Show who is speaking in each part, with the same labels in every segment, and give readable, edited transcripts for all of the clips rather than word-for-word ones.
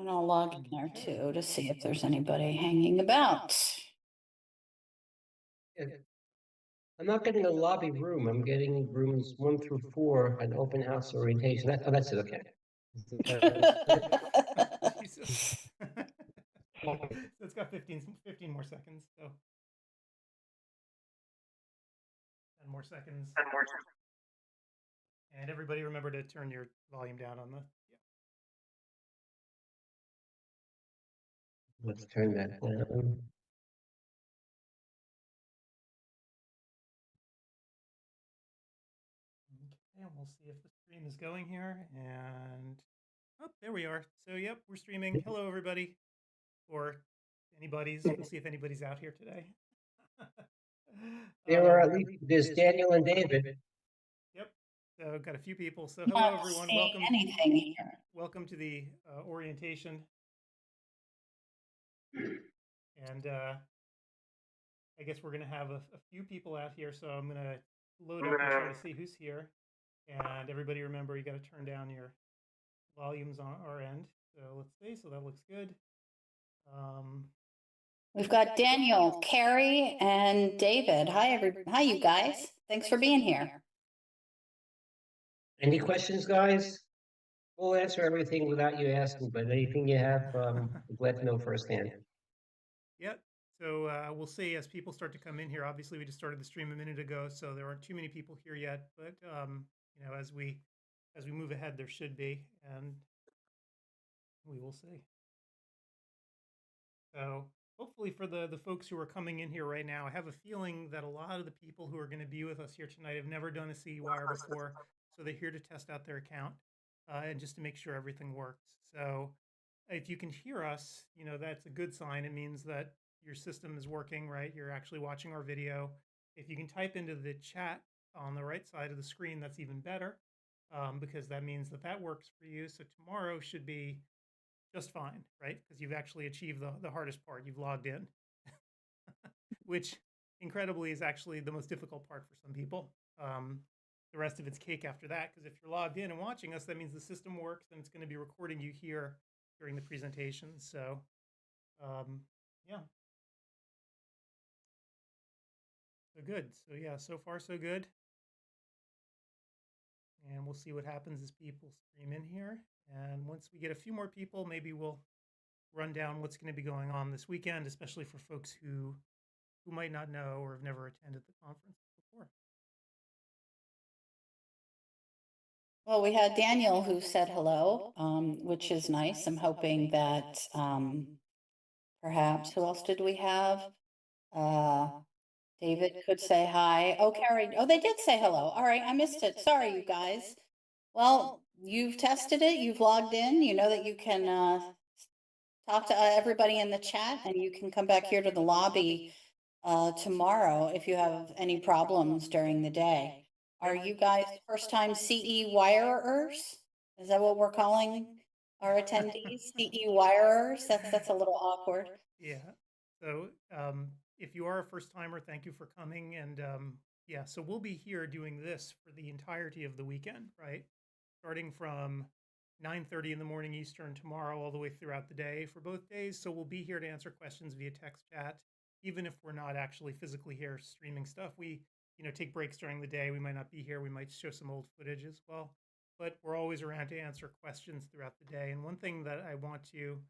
Speaker 1: And I'll log in there too to see if there's anybody hanging about.
Speaker 2: I'm not getting a lobby room. I'm getting rooms 1 through 4, an open house orientation. That's it. Okay.
Speaker 3: Jesus. So it's got 15 more seconds. So 10 more seconds. And everybody remember to turn your volume down on the. Yeah.
Speaker 2: Let's turn that down.
Speaker 3: Okay, and we'll see if the stream is going here. And oh, there we are. So yep, we're streaming. Hello, everybody, or anybody's. We'll see if anybody's out here today.
Speaker 2: There are at least there's Daniel and David.
Speaker 3: Yep. So got a few people. So hello, everyone. Welcome.
Speaker 1: Anything here.
Speaker 3: Welcome to the orientation. And I guess we're going to have a few people out here. So I'm going to load up and try to see who's here. And everybody remember, you got to turn down your volumes on our end. So let's see. So that looks good.
Speaker 1: We've got Daniel, Carrie, and David. Hi, you guys. Thanks for being here.
Speaker 2: Any questions, guys? We'll answer everything without you asking, but anything you have, we're glad to know firsthand.
Speaker 3: Yep. So we'll see as people start to come in here. Obviously, we just started the stream a minute ago, so there aren't too many people here yet. But you know, as we move ahead, there should be, and we will see. So hopefully, for the folks who are coming in here right now, I have a feeling that a lot of the people who are going to be with us here tonight have never done a CEwire before, so they're here to test out their account and just to make sure everything works. So if you can hear us, you know, that's a good sign. It means that your system is working, right? You're actually watching our video. If you can type into the chat on the right side of the screen, that's even better because that means that that works for you. So tomorrow should be just fine, right? Because you've actually achieved the hardest part. You've logged in, which incredibly is actually the most difficult part for some people. The rest of it's cake after that, because if you're logged in and watching us, that means the system works and it's going to be recording you here during the presentation. So, yeah. So good. So yeah, so far so good. And we'll see what happens as people stream in here. And once we get a few more people, maybe we'll run down what's going to be going on this weekend, especially for folks who might not know or have never attended the conference before.
Speaker 1: Well, we had Daniel who said hello, which is nice. I'm hoping that perhaps, who else did we have? David could say hi. Oh, Carrie. Oh, they did say hello. All right, I missed it. Sorry, you guys. Well, you've tested it. You've logged in. You know that you can talk to everybody in the chat, and you can come back here to the lobby tomorrow if you have any problems during the day. Are you guys first-time CEwirers? Is that what we're calling our attendees? CEwirers? That's a little awkward.
Speaker 3: Yeah. So if you are a first-timer, thank you for coming. And yeah, so we'll be here doing this for the entirety of the weekend, right? Starting from 9:30 in the morning Eastern tomorrow all the way throughout the day for both days. So we'll be here to answer questions via text chat, even if we're not actually physically here streaming stuff. We, you know, take breaks during the day. We might not be here. We might show some old footage as well, but we're always around to answer questions throughout the day. And one thing that I want to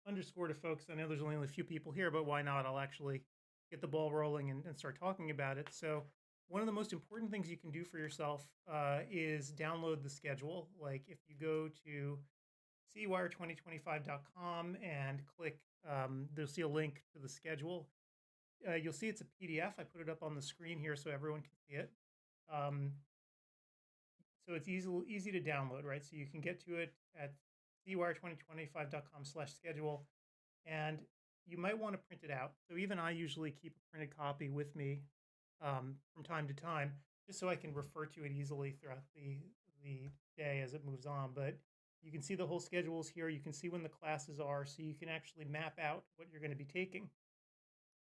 Speaker 3: underscore to folks, I know there's only a few people here, but why not? I'll actually get the ball rolling and start talking about it. So one of the most important things you can do for yourself is download the schedule. Like if you go to CEwire2025.com and click, you'll see a link to the schedule. You'll see it's a PDF. I put it up on the screen here so everyone can see it. So it's easy to download, right? So you can get to it at CEwire2025.com/schedule. And you might want to print it out. So even I usually keep a printed copy with me from time to time, just so I can refer to it easily throughout the day as it moves on. But you can see the whole schedules here. You can see when the classes are, so you can actually map out what you're going to be taking.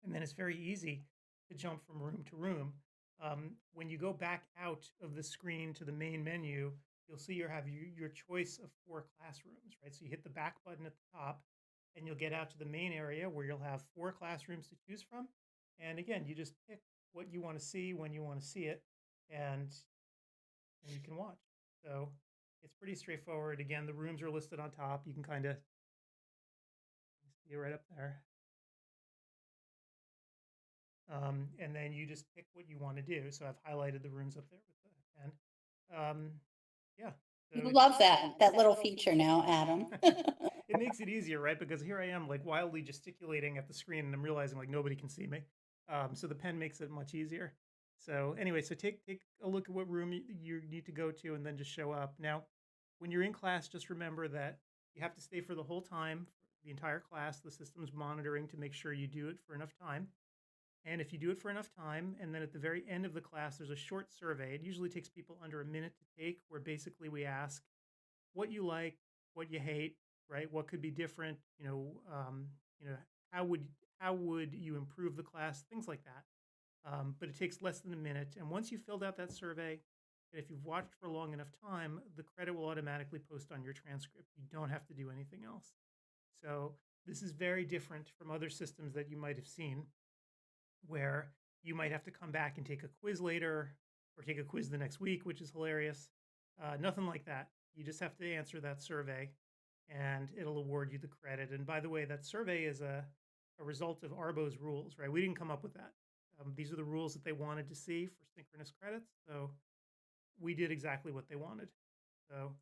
Speaker 3: And then it's very easy to jump from room to room. When you go back out of the screen to the main menu, you'll see you have your choice of 4 classrooms, right? So you hit the back button at the top, and you'll get out to the main area where you'll have 4 classrooms to choose from. And again, you just pick what you want to see when you want to see it, and you can watch. So it's pretty straightforward. Again, the rooms are listed on top. You can kind of see it right up there. And then you just pick what you want to do. So I've highlighted the rooms up there with the pen. Yeah. So
Speaker 1: You love that little feature now, Adam.
Speaker 3: it makes it easier, right? Because here I am like wildly gesticulating at the screen and I'm realizing like nobody can see me. So the pen makes it much easier. So anyway, so take a look at what room you need to go to and then just show up. Now, when you're in class, just remember that you have to stay for the whole time, the entire class. The system's monitoring to make sure you do it for enough time. And if you do it for enough time, and then at the very end of the class, there's a short survey. It usually takes people under a minute to take, where basically we ask what you like, what you hate, right? What could be different? You know, how would you improve the class? Things like that. But it takes less than a minute. And once you've filled out that survey, and if you've watched for a long enough time, the credit will automatically post on your transcript. You don't have to do anything else. So this is very different from other systems that you might have seen, where you might have to come back and take a quiz later or take a quiz the next week, which is hilarious. Nothing like that. You just have to answer that survey and it'll award you the credit. And by the way, that survey is a result of Arbo's rules, right? We didn't come up with that. These are the rules that they wanted to see for synchronous credits. So we did exactly what they wanted. So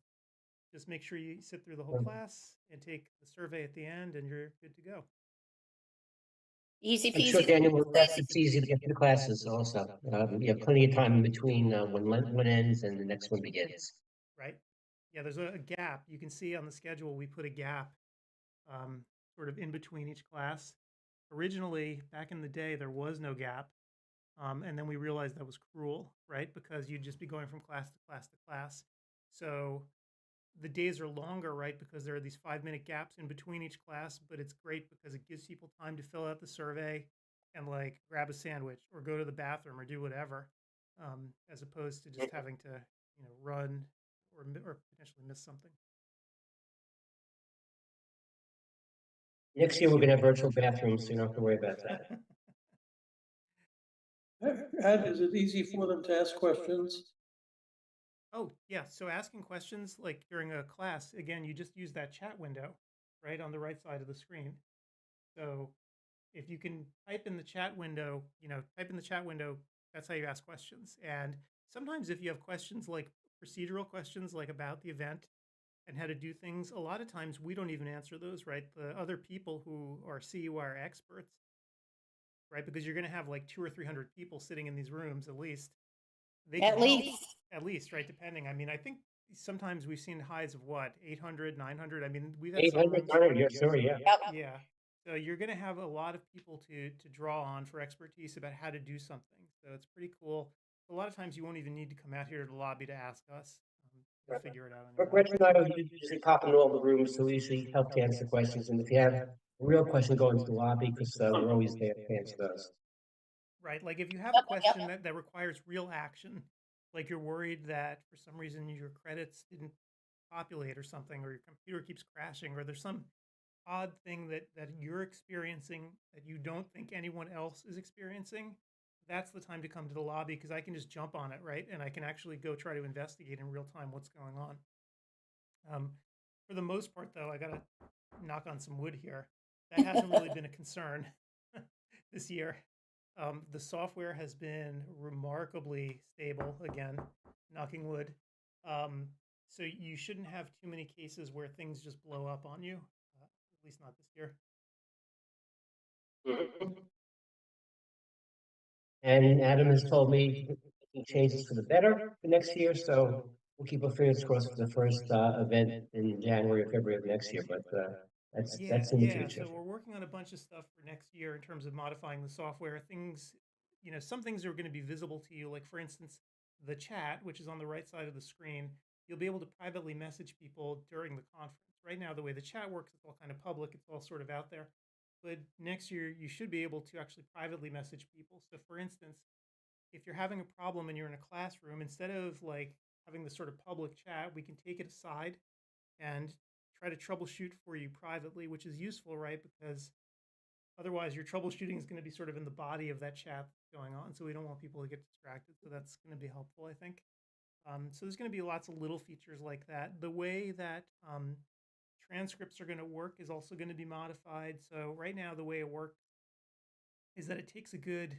Speaker 3: just make sure you sit through the whole class and take the survey at the end and you're good to go.
Speaker 1: Easy
Speaker 2: I'm sure
Speaker 1: peasy.
Speaker 2: Daniel will attest it's easy to get to the classes also. You have plenty of time in between when one ends and the next one begins.
Speaker 3: Right? Yeah, there's a gap. You can see on the schedule, we put a gap sort of in between each class. Originally, back in the day, there was no gap. And then we realized that was cruel, right? Because you'd just be going from class to class to class. So the days are longer, right? Because there are these 5-minute gaps in between each class, but it's great because it gives people time to fill out the survey and like grab a sandwich or go to the bathroom or do whatever, as opposed to just having to, run or potentially miss something.
Speaker 2: Next year, we're going to have virtual bathrooms, so you don't have to worry about that.
Speaker 4: And is it easy for them to ask questions?
Speaker 3: Oh, yeah. So asking questions like during a class, again, you just use that chat window right on the right side of the screen. So if you can type in the chat window, that's how you ask questions. And sometimes if you have questions like procedural questions, like about the event and how to do things, a lot of times we don't even answer those, right? The other people who are CEwire experts, right? Because you're going to have like 200 or 300 people sitting in these rooms at least. They can help. At least, right? Depending. I mean, I think sometimes we've seen highs of what, 800, 900. I mean, we've had some
Speaker 2: 800, yes, sir, yeah.
Speaker 3: Yeah. So you're going to have a lot of people to draw on for expertise about how to do something. So it's pretty cool. A lot of times you won't even need to come out here to the lobby to ask us. We'll figure it out.
Speaker 2: But Rich and I usually pop in all the rooms, so we usually help to answer questions. And if you have a real question, go into the lobby because we're always there to answer those.
Speaker 3: Right. Like if you have a question that requires real action, like you're worried that for some reason your credits didn't populate or something, or your computer keeps crashing, or there's some odd thing that you're experiencing that you don't think anyone else is experiencing, that's the time to come to the lobby because I can just jump on it, right? And I can actually go try to investigate in real time what's going on. For the most part, though, I got to knock on some wood here. That hasn't really been a concern this year. The software has been remarkably stable, again, knocking wood. So you shouldn't have too many cases where things just blow up on you, at least not this year.
Speaker 2: And Adam has told me he changes for the better for next year, so we'll keep our fingers crossed for the first event in January or February of next year. But that's in the future.
Speaker 3: So we're working on a bunch of stuff for next year in terms of modifying the software. Things, some things are going to be visible to you. Like for instance, the chat, which is on the right side of the screen, you'll be able to privately message people during the conference. Right now, the way the chat works, it's all kind of public. It's all sort of out there. But next year, you should be able to actually privately message people. So for instance, if you're having a problem and you're in a classroom, instead of like having this sort of public chat, we can take it aside and try to troubleshoot for you privately, which is useful, right? Because otherwise, your troubleshooting is going to be sort of in the body of that chat that's going on. So we don't want people to get distracted. So that's going to be helpful, I think. So there's going to be lots of little features like that. The way that transcripts are going to work is also going to be modified. So right now, the way it works is that it takes a good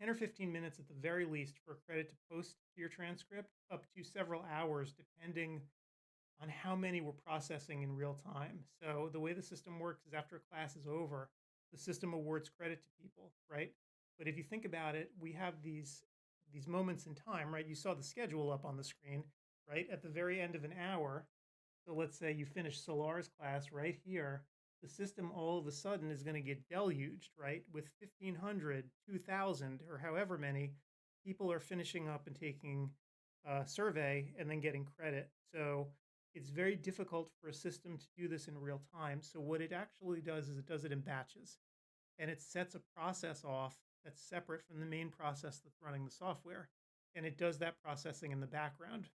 Speaker 3: 10 or 15 minutes at the very least for a credit to post to your transcript, up to several hours, depending on how many we're processing in real time. So the way the system works is after a class is over, the system awards credit to people, right? But if you think about it, we have these moments in time, right? You saw the schedule up on the screen, right? At the very end of an hour, so let's say you finish Solar's class right here, the system all of a sudden is going to get deluged, right? With 1,500, 2,000, or however many people are finishing up and taking a survey and then getting credit. So it's very difficult for a system to do this in real time. So what it actually does is it does it in batches, and it sets a process off that's separate from the main process that's running the software. And it does that processing in the background.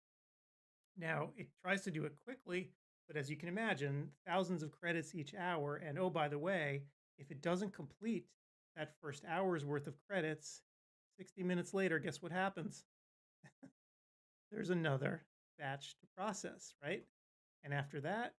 Speaker 3: Now, it tries to do it quickly, but as you can imagine, thousands of credits each hour. And oh, by the way, if it doesn't complete that first hour's worth of credits, 60 minutes later, guess what happens? There's another batch to process, right? And after that,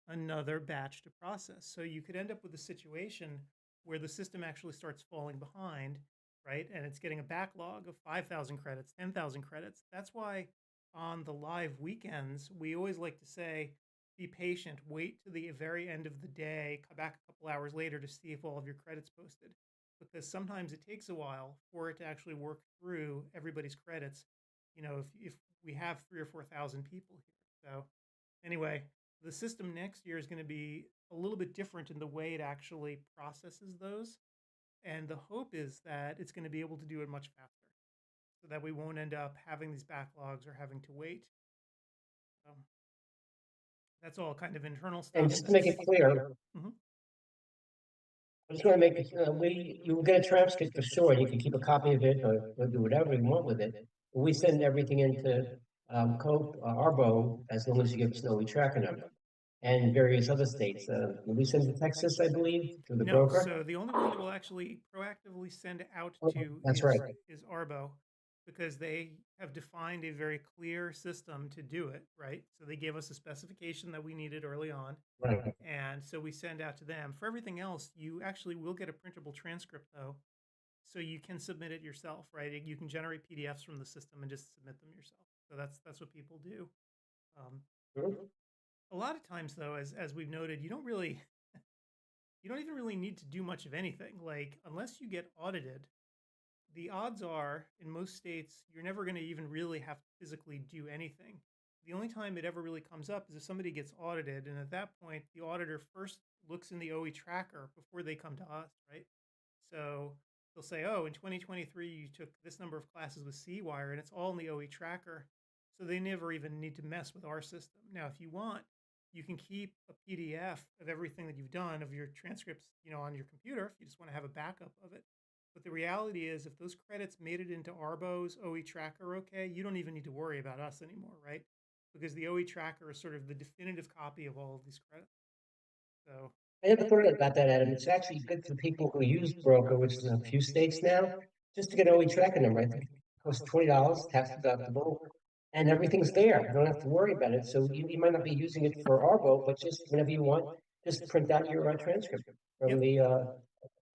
Speaker 3: another batch to process. So you could end up with a situation where the system actually starts falling behind, right? And it's getting a backlog of 5,000 credits, 10,000 credits. That's why on the live weekends, we always like to say, be patient, wait to the very end of the day, come back a couple hours later to see if all of your credits posted. Because sometimes it takes a while for it to actually work through everybody's credits. You know, if we have 3,000 or 4,000 people here. So anyway, the system next year is going to be a little bit different in the way it actually processes those. And the hope is that it's going to be able to do it much faster so that we won't end up having these backlogs or having to wait. So that's all kind of internal stuff.
Speaker 2: And just to make it clear,
Speaker 3: Mhm.
Speaker 2: I just want to make it, you will get a transcript for sure. You can keep a copy of it or do whatever you want with it. We send everything into COPE, Arbo, as long as you give us an OE tracker number, and various other states. We send to Texas, I believe, through the
Speaker 3: No,
Speaker 2: broker.
Speaker 3: so the only one that will actually proactively send out
Speaker 2: Oh,
Speaker 3: to
Speaker 2: that's right.
Speaker 3: is Arbo, because they have defined a very clear system to do it, right? So they gave us a specification that we needed early on.
Speaker 2: Right.
Speaker 3: And so we send out to them. For everything else, you actually will get a printable transcript, though. So you can submit it yourself, right? You can generate PDFs from the system and just submit them yourself. So that's what people do. A lot of times, though, as we've noted, you don't even really need to do much of anything. Like, unless you get audited, the odds are in most states you're never going to even really have to physically do anything. The only time it ever really comes up is if somebody gets audited, and at that point the auditor first looks in the OE tracker before they come to us, right? So they'll say, oh, in 2023 you took this number of classes with CEwire, and it's all in the OE tracker, so they never even need to mess with our system. Now if you want, you can keep a PDF of everything that you've done of your transcripts, on your computer if you just want to have a backup of it. But the reality is, if those credits made it into Arbo's OE tracker, okay, you don't even need to worry about us anymore, right? Because the OE tracker is sort of the definitive copy of all of these credits. So
Speaker 2: I never thought about that, Adam. It's actually good for people who use broker, which is in a few states now, just to get an OE tracking number. I think it costs $20, tax deductible, and everything's there. You don't have to worry about it. So you might not be using it for Arbo, but just whenever you want, just print out your transcript from
Speaker 3: Yep.
Speaker 2: the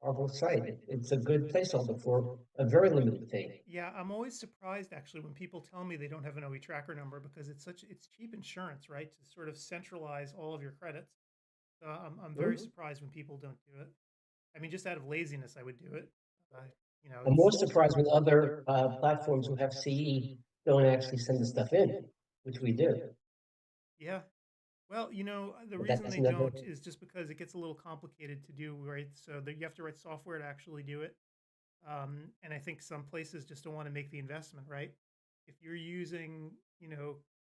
Speaker 2: Arbo site. It's a good placeholder for a very limited fee.
Speaker 3: Yeah, I'm always surprised actually when people tell me they don't have an OE tracker number, because it's cheap insurance, right? To sort of centralize all of your credits. So I'm very surprised when people don't do it. I mean, just out of laziness, I would do it.
Speaker 2: I'm more surprised when other platforms who have CE don't actually send the stuff in, which we do.
Speaker 3: Yeah. Well, the
Speaker 2: But
Speaker 3: reason
Speaker 2: that's
Speaker 3: they
Speaker 2: another-
Speaker 3: don't is just because it gets a little complicated to do, right? So that you have to write software to actually do it. And I think some places just don't want to make the investment, right? If you're using,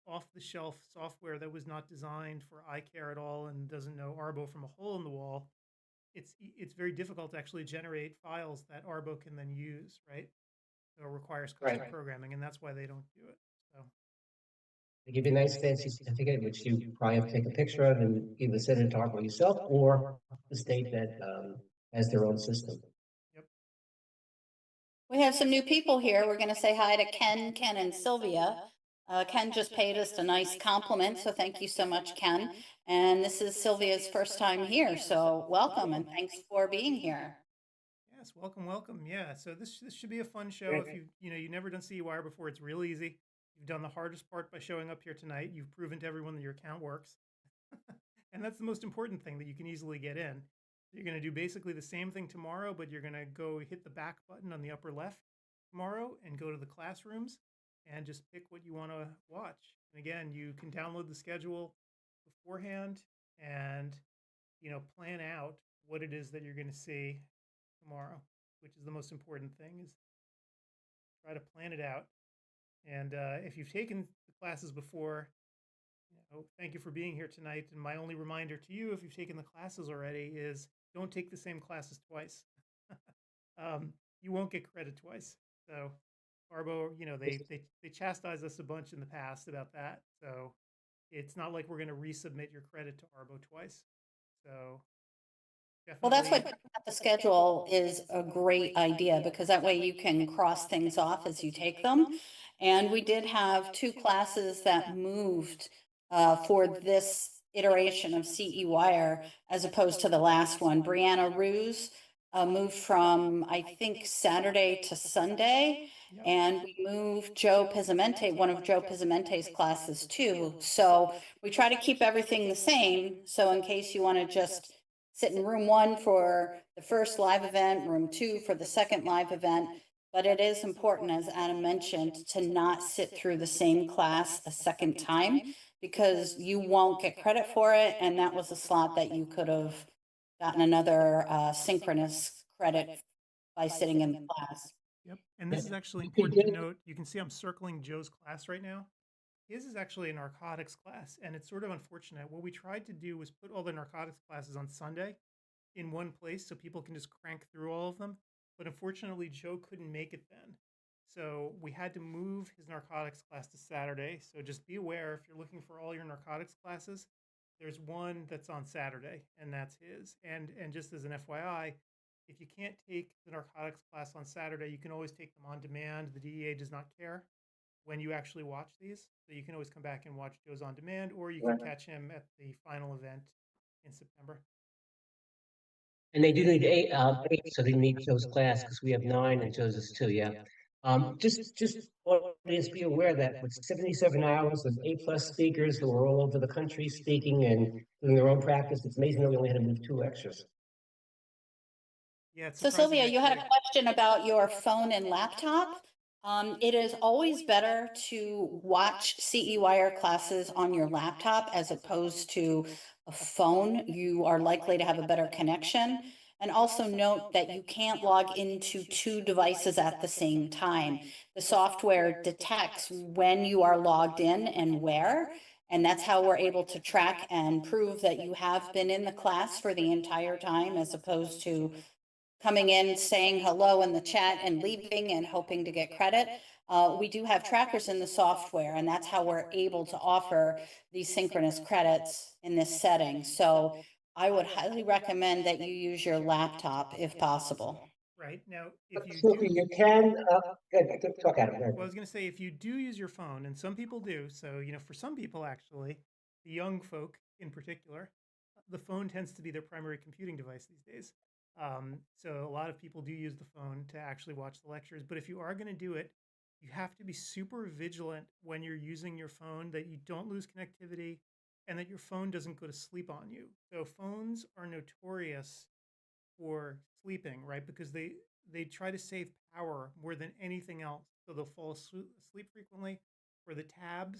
Speaker 3: off-the-shelf software that was not designed for eye care at all and doesn't know Arbo from a hole in the wall, it's very difficult to actually generate files that Arbo can then use, right? So it requires custom
Speaker 2: Right.
Speaker 3: programming, and that's why they don't do it. So
Speaker 2: They give you a nice fancy certificate, which you probably have to take a picture of and either send it to Harvard yourself or the state that has their own system.
Speaker 3: yep.
Speaker 1: We have some new people here. We're going to say hi to Ken, and Sylvia. Ken just paid us a nice compliment, so thank you so much, Ken. And this is Sylvia's first time here, so welcome and thanks for being here.
Speaker 3: Yes, welcome, welcome. Yeah, so this should be a fun show.
Speaker 2: Great.
Speaker 3: If you've never done CEwire before, it's real easy. You've done the hardest part by showing up here tonight. You've proven to everyone that your account works. And that's the most important thing, that you can easily get in. You're going to do basically the same thing tomorrow, but you're going to go hit the back button on the upper left tomorrow and go to the classrooms and just pick what you want to watch. And again, you can download the schedule beforehand and plan out what it is that you're going to see tomorrow, which is the most important thing, is try to plan it out. And if you've taken the classes before, thank you for being here tonight. And my only reminder to you, if you've taken the classes already, is don't take the same classes twice. You won't get credit twice. So Arbo, they chastised us a bunch in the past about that. So it's not like we're going to resubmit your credit to Arbo twice. So
Speaker 1: Well, that's what
Speaker 3: definitely,
Speaker 1: putting out the schedule is a great idea, because that way you can cross things off as you take them. And we did have two classes that moved for this iteration of CE Wire as opposed to the last one. Brianna Ruse moved from, I think, Saturday to Sunday.
Speaker 3: yep.
Speaker 1: And we moved Joe Pizzamente, one of Joe Pizzamente's classes too. So we try to keep everything the same. So in case you want to just sit in room 1 for the first live event, room 2 for the second live event. But it is important, as Adam mentioned, to not sit through the same class a second time, because you won't get credit for it. And that was a slot that you could have gotten another synchronous credit by sitting in the class.
Speaker 3: Yep. And this is actually
Speaker 2: You could
Speaker 3: important to
Speaker 2: get-
Speaker 3: note. You can see I'm circling Joe's class right now. His is actually a narcotics class, and it's sort of unfortunate. What we tried to do was put all the narcotics classes on Sunday in one place so people can just crank through all of them. But unfortunately, Joe couldn't make it then. So we had to move his narcotics class to Saturday. So just be aware, if you're looking for all your narcotics classes, there's one that's on Saturday, and that's his. And just as an FYI, if you can't take the narcotics class on Saturday, you can always take them on demand. The DEA does not care when you actually watch these. So you can always come back and watch Joe's on demand, or you can
Speaker 2: Right.
Speaker 3: catch him at the final event in September.
Speaker 2: And they do need eight, so they need Joe's class because we have 9 and Joe's is 2, yeah. Just audience be aware that with 77 hours of A+ speakers who are all over the country speaking and doing their own practice, it's amazing that we only had to move 2 extras.
Speaker 3: Yeah, it's
Speaker 1: So Sylvia,
Speaker 3: surprising,
Speaker 1: you had a
Speaker 3: actually.
Speaker 1: question about your phone and laptop. It is always better to watch CE Wire classes on your laptop as opposed to a phone. You are likely to have a better connection. And also note that you can't log into 2 devices at the same time. The software detects when you are logged in and where, and that's how we're able to track and prove that you have been in the class for the entire time, as opposed to coming in, saying hello in the chat and leaving and hoping to get credit. We do have trackers in the software, and that's how we're able to offer these synchronous credits in this setting. So I would highly recommend that you use your laptop if possible.
Speaker 3: Right. Now, if you
Speaker 2: Sylvia,
Speaker 3: do,
Speaker 2: you can, talk at
Speaker 3: well, I was going to say, if you do use your phone, and some people do, so, for some people, actually, the young folk in particular, the phone tends to be their primary computing device these days. So a lot of people do use the phone to actually watch the lectures. But if you are going to do it, you have to be super vigilant when you're using your phone that you don't lose connectivity and that your phone doesn't go to sleep on you. So phones are notorious for sleeping, right? Because they try to save power more than anything else. So they'll fall asleep frequently. For the tab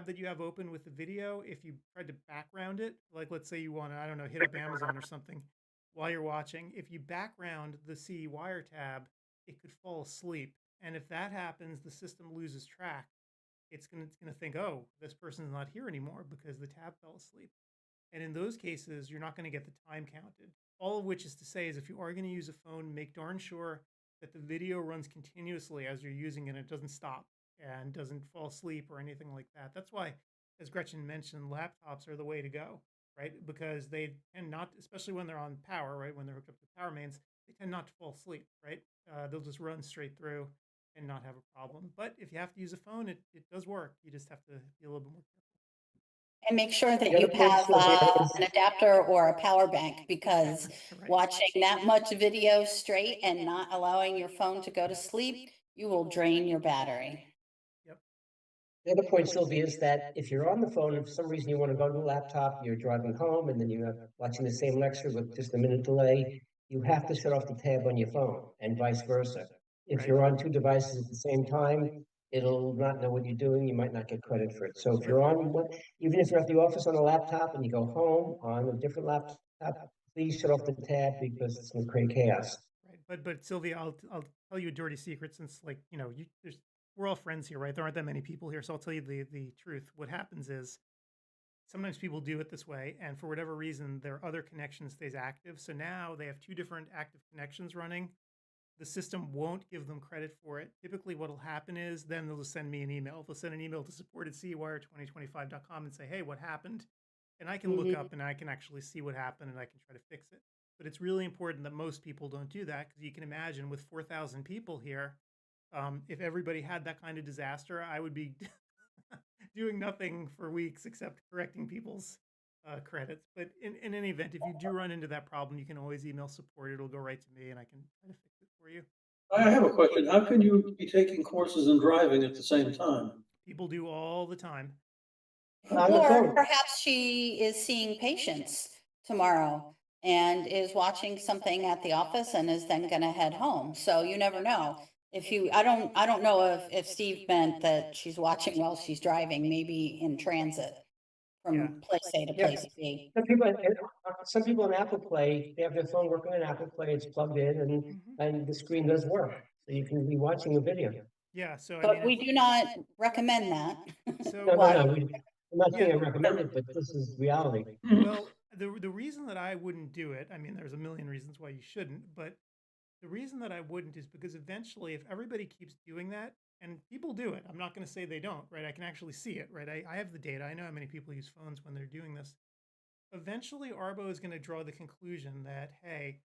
Speaker 3: that you have open with the video, if you tried to background it, like let's say you want to, I don't know, hit up Amazon or something while you're watching, if you background the CE Wire tab, it could fall asleep. And if that happens, the system loses track. It's gonna think, oh, this person's not here anymore because the tab fell asleep. And in those cases, you're not going to get the time counted. All of which is to say is, if you are going to use a phone, make darn sure that the video runs continuously as you're using it. And it doesn't stop and doesn't fall asleep or anything like that. That's why, as Gretchen mentioned, laptops are the way to go, right? Because they tend not, especially when they're on power, right? When they're hooked up to power mains, they tend not to fall asleep, right? They'll just run straight through and not have a problem. But if you have to use a phone, it does work. You just have to be a little bit more careful.
Speaker 1: And make sure that
Speaker 2: The other
Speaker 1: you
Speaker 2: point,
Speaker 1: have
Speaker 2: Sylvia, is
Speaker 1: an adapter or a power bank, because
Speaker 3: Right.
Speaker 1: watching that much video straight and not allowing your phone to go to sleep, you will drain your battery.
Speaker 2: the other point, Sylvia, is that if you're on the phone, if for some reason you want to go to the laptop, you're driving home, and then you're watching the same lecture with just a minute delay, you have to shut off the tab on your phone, and vice versa. If
Speaker 3: Right.
Speaker 2: you're on two devices at the same time, it'll not know what you're doing. You might not get credit for it. So if you're on one, even if you're at the office on a laptop and you go home on a different laptop, please shut off the tab, because it's going to create chaos.
Speaker 3: Right. But Sylvia, I'll tell you a dirty secret, since, like, you know, we're all friends here, right? There aren't that many people here, so I'll tell you the truth. What happens is sometimes people do it this way, and for whatever reason, their other connection stays active. So now they have two different active connections running. The system won't give them credit for it. Typically what will happen is then they'll just send me an email. They'll send an email to support@CEwire2025.com and say, hey, what happened? And I can look up and I can actually see what happened and I can try to fix it. But it's really important that most people don't do that, because you can imagine with 4,000 people here, if everybody had that kind of disaster, I would be doing nothing for weeks except correcting people's credits. But in any event, if you do run into that problem, you can always email support. It'll go right to me and I can try to fix it for you.
Speaker 4: I have a question. How can you be taking courses and driving at the same time?
Speaker 3: People do all the time.
Speaker 2: On the
Speaker 1: Or
Speaker 2: phone.
Speaker 1: perhaps she is seeing patients tomorrow and is watching something at the office and is then going to head home. So you never know. I don't know if Steve meant that she's watching while she's driving, maybe in transit
Speaker 3: Yeah.
Speaker 1: from place A to
Speaker 2: Yeah.
Speaker 1: place B.
Speaker 2: Some people on Apple Play, they have their phone working on Apple Play, it's plugged in, and the screen does work. So you can be watching a video.
Speaker 3: Yeah. So I
Speaker 1: But
Speaker 3: mean,
Speaker 1: we do not recommend that.
Speaker 3: So
Speaker 2: No,
Speaker 1: Why?
Speaker 2: I'm not saying I
Speaker 3: Yeah.
Speaker 2: recommend it, but this is reality.
Speaker 3: well, the reason that I wouldn't do it, I mean, there's a million reasons why you shouldn't, but the reason that I wouldn't is because eventually, if everybody keeps doing that, and people do it, I'm not going to say they don't, right? I can actually see it, right? I have the data. I know how many people use phones when they're doing this. Eventually, Arbo is going to draw the conclusion that, hey,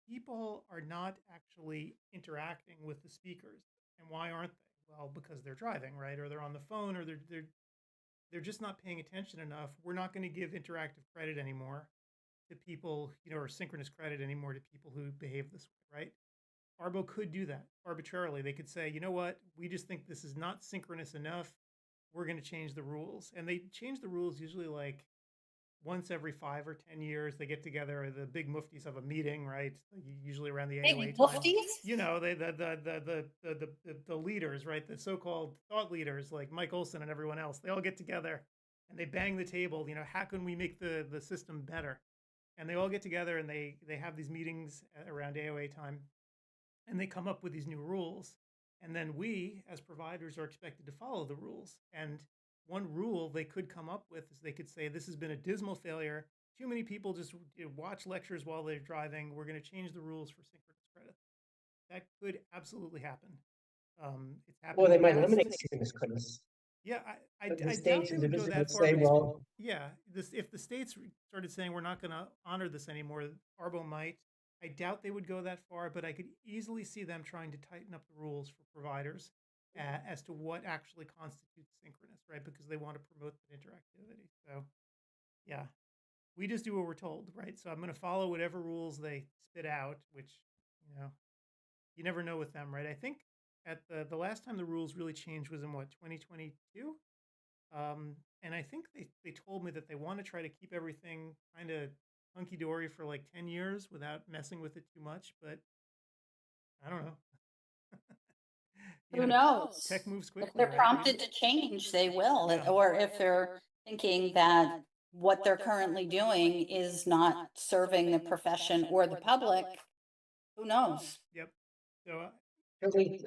Speaker 3: people are not actually interacting with the speakers. And why aren't they? Well, because they're driving, right? Or they're on the phone, or they're just not paying attention enough. We're not going to give interactive credit anymore to people, you know, or synchronous credit anymore to people who behave this way, right? Arbo could do that arbitrarily. They could say, you know what, we just think this is not synchronous enough. We're going to change the rules. And they change the rules usually like once every 5 or 10 years. They get together, the big muftis have a meeting, right? Usually around the AOA
Speaker 1: Big
Speaker 3: time.
Speaker 1: muftis?
Speaker 3: You know, the leaders, right? The so-called thought leaders like Mike Olson and everyone else. They all get together and they bang the table. You know, how can we make the system better? And they all get together and they have these meetings around AOA time, and they come up with these new rules. And then we, as providers, are expected to follow the rules. And one rule they could come up with is they could say, this has been a dismal failure. Too many people just watch lectures while they're driving. We're going to change the rules for synchronous credit. That could absolutely happen. It's happened.
Speaker 2: Or they
Speaker 3: in the
Speaker 2: might
Speaker 3: past.
Speaker 2: eliminate synchronous credits.
Speaker 3: Yeah, I
Speaker 2: The
Speaker 3: doubt
Speaker 2: states
Speaker 3: they
Speaker 2: and the
Speaker 3: would go
Speaker 2: district
Speaker 3: that
Speaker 2: would
Speaker 3: far.
Speaker 2: say,
Speaker 3: But
Speaker 2: well,
Speaker 3: yeah, if the states started saying we're not going to honor this anymore, Arbo might. I doubt they would go that far, but I could easily see them trying to tighten up the rules for providers as to what actually constitutes synchronous, right? Because they want to promote that interactivity. So, yeah, we just do what we're told, right? So I'm going to follow whatever rules they spit out, which, you know, you never know with them, right? I think at the last time the rules really changed was in what, 2022? And I think they told me that they want to try to keep everything kind of hunky-dory for like 10 years without messing with it too much, but I don't know.
Speaker 1: Who knows?
Speaker 3: Tech moves quickly.
Speaker 1: If they're
Speaker 3: right?
Speaker 1: prompted to change, they will.
Speaker 3: Yeah.
Speaker 1: Or if they're thinking that what they're currently doing is not serving the profession or the public, who knows?
Speaker 3: Yep. So
Speaker 2: certainly,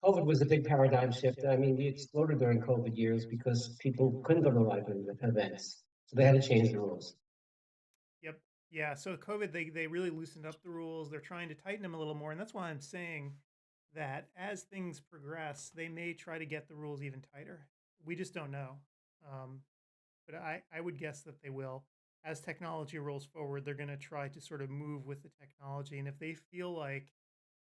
Speaker 2: COVID was a big paradigm shift. I mean, we exploded during COVID years because people couldn't go to live events. So they had to change the rules.
Speaker 3: yep. Yeah, so COVID, they really loosened up the rules. They're trying to tighten them a little more, and that's why I'm saying that as things progress, they may try to get the rules even tighter. We just don't know. Um, but I would guess that they will. As technology rolls forward, they're going to try to sort of move with the technology. And if they feel like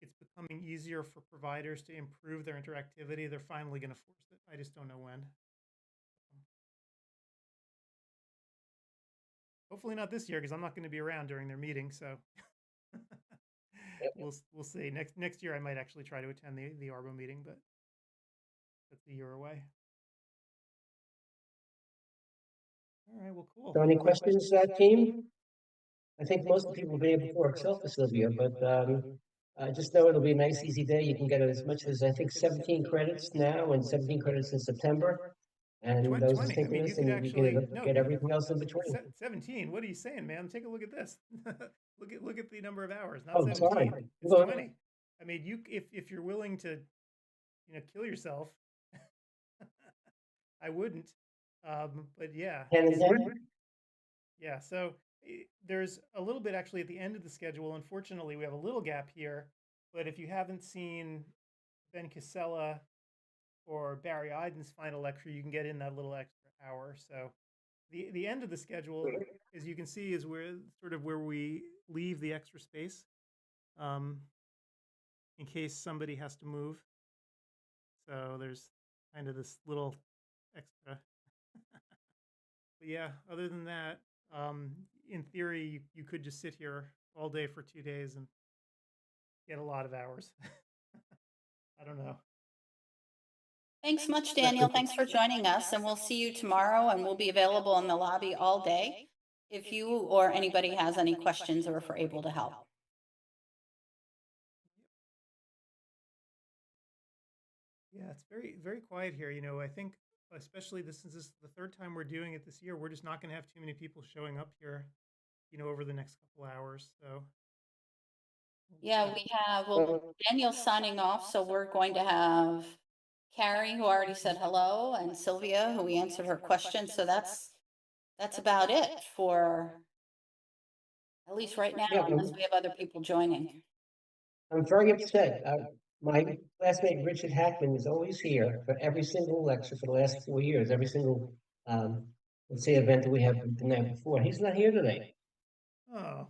Speaker 3: it's becoming easier for providers to improve their interactivity, they're finally going to force it. I just don't know when. Hopefully not this year, because I'm not going to be around during their meeting. So we'll see. Next year, I might actually try to attend the Arbo meeting, but that's a year away. All right, well, cool.
Speaker 2: So any questions, team? I think most of the people have been able to work self for Sylvia, but just know it'll be a nice, easy day. You can get as much as, I think, 17 credits now and 17 credits in September. And those are
Speaker 3: 20. I mean, you
Speaker 2: synchronous,
Speaker 3: could
Speaker 2: and you
Speaker 3: actually
Speaker 2: can get everything else in between.
Speaker 3: 17. What are you saying, man? Take a look at this. look at the number of hours. Not
Speaker 2: Oh,
Speaker 3: 17.
Speaker 2: sorry.
Speaker 3: It's 20. I mean, if you're willing to, kill yourself, I wouldn't. But yeah.
Speaker 2: 10 and 10?
Speaker 3: Yeah. So there's a little bit actually at the end of the schedule. Unfortunately, we have a little gap here. But if you haven't seen Ben Casella or Barry Iden's final lecture, you can get in that little extra hour. So the end of the schedule, as you can see, is where we leave the extra space in case somebody has to move. So there's kind of this little extra. But yeah, other than that, in theory, you could just sit here all day for 2 days and get a lot of hours. I don't know.
Speaker 1: Thanks much, Daniel. Thanks for joining us, and we'll see you tomorrow, and we'll be available in the lobby all day if you or anybody has any questions or if we're able to help.
Speaker 3: Yeah, it's very, very quiet here. I think especially since this is the third time we're doing it this year, we're just not going to have too many people showing up here, over the next couple hours. So
Speaker 1: Yeah, we have, well, Daniel's signing off, so we're going to have Carrie, who already said hello, and Sylvia, who we answered her question. So that's about it for at least right now,
Speaker 2: Yeah,
Speaker 1: unless we have other people joining.
Speaker 2: I'm very upset. My classmate Richard Hackman is always here for every single lecture for the last 4 years, every single, let's say, event that we have the night before. He's not here today.
Speaker 3: Oh,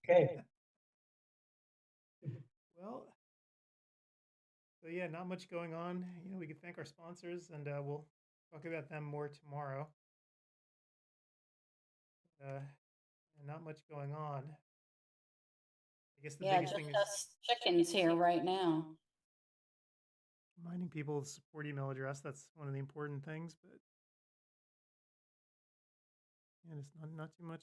Speaker 2: Okay.
Speaker 3: well, so yeah, not much going on. We could thank our sponsors, and we'll talk about them more tomorrow. And not much going on. I guess the biggest thing is
Speaker 1: us chickens here right now.
Speaker 3: reminding people of the support email address. That's one of the important things, but yeah, it's not too much.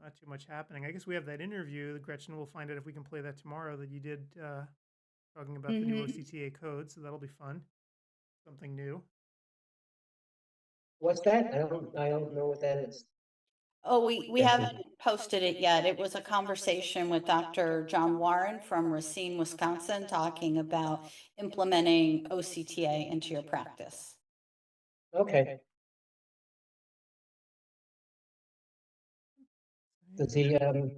Speaker 3: Not too much happening. I guess we have that interview. Gretchen, we'll find out if we can play that tomorrow. That you did talking about the new OCTA code, so that'll be fun. Something new.
Speaker 2: What's that? I don't know what that is.
Speaker 1: Oh, we haven't posted it yet. It was a conversation with Dr. John Warren from Racine, Wisconsin, talking about implementing OCTA into your practice.
Speaker 2: Okay. Does he, I'm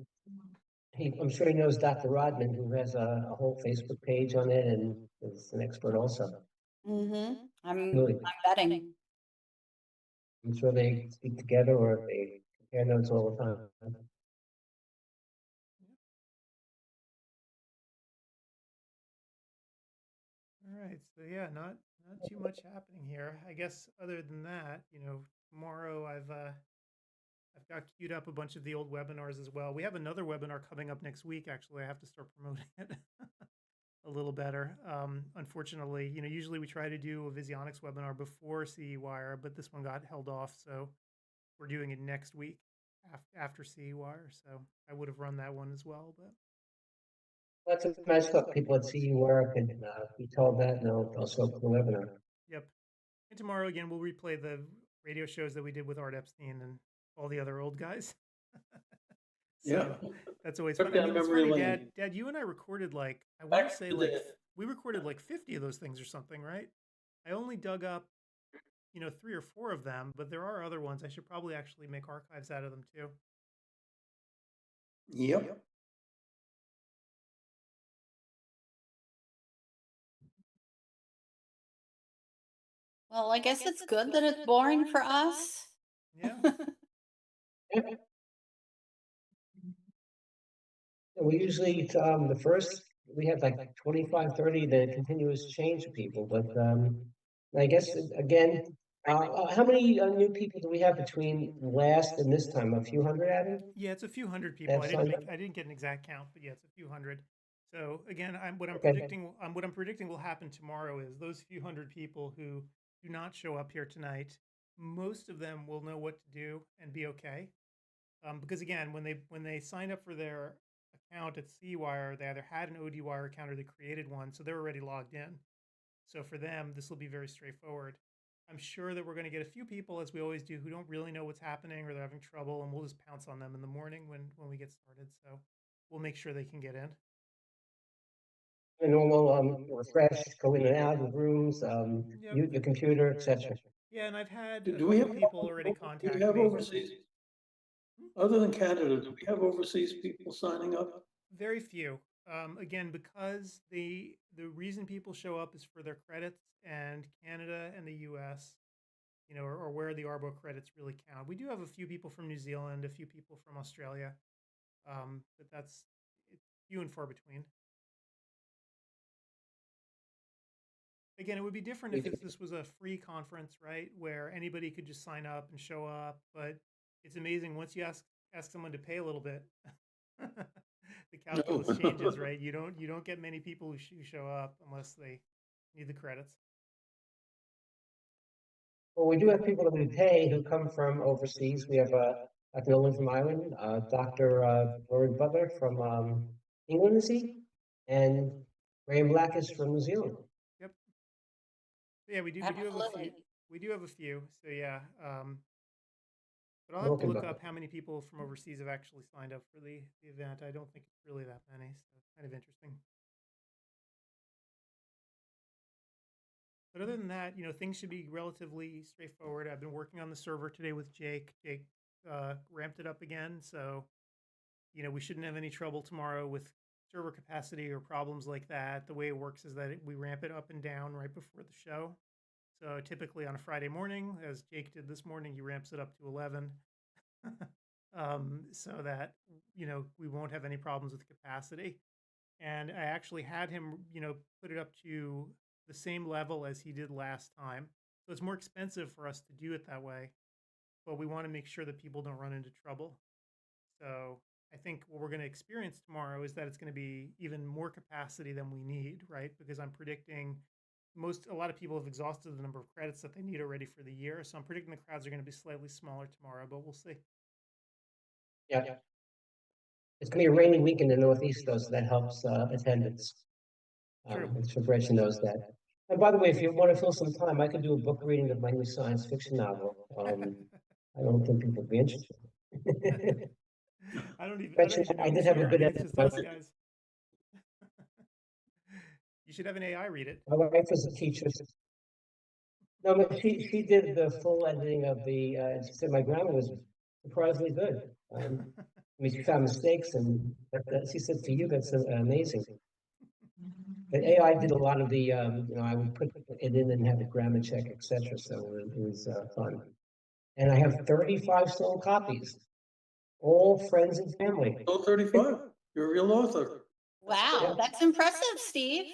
Speaker 2: sure he knows Dr. Rodman, who has a whole Facebook page on it and is an expert also.
Speaker 1: I'm
Speaker 2: Really?
Speaker 1: betting.
Speaker 2: I'm sure they speak together or they compare notes all the time.
Speaker 3: All right. So yeah, not too much happening here. I guess other than that, tomorrow I've got queued up a bunch of the old webinars as well. We have another webinar coming up next week. Actually, I have to start promoting it a little better. Unfortunately, usually we try to do a Visionics webinar before CEwire, but this one got held off, so we're doing it next week after CEwire. So I would have run that one as well, but
Speaker 2: That's a nice look. People at CEwire can be told that, and they'll show up for the webinar.
Speaker 3: Yep. And tomorrow again, we'll replay the radio shows that we did with Art Epstein and all the other old guys.
Speaker 4: Yeah.
Speaker 3: That's always
Speaker 4: Took
Speaker 3: fun.
Speaker 4: down
Speaker 3: It's
Speaker 4: memory
Speaker 3: funny,
Speaker 4: lane.
Speaker 3: Dad, you and I recorded I want to say
Speaker 4: Back to
Speaker 3: we recorded 50 of those things or something, right? I only dug up 3 or 4 of them, but there are other ones. I should probably actually make archives out of them too.
Speaker 4: Yep.
Speaker 1: Well, I guess it's good that it's boring for us.
Speaker 3: Yeah.
Speaker 2: We usually, the first, we have like 25, 30, the continuous change of people, but, I guess, again, how many new people do we have between last and this time? A few hundred, Adam?
Speaker 3: Yeah, it's a few hundred people.
Speaker 2: That's
Speaker 3: I didn't get an exact count, but yeah, it's a few hundred. So again, what I'm
Speaker 2: Okay.
Speaker 3: predicting will happen tomorrow is those few hundred people who do not show up here tonight, most of them will know what to do and be okay. Because again, when they signed up for their account at CEwire, they either had an ODwire account or they created one, so they're already logged in. So for them, this will be very straightforward. I'm sure that we're going to get a few people, as we always do, who don't really know what's happening or they're having trouble, and we'll just pounce on them in the morning when we get started. So we'll make sure they can get in.
Speaker 2: A normal, refresh, go in and out of the rooms,
Speaker 3: Yep.
Speaker 2: use the computer, etc.
Speaker 3: Yeah, and I've had
Speaker 4: Do
Speaker 3: a
Speaker 4: we
Speaker 3: couple
Speaker 4: have
Speaker 3: people already
Speaker 4: do
Speaker 3: contact
Speaker 4: we have
Speaker 3: me.
Speaker 4: overseas, other than Canada, do we have overseas people signing up?
Speaker 3: Very few. Again, because the reason people show up is for their credits, and Canada and the U.S., or where the Arbo credits really count. We do have a few people from New Zealand, a few people from Australia, but it's few and far between. Again, it would be different if this was a free conference, right, where anybody could just sign up and show up. But it's amazing once you ask someone to pay a little bit, the calculus changes, right? You don't get many people who show up unless they need the credits.
Speaker 2: Well, we do have people that we pay who come from overseas. We have Dr. Nolan from Ireland, Dr. Lauren Butler from England, is he? And Graham Black is from New Zealand.
Speaker 3: Yep. So yeah, we do have a few.
Speaker 1: Absolutely.
Speaker 3: We do have a few. So yeah. But I'll have to look up how many people from overseas have actually signed up for the event. I don't think it's really that many, so it's kind of interesting. But other than that, things should be relatively straightforward. I've been working on the server today with Jake. Jake ramped it up again, so we shouldn't have any trouble tomorrow with server capacity or problems like that. The way it works is that we ramp it up and down right before the show. So typically on a Friday morning, as Jake did this morning, he ramps it up to 11, so that we won't have any problems with capacity. And I actually had him put it up to the same level as he did last time. So it's more expensive for us to do it that way, but we want to make sure that people don't run into trouble. So I think what we're going to experience tomorrow is that it's going to be even more capacity than we need, right? Because I'm predicting a lot of people have exhausted the number of credits that they need already for the year. So I'm predicting the crowds are going to be slightly smaller tomorrow, but we'll see.
Speaker 2: Yeah. It's going to be a rainy week in the Northeast, though, so that helps attendance.
Speaker 3: True.
Speaker 2: So Gretchen knows that. And by the way, if you want to fill some time, I could do a book reading of my new science fiction novel. I don't think people would be interested.
Speaker 3: I don't even know
Speaker 2: I did
Speaker 3: who's
Speaker 2: have a
Speaker 3: here. I
Speaker 2: good
Speaker 3: mean, it's just us guys. You should have an AI read it.
Speaker 2: My wife was a teacher. No, but she did the full editing of the. She said my grammar was surprisingly good. I mean, she found mistakes, and she said, "For you, that's amazing." But AI did a lot of the. I would put it in and have it grammar check, etc. So it was fun. And I have 35 sold copies, all friends and family.
Speaker 4: Oh, 35. You're a real author.
Speaker 1: Wow,
Speaker 2: Yeah.
Speaker 1: that's impressive, Steve.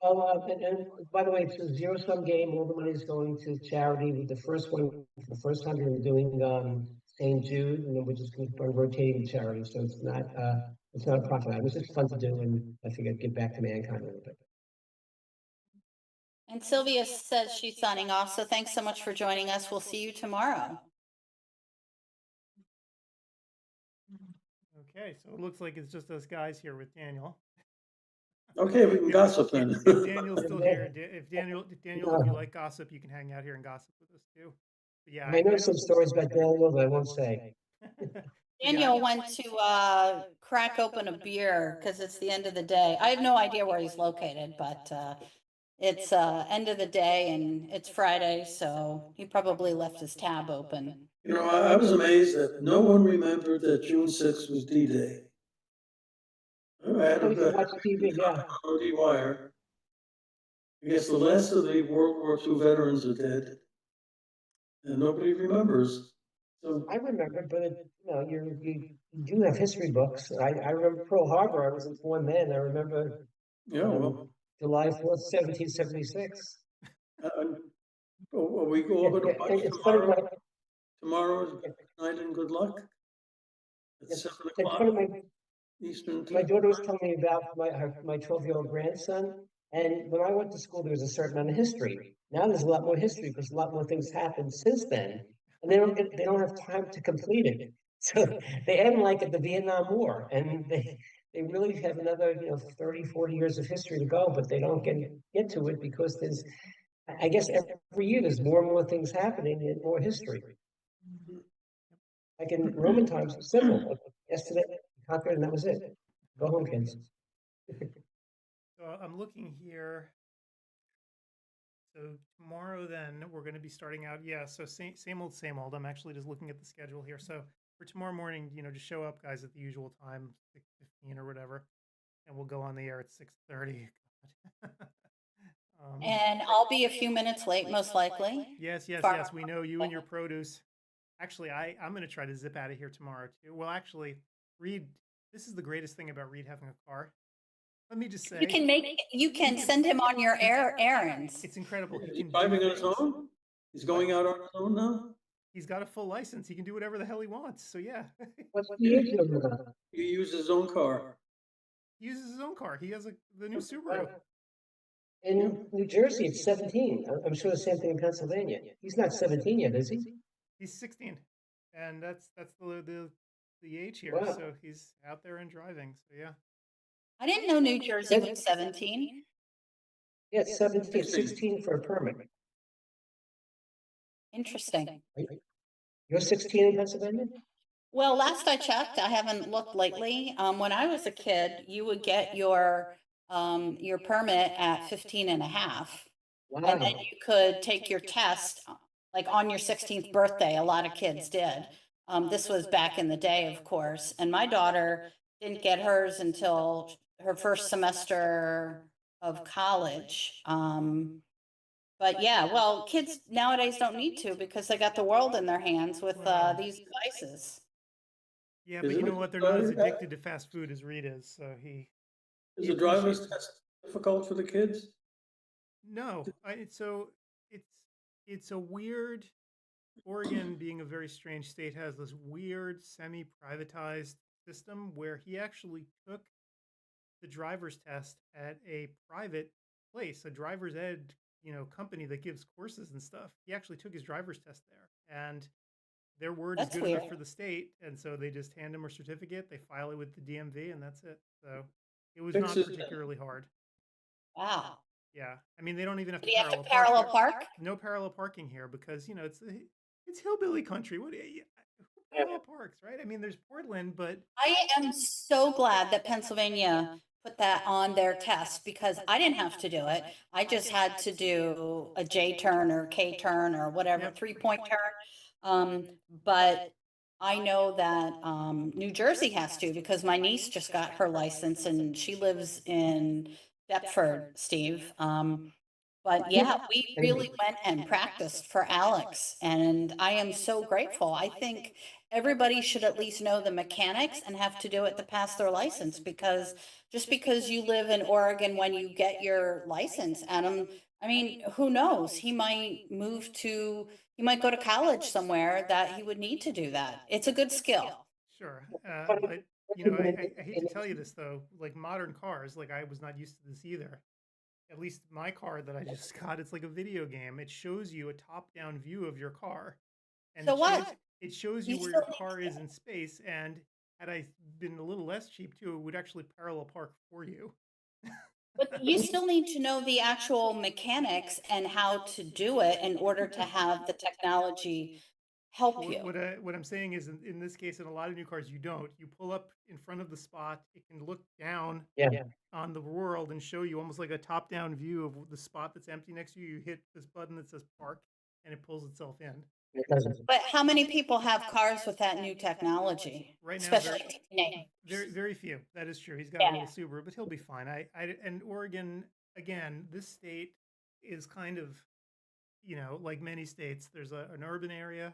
Speaker 2: And by the way, it's a zero-sum game. All the money is going to charity. With the first one, the first 100, we're doing St. Jude, and then we're just going to start rotating the charity. So it's not a profit. It was just fun to do, and I figured I'd give back to mankind a little bit.
Speaker 1: And Sylvia says she's signing off, so thanks so much for joining us. We'll see you tomorrow.
Speaker 3: Okay, so it looks like it's just us guys here with Daniel.
Speaker 4: Okay, we can gossip then.
Speaker 3: If Daniel's still here, if Daniel, if you like gossip, you can hang out here and gossip with us too. But yeah,
Speaker 2: I know some stories about Daniel, but I won't say.
Speaker 1: Daniel went to crack open a beer because it's the end of the day. I have no idea where he's located, but It's end of the day and it's Friday, so he probably left his tab open.
Speaker 4: You know, I was amazed that no one remembered that June 6th was D-Day. I had
Speaker 2: We can
Speaker 4: a
Speaker 2: watch TV, yeah.
Speaker 4: ODwire. I guess the last of the World War II veterans are dead, and nobody remembers. So,
Speaker 2: I remember, but you do have history books. I remember Pearl Harbor. I wasn't born then. I remember
Speaker 4: yeah, well,
Speaker 2: July 4th, 1776.
Speaker 4: we go over to watch
Speaker 2: It's funny,
Speaker 4: tomorrow night and good luck at 7 o'clock
Speaker 2: my
Speaker 4: Eastern
Speaker 2: my
Speaker 4: time.
Speaker 2: daughter was telling me about my 12-year-old grandson. And when I went to school, there was a certain amount of history. Now there's a lot more history because a lot more things happened since then, and they don't have time to complete it. So they end like at the Vietnam War, and they really have another 30, 40 years of history to go, but they don't get to it because there's, I guess, every year there's more and more things happening and more history. Like in Roman times, it's simple. Like yesterday, conquered, and that was it. Go home, kids.
Speaker 3: So I'm looking here. So tomorrow, then we're going to be starting out. Yeah. So same old, same old. I'm actually just looking at the schedule here. So for tomorrow morning, just show up, guys, at the usual time, 6:15 or whatever, and we'll go on the air at 6:30.
Speaker 1: And I'll be a few minutes late, most likely.
Speaker 3: Yes, yes,
Speaker 1: Far-
Speaker 3: yes. We know you and your produce. Actually, I'm going to try to zip out of here tomorrow too. Well, actually, Reed, this is the greatest thing about Reed having a car. Let me just say,
Speaker 1: You can send him on your errands.
Speaker 3: it's incredible. He
Speaker 4: Is he
Speaker 3: can
Speaker 4: driving
Speaker 3: do
Speaker 4: on his
Speaker 3: things.
Speaker 4: own? He's going out on his own now?
Speaker 3: He's got a full license. He can do whatever the hell he wants. So yeah,
Speaker 2: What's the age of that?
Speaker 4: He uses his own car.
Speaker 3: he uses his own car. He has the new Subaru.
Speaker 2: In New Jersey, it's 17. I'm sure the same thing in Pennsylvania. He's not 17 yet, is he?
Speaker 3: He's 16, and that's the age here.
Speaker 2: Wow.
Speaker 3: So he's out there and driving. So yeah.
Speaker 1: I didn't know New Jersey was 17.
Speaker 2: Yeah, it's 17, 16 for a permit.
Speaker 1: Interesting.
Speaker 2: You're 16 in Pennsylvania?
Speaker 1: Well, last I checked, I haven't looked lately. When I was a kid, you would get your permit at 15 and a half. And then
Speaker 2: Wow.
Speaker 1: you could take your test like on your 16th birthday. A lot of kids did. This was back in the day, of course. And my daughter didn't get hers until her first semester of college. But yeah, well, kids nowadays don't need to because they got the world in their hands with these devices.
Speaker 3: Yeah, but
Speaker 4: Isn't
Speaker 3: you know
Speaker 4: it
Speaker 3: what? They're not as
Speaker 4: driver-
Speaker 3: addicted to fast food as Reed is. So
Speaker 4: Is
Speaker 3: he
Speaker 4: the driver's
Speaker 3: appreciates it.
Speaker 4: test difficult for the kids?
Speaker 3: No, so it's a weird. Oregon, being a very strange state, has this weird semi-privatized system where he actually took the driver's test at a private place, a driver's ed, company that gives courses and stuff. He actually took his driver's test there, and their word is
Speaker 1: That's
Speaker 3: good
Speaker 1: weird.
Speaker 3: enough for the state, and so they just hand him a certificate, they file it with the DMV, and that's it. So it was not
Speaker 4: Fixes-
Speaker 3: particularly hard.
Speaker 1: Wow.
Speaker 3: Yeah, I mean they don't even have
Speaker 1: Did
Speaker 3: to
Speaker 1: he have
Speaker 3: parallel
Speaker 1: to parallel
Speaker 3: park.
Speaker 1: park?
Speaker 3: No parallel parking here because it's hillbilly country. What who parallel parks, right? I mean, there's Portland, but
Speaker 1: I am so glad that Pennsylvania put that on their test because I didn't have to do it. I just had to do a J turn or K turn or whatever,
Speaker 3: Yep.
Speaker 1: 3-point turn. But I know that New Jersey has to because my niece just got her license and she lives in Deptford, Steve. But yeah, we really went and practiced for Alex, and I am so grateful. I think everybody should at least know the mechanics and have to do it to pass their license because just because you live in Oregon when you get your license, Adam, I mean, who knows? He might go to college somewhere that he would need to do that. It's a good skill.
Speaker 3: sure. But I hate to tell you this though, like modern cars, like I was not used to this either. At least my car that I just got, it's like a video game. It shows you a top-down view of your car, and
Speaker 1: So what?
Speaker 3: it shows you
Speaker 1: You
Speaker 3: where
Speaker 1: still
Speaker 3: your
Speaker 1: need
Speaker 3: car is in space. And had I been a little less cheap too, it would actually parallel park for you.
Speaker 1: But you still need to know the actual mechanics and how to do it in order to have the technology help
Speaker 3: What
Speaker 1: you.
Speaker 3: what I'm saying is in this case, in a lot of new cars, you don't. You pull up in front of the spot. It can look down
Speaker 2: Yeah,
Speaker 3: on the world and show you almost like a top-down view of the spot that's empty next to you. You hit this button that says park, and it pulls itself in.
Speaker 2: it doesn't.
Speaker 1: But how many people have cars with that new technology?
Speaker 3: Right now,
Speaker 1: Especially teenagers.
Speaker 3: very few. That is true. He's got a
Speaker 1: Yeah.
Speaker 3: little Subaru, but he'll be fine. And Oregon, again, this state is kind of, like many states, there's an urban area,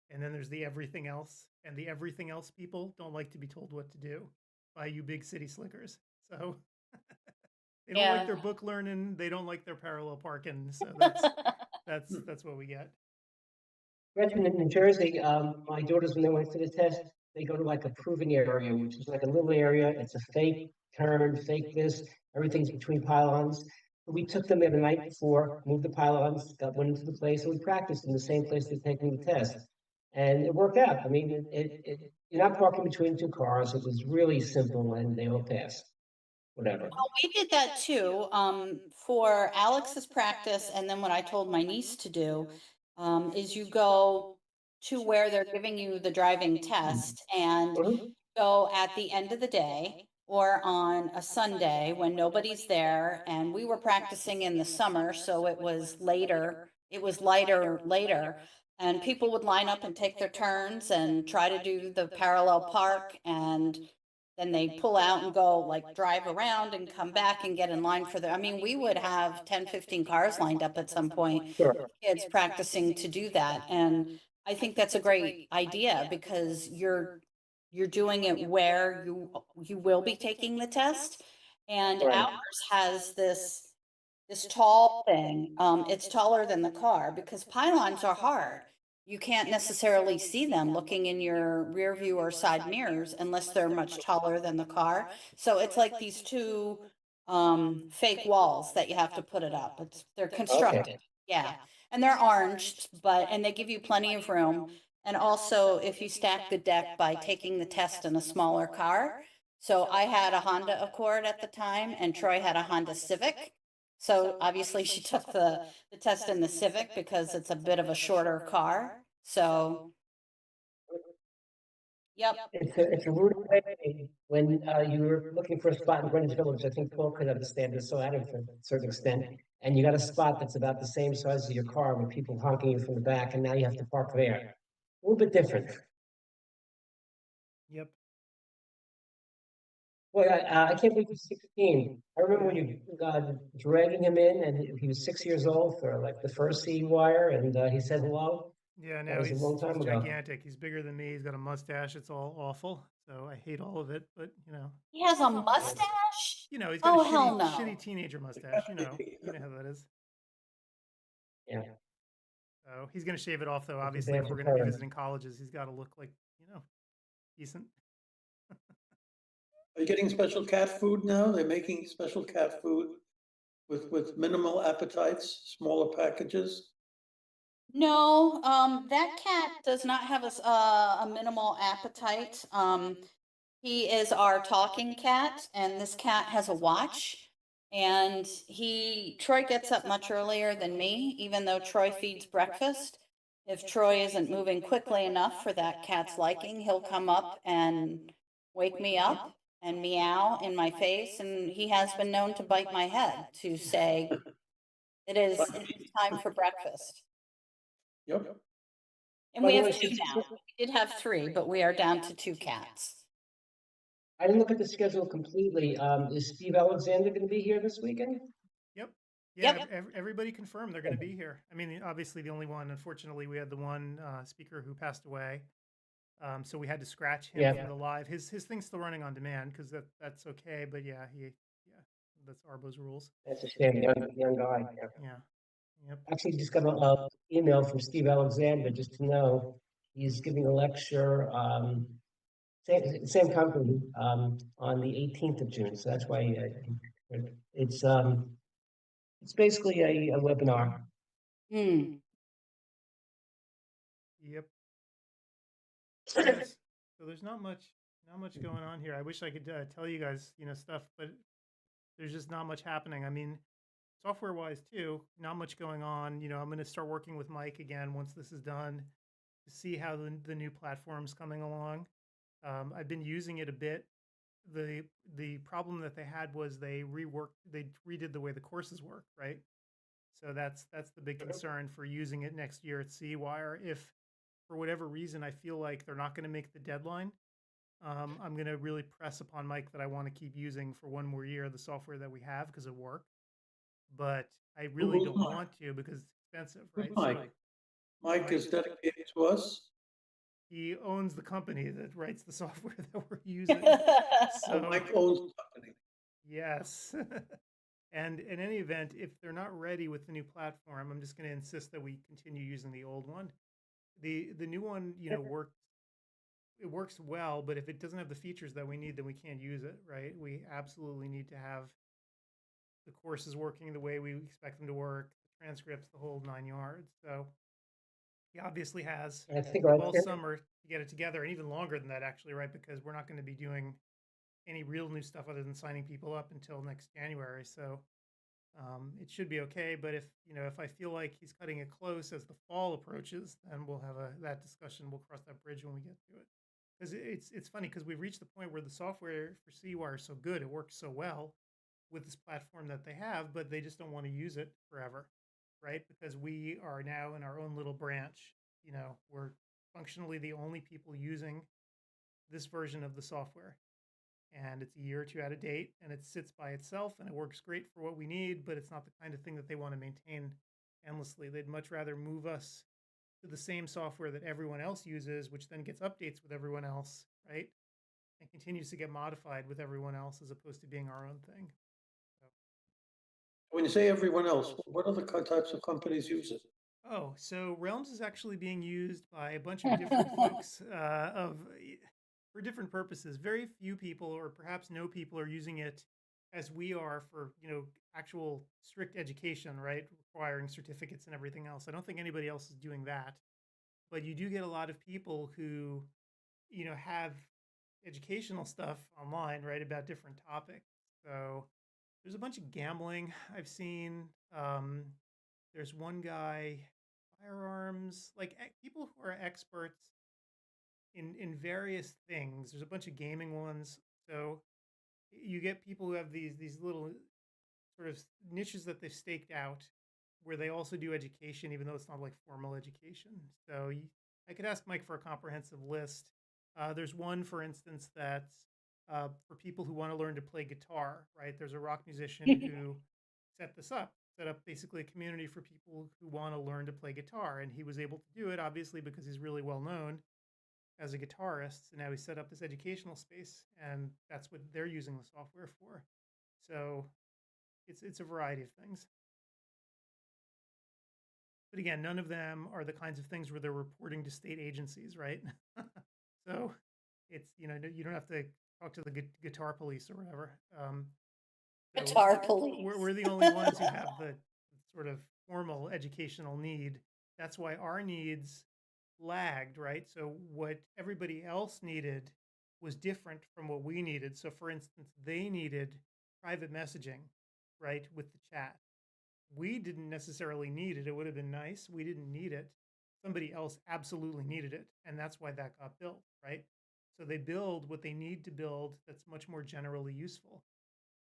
Speaker 3: and then there's the everything else, and the everything else people don't like to be told what to do by you big city slickers. So they don't like
Speaker 1: Yeah.
Speaker 3: their book learning, they don't like their parallel parking. So that's what we get.
Speaker 2: Gretchen, in New Jersey, my daughters, when they went for the test, they go to like a proving area, which is like a little area. It's a fake turn, fake this, everything's between pylons. We took them there the night before, moved the pylons, went into the place, and we practiced in the same place they're taking the test. And it worked out. I mean, you're not parking between two cars. It was really simple, and they all passed. Whatever.
Speaker 1: We did that too, for Alex's practice, and then what I told my niece to do, is you go to where they're giving you the driving test and
Speaker 2: Mhm.
Speaker 1: go at the end of the day or on a Sunday when nobody's there. And we were practicing in the summer, so it was later, it was lighter later. And people would line up and take their turns and try to do the parallel park, and then they pull out and go like drive around and come back and get in line for the, I mean, we would have 10, 15 cars lined up at some point,
Speaker 2: Sure.
Speaker 1: kids practicing to do that. And I think that's a great idea because you're doing it where you will be taking the test. And
Speaker 2: Right.
Speaker 1: ours has this tall thing. It's taller than the car because pylons are hard. You can't necessarily see them looking in your rear view or side mirrors unless they're much taller than the car. So it's like these two fake walls that you have to put it up. They're constructed. Yeah. And they're orange, and they give you plenty of room. And also if you stack the deck by taking the test in a smaller car. So I had a Honda Accord at the time and Troy had a Honda Civic. So obviously she took the test in the Civic because it's a bit of a shorter car. So, yep.
Speaker 2: It's a rude awakening when you were looking for a spot in Greenwich Village. I think Paul could understand this, so I don't to a certain extent. And you got a spot that's about the same size as your car with people honking you from the back, and now you have to park there. A little bit different.
Speaker 3: Yep.
Speaker 2: Boy, I can't believe he's 16. I remember when you dragging him in, and he was 6 years old for like the first CEwire, and he said hello.
Speaker 3: Yeah,
Speaker 2: That
Speaker 3: no,
Speaker 2: was a long time
Speaker 3: he's
Speaker 2: ago.
Speaker 3: gigantic. He's bigger than me. He's got a mustache. It's all awful. So I hate all of it. But
Speaker 1: He has a mustache?
Speaker 3: he's got
Speaker 1: Oh,
Speaker 3: a
Speaker 1: hell no.
Speaker 3: shitty teenager mustache. You know how that is.
Speaker 2: Yeah.
Speaker 3: So he's gonna shave it off though.
Speaker 2: That's a
Speaker 3: Obviously,
Speaker 2: bad
Speaker 3: if we're gonna be
Speaker 2: parent.
Speaker 3: visiting colleges, he's got to look like decent.
Speaker 4: Are you getting special cat food now? They're making special cat food with minimal appetites, smaller packages.
Speaker 1: No, that cat does not have a minimal appetite. He is our talking cat, and this cat has a watch. And Troy gets up much earlier than me, even though Troy feeds breakfast. If Troy isn't moving quickly enough for that cat's liking, he'll come up and wake me up and meow in my face. And he has been known to bite my head to say, it is time for breakfast.
Speaker 4: Yep.
Speaker 1: And
Speaker 2: By
Speaker 1: we
Speaker 2: the
Speaker 1: have
Speaker 2: way,
Speaker 1: two now. We did have three, but we are down to two cats.
Speaker 2: I didn't look at the schedule completely. Is Steve Alexander going to be here this weekend?
Speaker 3: Yep. Yeah.
Speaker 1: Yep.
Speaker 3: Everybody confirmed they're going to be here. I mean, obviously the only one. Unfortunately, we had the one speaker who passed away, so we had to scratch him from the live. His thing's still running on demand because that's okay. But yeah, that's Arbo's rules.
Speaker 2: That's a shame, young guy. Yeah.
Speaker 3: Yeah. Yep.
Speaker 2: Actually, just got an email from Steve Alexander just to know he's giving a lecture, same company, on the 18th of June. So that's why it's basically a webinar.
Speaker 1: Hmm.
Speaker 3: Yep. Yes. So there's not much going on here. I wish I could tell you guys, stuff, but there's just not much happening. I mean, software wise too, not much going on. I'm going to start working with Mike again once this is done. to see how the new platform's coming along. I've been using it a bit. The problem that they had was they redid the way the courses work, right? So that's the big concern for using it next year at CEwire. If for whatever reason I feel like they're not going to make the deadline, I'm going to really press upon Mike that I want to keep using for one more year the software that we have because it worked. But I really
Speaker 4: Who's
Speaker 3: don't
Speaker 4: Mike?
Speaker 3: want to because it's expensive,
Speaker 4: Who's
Speaker 3: right?
Speaker 4: Mike? Mike is dedicated to us.
Speaker 3: He owns the company that writes the software that we're using.
Speaker 4: So Mike owns the company.
Speaker 3: Yes. And in any event, if they're not ready with the new platform, I'm just going to insist that we continue using the old one. The new one, it works well, but if it doesn't have the features that we need, then we can't use it, right? We absolutely need to have the courses working the way we expect them to work, the transcripts, the whole 9 yards. So he obviously has
Speaker 2: I think
Speaker 3: all summer to get it together, and even longer than that, actually, right? Because we're not going to be doing any real new stuff other than signing people up until next January. So it should be okay. But if I feel like he's cutting it close as the fall approaches, then we'll have that discussion. We'll cross that bridge when we get to it. Because it's funny because we've reached the point where the software for CEwire is so good, it works so well with this platform that they have, but they just don't want to use it forever, right? Because we are now in our own little branch. We're functionally the only people using this version of the software. And it's a year or two out of date, and it sits by itself, and it works great for what we need, but it's not the kind of thing that they want to maintain endlessly. They'd much rather move us to the same software that everyone else uses, which then gets updates with everyone else, right? And continues to get modified with everyone else as opposed to being our own thing.
Speaker 4: When you say everyone else, what other types of companies use it?
Speaker 3: Oh, so Realms is actually being used by a bunch of different folks for different purposes. Very few people, or perhaps no people, are using it as we are for actual strict education, right? Requiring certificates and everything else. I don't think anybody else is doing that. But you do get a lot of people who have educational stuff online, right, about different topics. So there's a bunch of gambling I've seen. There's one guy, firearms, like people who are experts in various things. There's a bunch of gaming ones. So you get people who have these little sort of niches that they've staked out where they also do education, even though it's not like formal education. So I could ask Mike for a comprehensive list. There's one, for instance, that's for people who want to learn to play guitar, right? There's a rock musician who set up basically a community for people who want to learn to play guitar. And he was able to do it, obviously, because he's really well known as a guitarist. So now he set up this educational space, and that's what they're using the software for. So it's a variety of things. But again, none of them are the kinds of things where they're reporting to state agencies, right? So it's, you don't have to talk to the guitar police or whatever. So
Speaker 1: Guitar police.
Speaker 3: we're the only ones who have the sort of formal educational need. That's why our needs lagged, right? So what everybody else needed was different from what we needed. So for instance, they needed private messaging, right, with the chat. We didn't necessarily need it. It would have been nice. We didn't need it. Somebody else absolutely needed it. And that's why that got built, right? So they build what they need to build that's much more generally useful.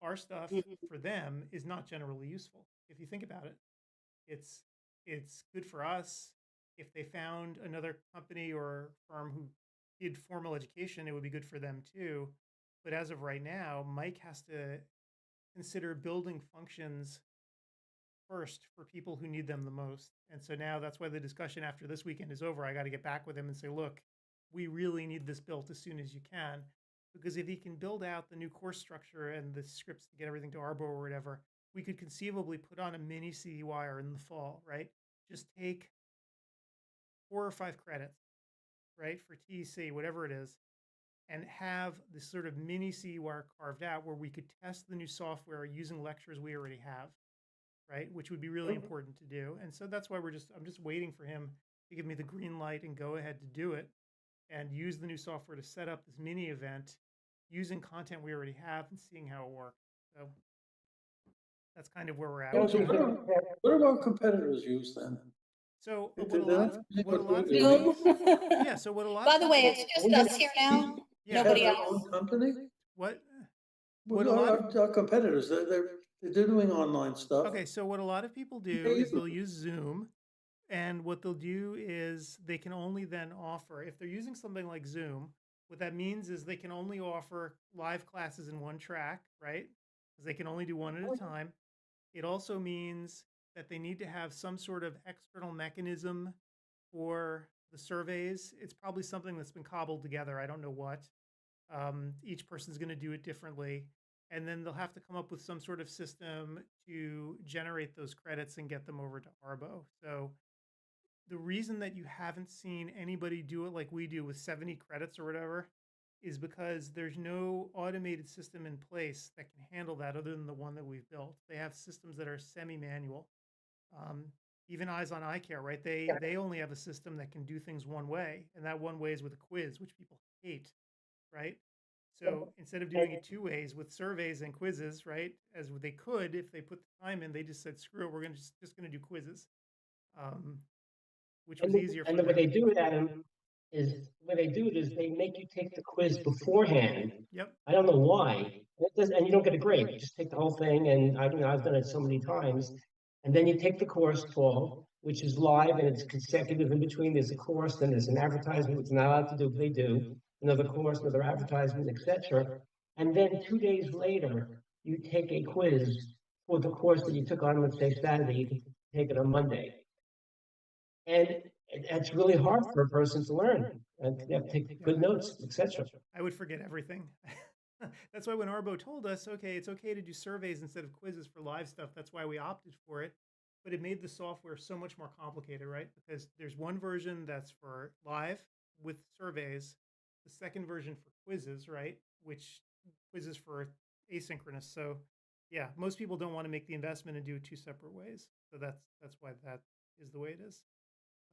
Speaker 3: Our stuff for them is not generally useful. If you think about it, it's good for us. If they found another company or firm who did formal education, it would be good for them too. But as of right now, Mike has to consider building functions first for people who need them the most. And so now that's why the discussion after this weekend is over. I got to get back with him and say, look, we really need this built as soon as you can. Because if he can build out the new course structure and the scripts to get everything to Arbo or whatever, we could conceivably put on a mini CEwire in the fall, right? Just take 4 or 5 credits, right, for TEC, whatever it is, and have this sort of mini CEwire carved out where we could test the new software using lectures we already have, right, which would be really important to do. And so that's why I'm just waiting for him to give me the green light and go ahead to do it and use the new software to set up this mini event using content we already have and seeing how it works. So that's kind of where we're at.
Speaker 4: So what do our competitors use then?
Speaker 3: So
Speaker 4: Did
Speaker 3: what a
Speaker 4: they
Speaker 3: lot
Speaker 4: not
Speaker 3: of
Speaker 4: use
Speaker 3: what a
Speaker 4: it
Speaker 3: lot of
Speaker 4: with
Speaker 3: people
Speaker 1: Zoom.
Speaker 3: yeah. So what a lot
Speaker 1: By
Speaker 3: of
Speaker 1: the way,
Speaker 3: people
Speaker 1: it's just us here now.
Speaker 3: yeah
Speaker 1: Nobody
Speaker 4: have their
Speaker 1: else.
Speaker 4: own company?
Speaker 3: what
Speaker 4: Well,
Speaker 3: a lot of
Speaker 4: our competitors, they're doing online stuff.
Speaker 3: okay. So what a lot of people do
Speaker 4: They
Speaker 3: is
Speaker 4: use
Speaker 3: they'll use Zoom, and what they'll do is they can only then offer if they're using something like Zoom. What that means is they can only offer live classes in one track, right? Because they can only do one at a time. It also means that they need to have some sort of external mechanism for the surveys. It's probably something that's been cobbled together. I don't know what. Each person's going to do it differently. And then they'll have to come up with some sort of system to generate those credits and get them over to Arbo. So the reason that you haven't seen anybody do it like we do with 70 credits or whatever is because there's no automated system in place that can handle that other than the one that we've built. They have systems that are semi-manual. Even Eyes on Eye Care, right? They only have a system that can do things one way, and that one way is with a quiz, which people hate, right? So instead of doing it two ways with surveys and quizzes, right, as they could if they put the time in, they just said, screw it, we're gonna just gonna do quizzes, which was easier for
Speaker 2: And the way
Speaker 3: them.
Speaker 2: they do it, Adam, is the way they do it is they make you take the quiz beforehand.
Speaker 3: Yep.
Speaker 2: I don't know why. And you don't get a grade. You just take the whole thing, and I've done it so many times. And then you take the course, Paul, which is live and it's consecutive in between. There's a course, then there's an advertisement, which not allowed to do, they do. Another course, another advertisement, etc. And then 2 days later, you take a quiz for the course that you took on, let's say Saturday, you can take it on Monday. And it's really hard for a person to learn, and you have to take good notes, etc.
Speaker 3: I would forget everything. That's why when Arbo told us, okay, it's okay to do surveys instead of quizzes for live stuff, that's why we opted for it. But it made the software so much more complicated, right? Because there's one version that's for live with surveys, the second version for quizzes, right? Which quizzes for asynchronous. So yeah, most people don't want to make the investment and do it two separate ways. So that's why that is the way it is.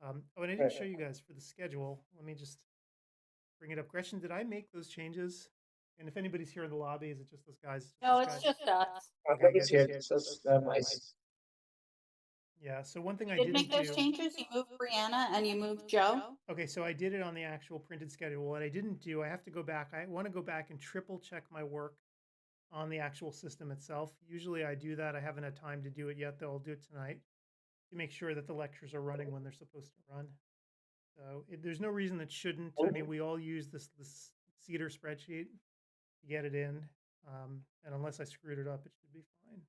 Speaker 3: Oh, and I didn't show you guys for the schedule. Let me just bring it up. Gretchen, did I make those changes? And if anybody's here in the lobby, is it just those guys?
Speaker 1: No, it's just us.
Speaker 3: Okay,
Speaker 2: It's
Speaker 3: good.
Speaker 2: here. So nice.
Speaker 3: Yeah, so one thing I
Speaker 1: You
Speaker 3: didn't
Speaker 1: did make those
Speaker 3: do.
Speaker 1: changes? You moved Brianna and you moved Joe?
Speaker 3: Okay, so I did it on the actual printed schedule. What I didn't do, I have to go back. I want to go back and triple check my work on the actual system itself. Usually I do that. I haven't had time to do it yet, though I'll do it tonight to make sure that the lectures are running when they're supposed to run. So there's no reason it shouldn't. I mean, we all use this Cedar spreadsheet to get it in. And unless I screwed it up, it should be fine.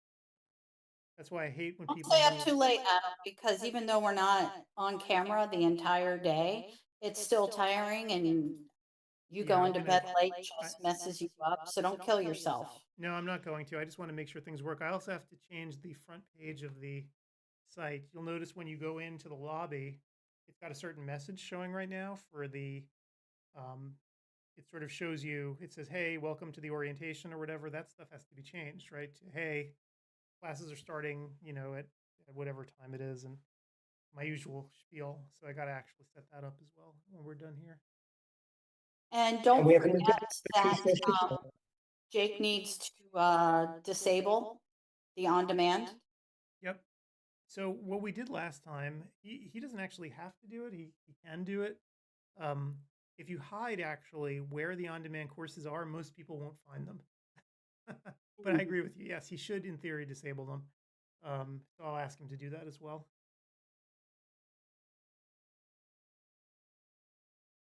Speaker 3: That's why I hate when
Speaker 1: Don't
Speaker 3: people
Speaker 1: stay up
Speaker 3: move.
Speaker 1: too late, Adam, because even though we're not on camera the entire day, it's still tiring, and you
Speaker 3: Yeah,
Speaker 1: going to
Speaker 3: I'm gonna-
Speaker 1: bed late just messes you up. So don't kill yourself.
Speaker 3: No, I'm not going to. I just want to make sure things work. I also have to change the front page of the site. You'll notice when you go into the lobby, it's got a certain message showing right now for the, it sort of shows you, it says, hey, welcome to the orientation or whatever. That stuff has to be changed, right? To, hey, classes are starting, at whatever time it is, and my usual spiel. So I got to actually set that up as well when we're done here.
Speaker 1: And don't
Speaker 2: we have an
Speaker 1: forget that
Speaker 2: session.
Speaker 1: Jake needs to disable the on-demand.
Speaker 3: Yep. So what we did last time, he doesn't actually have to do it. He can do it. If you hide actually where the on-demand courses are, most people won't find them. But I agree with you. Yes, he should, in theory, disable them. So I'll ask him to do that as well.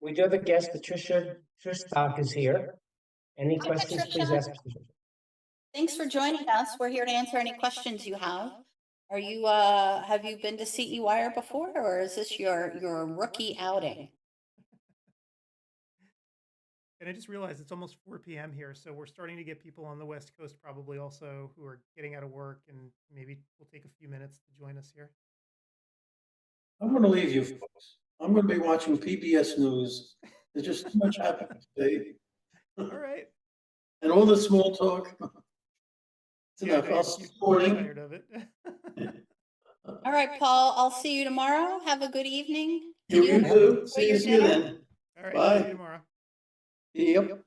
Speaker 2: We do have a guest, Patricia Stock is here. Any
Speaker 1: Hi,
Speaker 2: questions, please
Speaker 1: Patricia.
Speaker 2: ask Patricia.
Speaker 1: Thanks for joining us. We're here to answer any questions you have. Are you have you been to CEwire before, or is this your rookie outing?
Speaker 3: And I just realized it's almost 4 p.m. here, so we're starting to get people on the West Coast probably also who are getting out of work, and maybe we'll take a few minutes to join us here.
Speaker 4: I'm gonna leave you folks. I'm gonna be watching PBS News. There's just too much happening today.
Speaker 3: All right.
Speaker 4: And all the small talk. It's
Speaker 3: Yeah, I
Speaker 4: enough.
Speaker 3: know
Speaker 4: I'll
Speaker 3: you're
Speaker 4: see you morning.
Speaker 3: tired of it.
Speaker 1: All right, Paul, I'll see you tomorrow. Have a good evening.
Speaker 4: You
Speaker 1: Can
Speaker 4: too.
Speaker 1: enjoy your
Speaker 4: See you
Speaker 1: dinner?
Speaker 4: then.
Speaker 3: All right.
Speaker 4: Bye.
Speaker 3: See you tomorrow.
Speaker 4: Yep.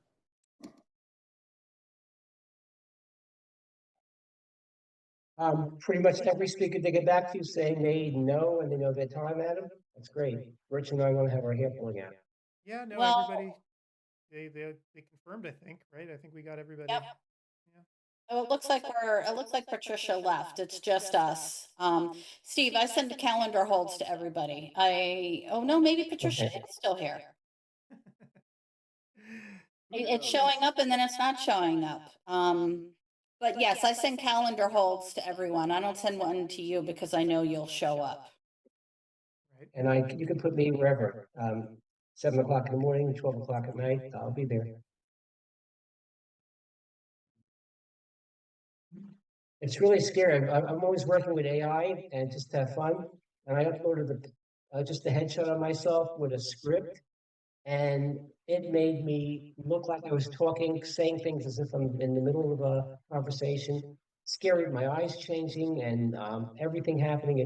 Speaker 2: Pretty much every speaker they get back to you saying they know and they know their time, Adam. That's great. Rich and I want to have our hair pulling out.
Speaker 3: Yeah, no,
Speaker 1: Well,
Speaker 3: everybody, they confirmed, I think, right? I think we got everybody.
Speaker 1: yep.
Speaker 3: Yeah.
Speaker 1: Oh, it looks like Patricia left. It's just us. Steve, I send calendar holds to everybody. Oh no, maybe Patricia
Speaker 2: Okay.
Speaker 1: is still here.
Speaker 3: Who
Speaker 1: It's
Speaker 3: knows?
Speaker 1: showing up and then it's not showing up. But yes, I send calendar holds to everyone. I don't send one to you because I know you'll show up.
Speaker 3: Right.
Speaker 2: And you can put me wherever. 7 o'clock in the morning, 12 o'clock at night, I'll be there. It's really scary. I'm always working with AI and just to have fun. And I uploaded just a headshot of myself with a script, and it made me look like I was talking, saying things as if I'm in the middle of a conversation. Scary, my eyes changing and everything happening.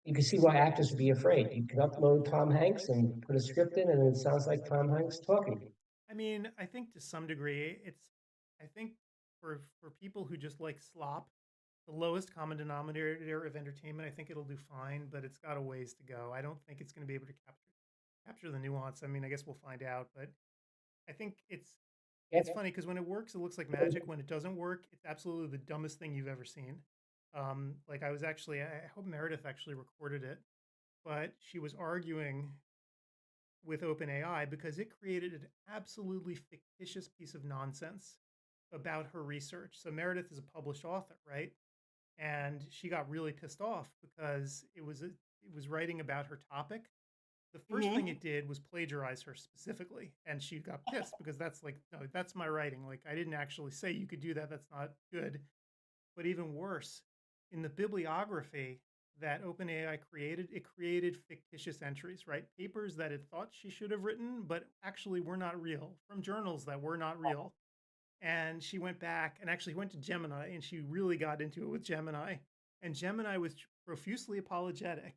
Speaker 2: You can see why actors would be afraid. You can upload Tom Hanks and put a script in, and it sounds like Tom Hanks talking.
Speaker 3: I mean, I think to some degree, I think for people who just like slop, the lowest common denominator of entertainment, I think it'll do fine, but it's got a ways to go. I don't think it's going to be able to capture the nuance. I mean, I guess we'll find out, but I think it's funny because when it works, it looks like magic. When it doesn't work, it's absolutely the dumbest thing you've ever seen. Like I hope Meredith actually recorded it, but she was arguing with OpenAI because it created an absolutely fictitious piece of nonsense about her research. So Meredith is a published author, right? And she got really pissed off because it was writing about her topic. The first thing it did was plagiarize her specifically, and she got pissed because that's like, no, that's my writing. Like I didn't actually say you could do that. That's not good. But even worse, in the bibliography that OpenAI created, it created fictitious entries, right? Papers that it thought she should have written, but actually were not real, from journals that were not real. And she went back and actually went to Gemini, and she really got into it with Gemini. And Gemini was profusely apologetic.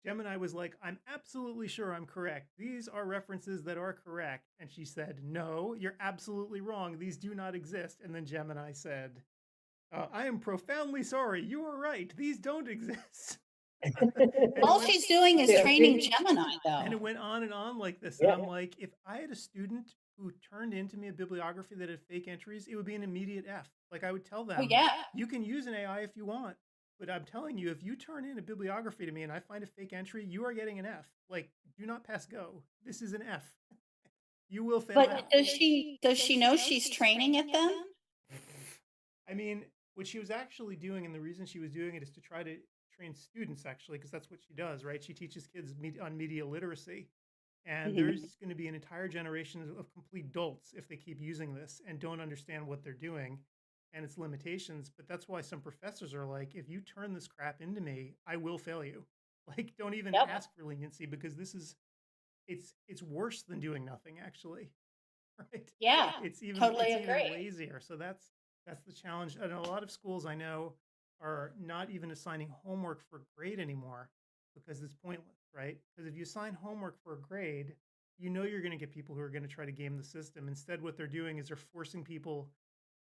Speaker 3: Gemini was like, I'm absolutely sure I'm correct. These are references that are correct. And she said, no, you're absolutely wrong. These do not exist. And then Gemini said, I am profoundly sorry. You are right. These don't exist.
Speaker 1: All she's doing is training Gemini,
Speaker 3: And it
Speaker 1: though.
Speaker 3: went on like this. And I'm like, if I had a student who turned into me a bibliography that had fake entries, it would be an immediate F. Like I would tell them,
Speaker 1: Oh yeah.
Speaker 3: you can use an AI if you want, but I'm telling you, if you turn in a bibliography to me and I find a fake entry, you are getting an F. Like, do not pass go. This is an F. You will fail
Speaker 1: But
Speaker 3: out.
Speaker 1: does she know she's training it then?
Speaker 3: I mean, what she was actually doing, and the reason she was doing it is to try to train students, actually, because that's what she does, right? She teaches kids on media literacy. And there's going to be an entire generation of complete dolts if they keep using this and don't understand what they're doing and its limitations. But that's why some professors are like, if you turn this crap into me, I will fail you. Like, don't even ask for leniency because it's worse than doing nothing, actually. Right?
Speaker 1: Yeah,
Speaker 3: It's even
Speaker 1: agree.
Speaker 3: lazier. So that's the challenge. And a lot of schools I know are not even assigning homework for grade anymore because it's pointless, right? Because if you assign homework for a grade, you know you're going to get people who are going to try to game the system. Instead, what they're doing is they're forcing people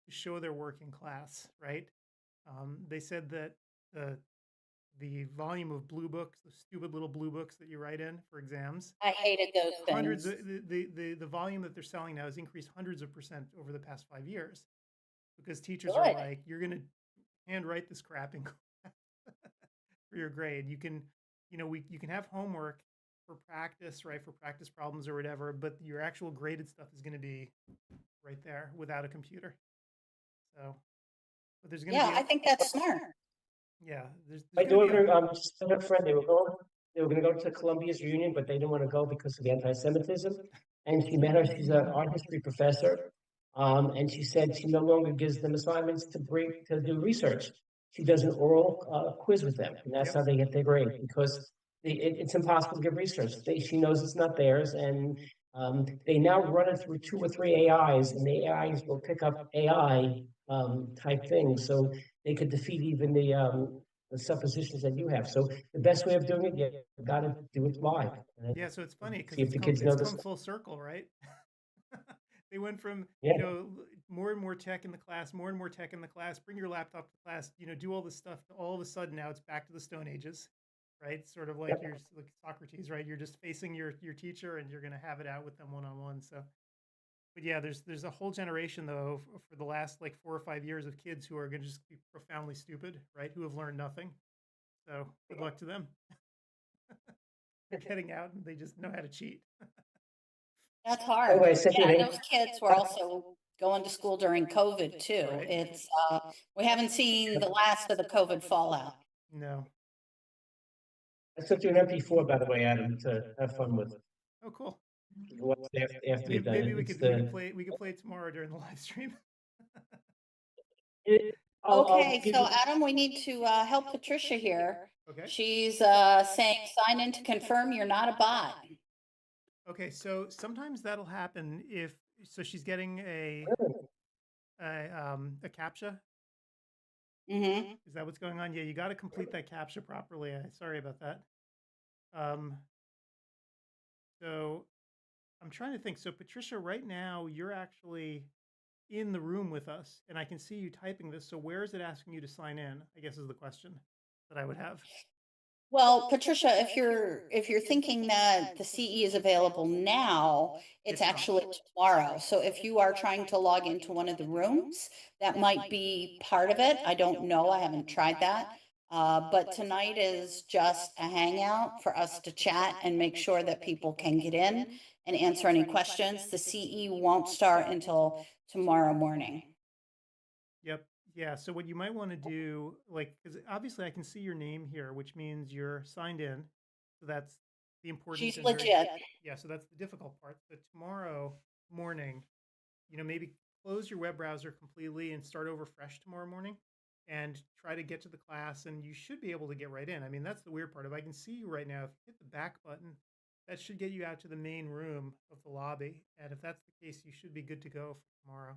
Speaker 3: to show their work in class, right? They said that the volume of blue books, the stupid little blue books that you write in for exams,
Speaker 1: I hated those things.
Speaker 3: hundreds of, the volume that they're selling now has increased hundreds of percent over the past 5 years because teachers are like, you're going to handwrite this crap in class for your grade. You can, you can have homework for practice, right? For practice problems or whatever, but your actual graded stuff is going to be right there without a computer. So, but there's going to be.
Speaker 1: I think that's smart.
Speaker 3: Yeah,
Speaker 2: My daughter, just told her friend they were going to go to Columbia's reunion, but they didn't want to go because of the anti-Semitism. And she met her. She's an art history professor, and she said she no longer gives them assignments to do research. She does an oral quiz with them, and that's how they get their grade because it's impossible to give research. She knows it's not theirs, and they now run it through 2 or 3 AIs, and the AIs will pick up AI type things, so they could defeat even the suppositions that you have. So the best way of doing it, you got to do it live.
Speaker 3: Yeah, so it's funny because
Speaker 2: see if the kids know
Speaker 3: it's
Speaker 2: this.
Speaker 3: come full circle, right? They went from,
Speaker 2: Yeah.
Speaker 3: more and more tech in the class, more and more tech in the class, bring your laptop to class, do all this stuff. All of a sudden now it's back to the Stone Ages, right? Sort of like
Speaker 2: Yep.
Speaker 3: like Socrates, right? You're just facing your teacher and you're going to have it out with them one-on-one. So, but yeah, there's a whole generation though for the last like 4 or 5 years of kids who are going to just be profoundly stupid, right? Who have learned nothing. So good luck to them. They're getting out and they just know how to cheat.
Speaker 1: That's
Speaker 2: By the
Speaker 1: hard.
Speaker 2: way, I sent you
Speaker 1: Yeah,
Speaker 2: an
Speaker 1: and those kids were also going to school during COVID too.
Speaker 3: Right.
Speaker 1: It's, we haven't seen the last of the COVID fallout.
Speaker 3: No.
Speaker 2: I sent you an MP4, by the way, Adam, to have fun with.
Speaker 3: Oh, cool.
Speaker 2: After you're done.
Speaker 3: Maybe we
Speaker 2: It's
Speaker 3: could play it tomorrow during the live stream.
Speaker 2: I'll
Speaker 1: Okay,
Speaker 2: give
Speaker 1: so
Speaker 2: you.
Speaker 1: Adam, we need to help Patricia here.
Speaker 3: Okay.
Speaker 1: She's saying sign in to confirm you're not a bot.
Speaker 3: Okay, so sometimes that'll happen if she's getting a CAPTCHA.
Speaker 1: Mm-hmm.
Speaker 3: Is that what's going on? Yeah, you got to complete that CAPTCHA properly. Sorry about that. So I'm trying to think. So Patricia, right now you're actually in the room with us, and I can see you typing this. So where is it asking you to sign in? I guess is the question that I would have.
Speaker 1: Well, Patricia, if you're thinking that the CE is available now, it's
Speaker 3: It's not.
Speaker 1: actually tomorrow. So if you are trying to log into one of the rooms, that might be part of it. I don't know. I haven't tried that. But tonight is just a hangout for us to chat and make sure that people can get in and answer any questions. The CE won't start until tomorrow morning.
Speaker 3: Yep. Yeah. So what you might want to do, like, because obviously I can see your name here, which means you're signed in. So that's the important.
Speaker 1: She's
Speaker 3: and very-
Speaker 1: legit.
Speaker 3: Yeah. So that's the difficult part. So tomorrow morning, maybe close your web browser completely and start over fresh tomorrow morning and try to get to the class, and you should be able to get right in. I mean, that's the weird part. If I can see you right now, if you hit the back button, that should get you out to the main room of the lobby. And if that's the case, you should be good to go for tomorrow.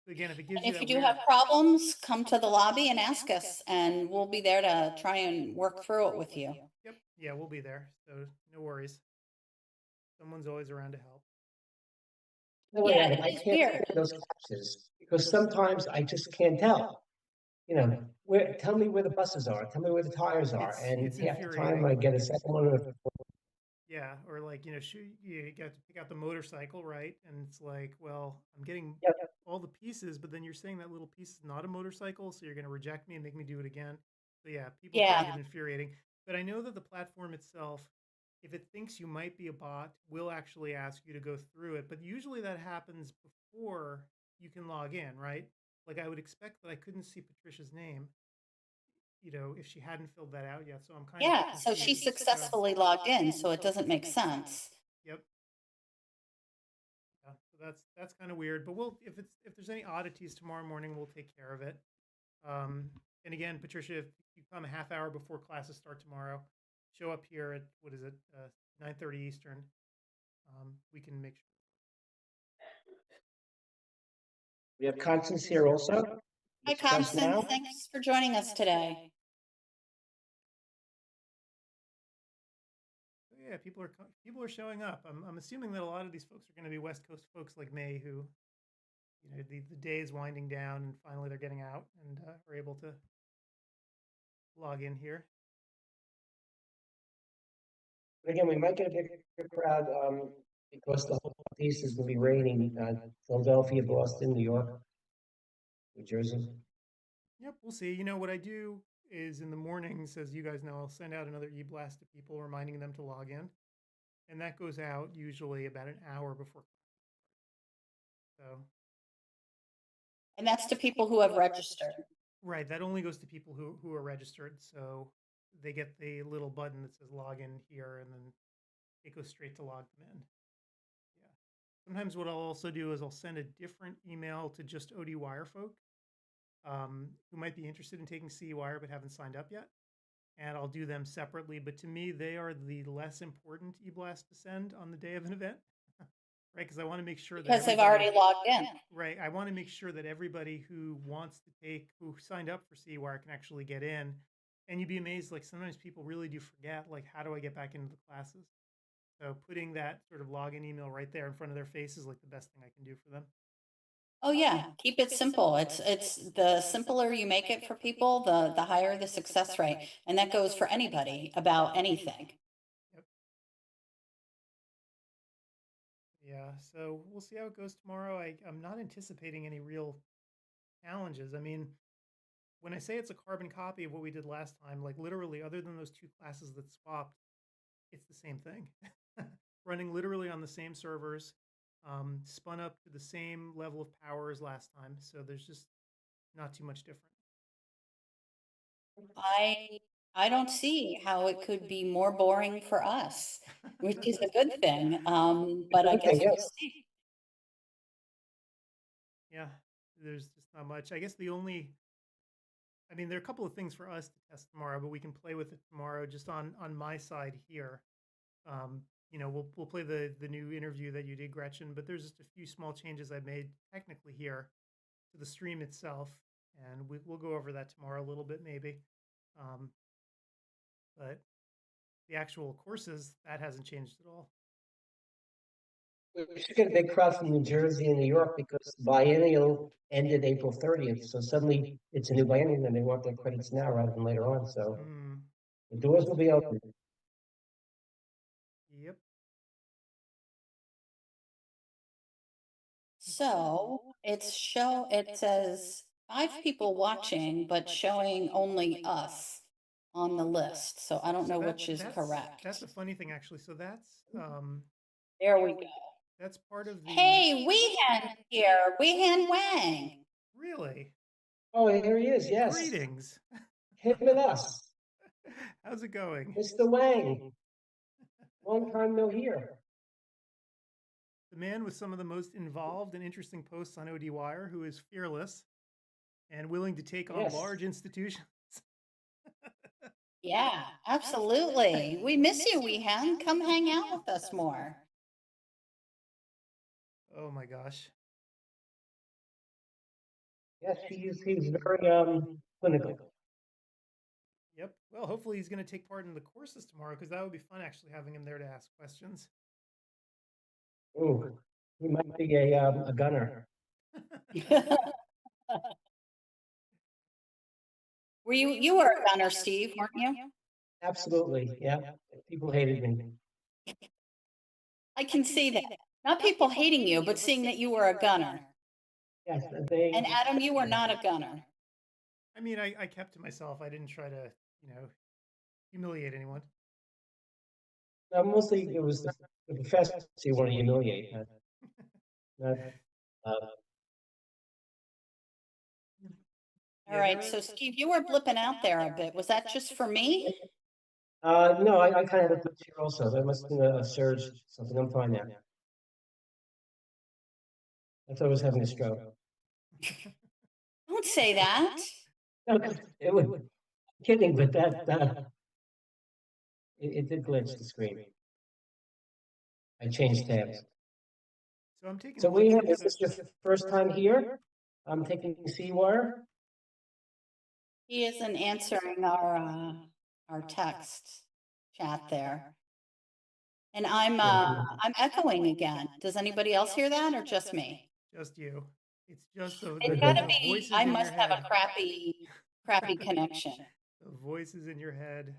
Speaker 3: Again, if it gives
Speaker 1: And
Speaker 3: you
Speaker 1: if
Speaker 3: that
Speaker 1: you do
Speaker 3: weird...
Speaker 1: have problems, come to the lobby and ask us, and we'll be there to try and work through it with you.
Speaker 3: Yep. Yeah, we'll be there. So no worries. Someone's always around to help.
Speaker 2: No,
Speaker 1: Yeah,
Speaker 2: Adam, I
Speaker 1: it's
Speaker 2: can't
Speaker 1: weird.
Speaker 2: take those captures because sometimes I just can't tell. Tell me where the buses are. Tell me where the tires are. And
Speaker 3: It's
Speaker 2: half the time
Speaker 3: infuriating.
Speaker 2: I get a second one or
Speaker 3: Yeah, or like, you got to pick out the motorcycle, right? And it's like, well, I'm getting
Speaker 2: Yep.
Speaker 3: all the pieces, but then you're saying that little piece is not a motorcycle, so you're going to reject me and make me do it again. So yeah, people find it infuriating. But I know that the platform itself, if it thinks you might be a bot, will actually ask you to go through it. But usually that happens before you can log in, right? Like I would expect that I couldn't see Patricia's name, if she hadn't filled that out yet. So I'm kind of
Speaker 1: Yeah, so she
Speaker 3: confused.
Speaker 1: successfully logged in, so it doesn't make sense.
Speaker 3: Yep. Yeah, so that's kind of weird. But if there's any oddities tomorrow morning, we'll take care of it. And again, Patricia, if you come a half hour before classes start tomorrow, show up here at 9:30 Eastern. We can make sure.
Speaker 2: we have Constance here also.
Speaker 1: Hi, Constance. Thanks for joining us today.
Speaker 3: Yeah, people are showing up. I'm assuming that a lot of these folks are going to be West Coast folks like me who, the day is winding down and finally they're getting out and are able to log in here.
Speaker 2: Again, we might get a bigger crowd because the whole piece is going to be raining. Philadelphia, Boston, New York, New Jersey.
Speaker 3: Yep, we'll see. What I do is in the mornings, as you guys know, I'll send out another e-blast to people reminding them to log in. And that goes out usually about an hour before. So.
Speaker 1: And that's to people who have registered.
Speaker 3: Right, that only goes to people who are registered. So they get the little button that says log in here, and then it goes straight to log them in. Yeah. Sometimes what I'll also do is I'll send a different email to just ODwire folk who might be interested in taking CEwire but haven't signed up yet. And I'll do them separately. But to me, they are the less important e-blast to send on the day of an event. Right, because I want to make sure that
Speaker 1: because they've already logged in.
Speaker 3: Right, I want to make sure that everybody who signed up for CEwire can actually get in. And you'd be amazed, like sometimes people really do forget, like how do I get back into the classes? So putting that sort of login email right there in front of their face is like the best thing I can do for them.
Speaker 1: Oh yeah, keep it simple. It's the simpler you make it for people, the higher the success rate. And that goes for anybody about anything.
Speaker 3: Yep. Yeah. So we'll see how it goes tomorrow. I'm not anticipating any real challenges. I mean, when I say it's a carbon copy of what we did last time, like literally, other than those two classes that swapped, it's the same thing. Running literally on the same servers, spun up to the same level of power as last time. So there's just not too much different.
Speaker 1: I don't see how it could be more boring for us, which is a good thing. But I
Speaker 2: Okay,
Speaker 1: guess we'll
Speaker 2: yes.
Speaker 1: see.
Speaker 3: Yeah, there's just not much. I guess I mean, there are a couple of things for us to test tomorrow, but we can play with it tomorrow just on my side here. You know, we'll play the new interview that you did, Gretchen, but there's just a few small changes I made technically here to the stream itself, and we'll go over that tomorrow a little bit maybe. But the actual courses, that hasn't changed at all.
Speaker 2: We should get a big crowd from New Jersey and New York because the biennial ended April 30th. So suddenly it's a new biennial and they want their credits now rather than later on. So the doors will be open.
Speaker 3: Yep.
Speaker 1: So it says 5 people watching, but showing only us on the list. So I don't know which is correct.
Speaker 3: That's a funny thing, actually. So
Speaker 1: There we go.
Speaker 3: that's part of the.
Speaker 1: Hey, Weehan here. Weehan Wang.
Speaker 3: Really?
Speaker 2: Oh, here he is. Yes.
Speaker 3: Greetings.
Speaker 2: Him and us.
Speaker 3: How's it going?
Speaker 2: Mr. Wang. Long time no hear.
Speaker 3: The man with some of the most involved and interesting posts on ODwire, who is fearless and willing to take on large institutions.
Speaker 1: Yeah, absolutely. We miss you, Weehan. Come hang out with us more.
Speaker 3: Oh my gosh.
Speaker 2: Yes, he's very clinical.
Speaker 3: Yep. Well, hopefully he's going to take part in the courses tomorrow because that would be fun actually having him there to ask questions.
Speaker 2: Ooh, he might be a gunner.
Speaker 1: You were a gunner, Steve, weren't you?
Speaker 2: Absolutely. Yeah. People hated me.
Speaker 1: I can see that. Not people hating you, but seeing that you were a gunner.
Speaker 2: Yes,
Speaker 1: And Adam, you were not a gunner.
Speaker 3: I mean, I kept to myself. I didn't try to, humiliate anyone.
Speaker 2: mostly it was the professors you want to humiliate. Not,
Speaker 1: All right, so Steve, you were blipping out there a bit. Was that just for me?
Speaker 2: no, I kind of had a glitch here also. There must have been a surge, something. I'm fine now. I thought I was having a stroke.
Speaker 1: Don't say that.
Speaker 2: No, it was kidding, but it did glitch the screen. I changed tabs.
Speaker 3: So I'm taking.
Speaker 2: So is this your first time here? I'm taking CEwire.
Speaker 1: He isn't answering our text chat there. And I'm echoing again. Does anybody else hear that or just me?
Speaker 3: Just you. It's just
Speaker 1: It's gotta be, I must have a crappy connection.
Speaker 3: The voices in your head.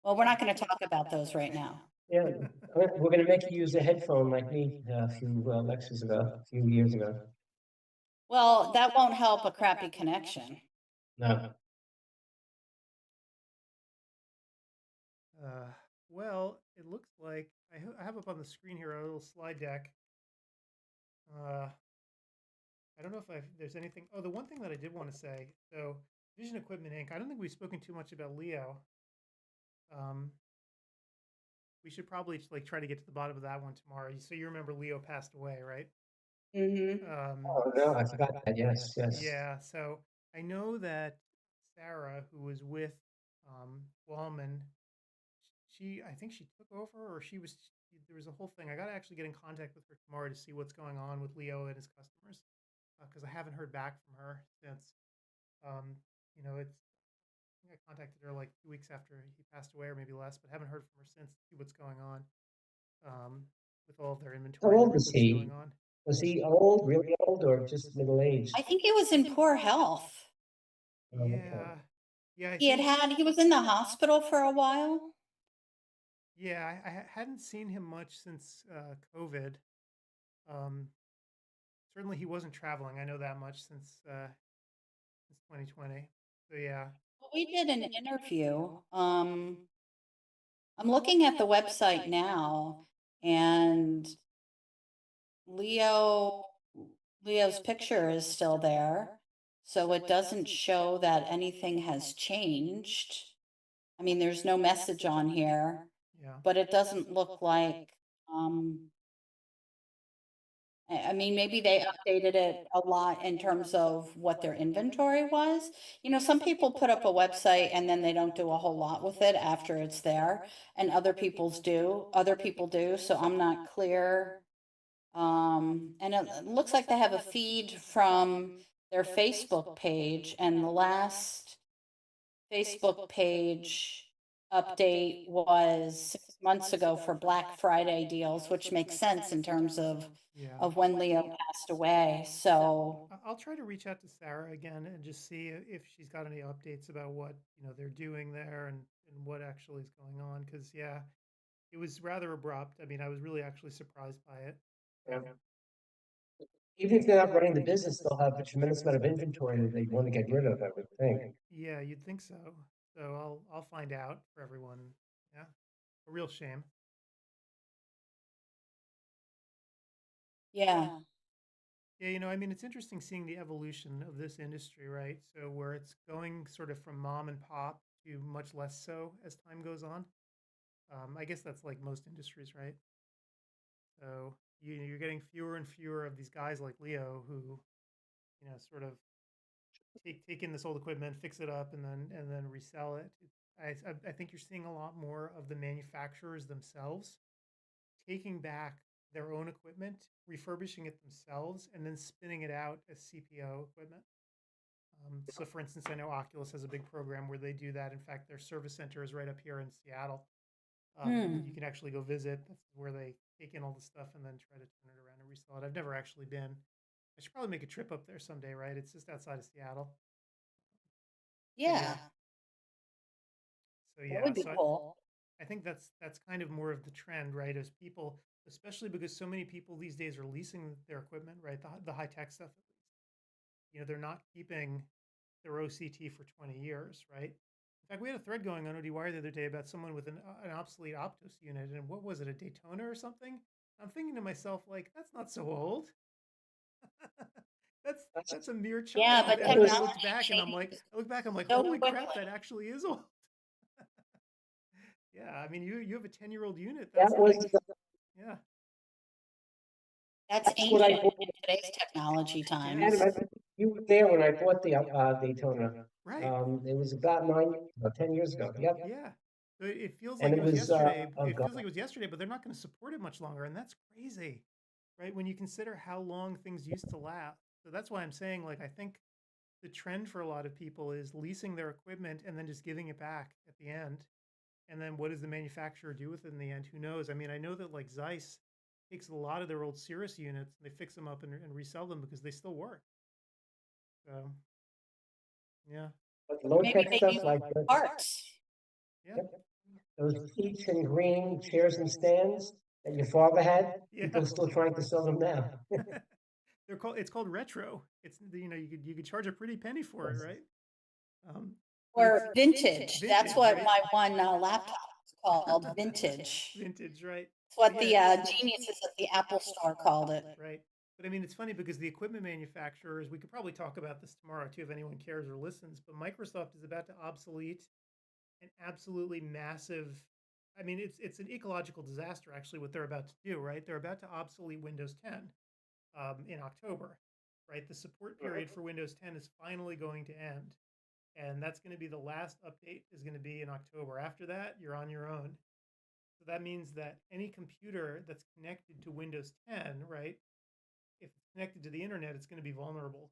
Speaker 1: Well, we're not going to talk about those right now.
Speaker 2: Yeah, we're going to make you use a headphone like me a few lectures ago, a few years ago.
Speaker 1: Well, that won't help a crappy connection.
Speaker 2: No.
Speaker 3: Well, it looks like I have up on the screen here a little slide deck. I don't know if there's anything. Oh, the one thing that I did want to say. So, Vision Equipment Inc. I don't think we've spoken too much about Leo. We should probably try to get to the bottom of that one tomorrow. So you remember Leo passed away, right?
Speaker 2: Oh no, I forgot that. Yes, yes.
Speaker 3: Yeah. So I know that Sarah, who was with Wallman, I think she took over, or there was a whole thing. I got to actually get in contact with her tomorrow to see what's going on with Leo and his customers, because I haven't heard back from her since. I think I contacted her like 2 weeks after he passed away, or maybe less, but haven't heard from her since to see what's going on. with all of their
Speaker 2: How
Speaker 3: inventory and
Speaker 2: old was
Speaker 3: everything that's
Speaker 2: he?
Speaker 3: going on.
Speaker 2: Was he old, really old, or just middle-aged?
Speaker 1: I think he was in poor health.
Speaker 2: Oh, okay.
Speaker 3: Yeah, yeah, I
Speaker 1: He
Speaker 3: think,
Speaker 1: he was in the hospital for a while.
Speaker 3: yeah, I hadn't seen him much since COVID. Um, certainly he wasn't traveling. I know that much since 2020. So yeah,
Speaker 1: We did an interview. I'm looking at the website now, and Leo's picture is still there. So it doesn't show that anything has changed. I mean, there's no message on here,
Speaker 3: yeah,
Speaker 1: but it doesn't look like, I mean, maybe they updated it a lot in terms of what their inventory was. You know, some people put up a website and then they don't do a whole lot with it after it's there, and other people do, so I'm not clear. And it looks like they have a feed from their Facebook page, and the last Facebook page update was 6 months ago for Black Friday deals, which makes sense in terms
Speaker 3: yeah.
Speaker 1: of when Leo passed away. So,
Speaker 3: I'll try to reach out to Sarah again and just see if she's got any updates about what they're doing there and what actually is going on. Because yeah, it was rather abrupt. I mean, I was really actually surprised by it.
Speaker 2: Yeah. Even if they're not running the business, they'll have a tremendous amount of inventory that they want to get rid of, I would think.
Speaker 3: Yeah, you'd think so. So I'll find out for everyone. Yeah, a real shame.
Speaker 1: yeah.
Speaker 3: Yeah, I mean, it's interesting seeing the evolution of this industry, right? So where it's going sort of from mom and pop to much less so as time goes on. I guess that's like most industries, right? So you're getting fewer and fewer of these guys like Leo who, sort of take in this old equipment, fix it up, and then resell it. I think you're seeing a lot more of the manufacturers themselves taking back their own equipment, refurbishing it themselves, and then spinning it out as CPO equipment. So, for instance, I know Oculus has a big program where they do that. In fact, their service center is right up here in Seattle. You can actually go visit. That's where they take in all the stuff and then try to turn it around and resell it. I've never actually been. I should probably make a trip up there someday, right? It's just outside of Seattle. But
Speaker 1: Yeah,
Speaker 3: yeah, so
Speaker 1: that
Speaker 3: yeah,
Speaker 1: would be
Speaker 3: so
Speaker 1: cool.
Speaker 3: I think that's kind of more of the trend, right? As people, especially because so many people these days are leasing their equipment, right? The high tech stuff, at least. They're not keeping their OCT for 20 years, right? In fact, we had a thread going on ODwire the other day about someone with an obsolete Optos unit, and what was it, a Daytona or something? I'm thinking to myself, like, that's not so old. that's a mere
Speaker 1: Yeah,
Speaker 3: child.
Speaker 1: but
Speaker 3: And then I
Speaker 1: technology
Speaker 3: looked back, and I'm like,
Speaker 1: changes so
Speaker 3: holy crap,
Speaker 1: quickly.
Speaker 3: that actually is old. Yeah, I mean, you have a 10-year-old unit.
Speaker 2: That
Speaker 3: That's
Speaker 2: was
Speaker 3: like, yeah,
Speaker 1: That's
Speaker 2: what I
Speaker 1: ancient
Speaker 2: bought.
Speaker 1: in today's technology
Speaker 3: yeah,
Speaker 2: Adam,
Speaker 1: times.
Speaker 2: I think you were there when I bought the Daytona.
Speaker 3: right.
Speaker 2: It was about 10 years ago. Yep.
Speaker 3: Yeah. So it feels
Speaker 2: And
Speaker 3: like
Speaker 2: it
Speaker 3: it was
Speaker 2: was,
Speaker 3: yesterday.
Speaker 2: oh
Speaker 3: It
Speaker 2: God.
Speaker 3: feels like it was yesterday, but they're not going to support it much longer. And that's crazy, right? When you consider how long things used to last. So that's why I'm saying, like, I think the trend for a lot of people is leasing their equipment and then just giving it back at the end. And then what does the manufacturer do with it in the end? Who knows? I mean, I know that like Zeiss takes a lot of their old Cirrus units and they fix them up and resell them because they still work. So, yeah.
Speaker 2: But low
Speaker 1: Maybe
Speaker 2: tech
Speaker 1: they
Speaker 2: stuff
Speaker 1: need
Speaker 2: like
Speaker 1: parts.
Speaker 3: Yeah.
Speaker 2: yep, those peach and green chairs and stands that your father had,
Speaker 3: Yeah.
Speaker 2: people are still trying to sell them now.
Speaker 3: It's called retro. It's you could charge a pretty penny for it, right? But
Speaker 1: Or
Speaker 3: it's
Speaker 1: vintage. That's
Speaker 3: vintage,
Speaker 1: what
Speaker 3: right?
Speaker 1: my one laptop is called, vintage.
Speaker 3: Vintage, right?
Speaker 1: It's what
Speaker 3: But
Speaker 1: the
Speaker 3: yeah,
Speaker 1: geniuses at the Apple Store called it.
Speaker 3: right. But I mean, it's funny because the equipment manufacturers, we could probably talk about this tomorrow too if anyone cares or listens, but Microsoft is about to obsolete an absolutely massive, I mean, it's an ecological disaster actually what they're about to do, right? They're about to obsolete Windows 10 in October, right? The support period for Windows 10 is finally going to end. And that's going to be the last update is going to be in October. After that, you're on your own. So that means that any computer that's connected to Windows 10, right? If it's connected to the internet, it's going to be vulnerable.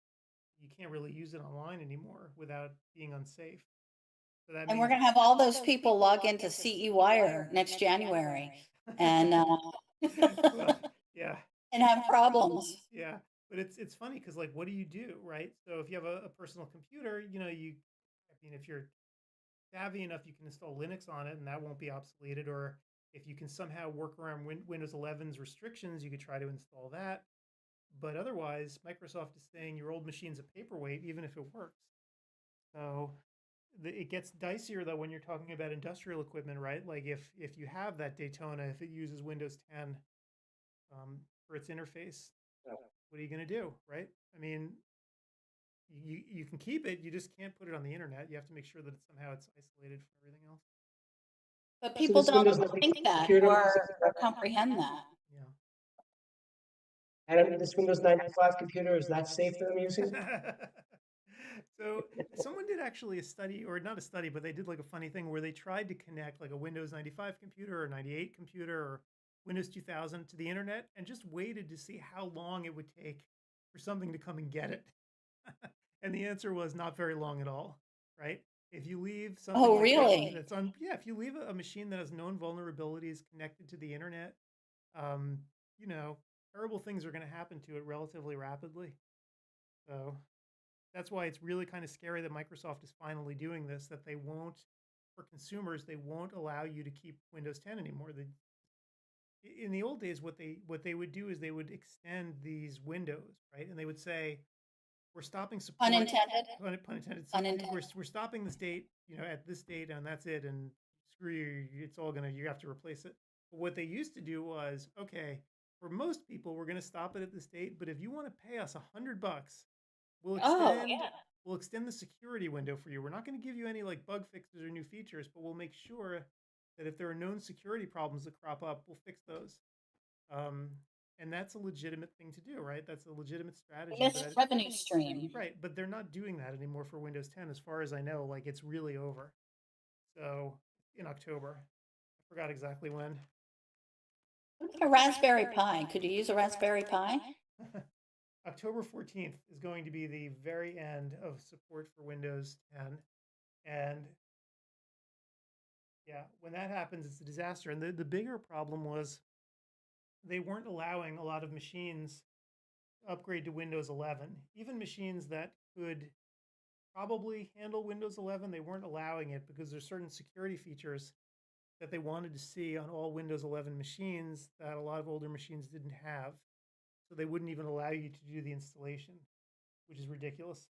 Speaker 3: You can't really use it online anymore without being unsafe. So that
Speaker 1: And we're
Speaker 3: means
Speaker 1: going to have all those people log into CEwire next January. and
Speaker 3: Well, yeah,
Speaker 1: and have problems.
Speaker 3: yeah. But it's funny because like, what do you do, right? So if you have a personal computer, you know, I mean, if you're savvy enough, you can install Linux on it, and that won't be obsoleted. Or if you can somehow work around Windows 11's restrictions, you could try to install that. But otherwise, Microsoft is saying your old machine's a paperweight, even if it works. So it gets dicier though when you're talking about industrial equipment, right? Like if you have that Daytona, if it uses Windows 10 for its interface, what are you going to do, right? I mean, you can keep it, you just can't put it on the internet. You have to make sure that somehow it's isolated from everything else.
Speaker 1: But
Speaker 2: So
Speaker 1: people
Speaker 2: this
Speaker 1: don't
Speaker 2: Windows 10
Speaker 1: think that
Speaker 2: computer,
Speaker 1: or comprehend that.
Speaker 3: Yeah.
Speaker 2: Adam, this Windows 95 computer, is that safe that I'm using?
Speaker 3: So someone did actually a study, or not a study, but they did like a funny thing where they tried to connect like a Windows 95 computer or 98 computer or Windows 2000 to the internet and just waited to see how long it would take for something to come and get it. And the answer was not very long at all, right? If you leave something
Speaker 1: Oh,
Speaker 3: like
Speaker 1: really?
Speaker 3: that's on, yeah, if you leave a machine that has known vulnerabilities connected to the internet, um, you know, terrible things are going to happen to it relatively rapidly. So that's why it's really kind of scary that Microsoft is finally doing this, that they won't, for consumers, they won't allow you to keep Windows 10 anymore. In the old days, what they would do is they would extend these windows, right? And they would say, we're stopping support.
Speaker 1: Unintended.
Speaker 3: Pun intended.
Speaker 1: Unintended.
Speaker 3: We're stopping this date, you know, at this date, and that's it. And screw you, it's all gonna, you have to replace it. But what they used to do was, okay, for most people, we're gonna stop it at this date. But if you want to pay us $100, we'll
Speaker 1: Oh,
Speaker 3: extend
Speaker 1: yeah.
Speaker 3: we'll extend the security window for you. We're not going to give you any like bug fixes or new features, but we'll make sure that if there are known security problems that crop up, we'll fix those. Um, and that's a legitimate thing to do, right? That's a legitimate strategy.
Speaker 1: Missed revenue stream.
Speaker 3: Right, but they're not doing that anymore for Windows 10, as far as I know. Like it's really over. So in October, I forgot exactly when.
Speaker 1: What about a Raspberry Pi? Could you use a Raspberry Pi?
Speaker 3: October 14th is going to be the very end of support for Windows 10. And yeah, when that happens, it's a disaster. And the bigger problem was they weren't allowing a lot of machines to upgrade to Windows 11. Even machines that could probably handle Windows 11, they weren't allowing it because there's certain security features that they wanted to see on all Windows 11 machines that a lot of older machines didn't have. So they wouldn't even allow you to do the installation, which is ridiculous.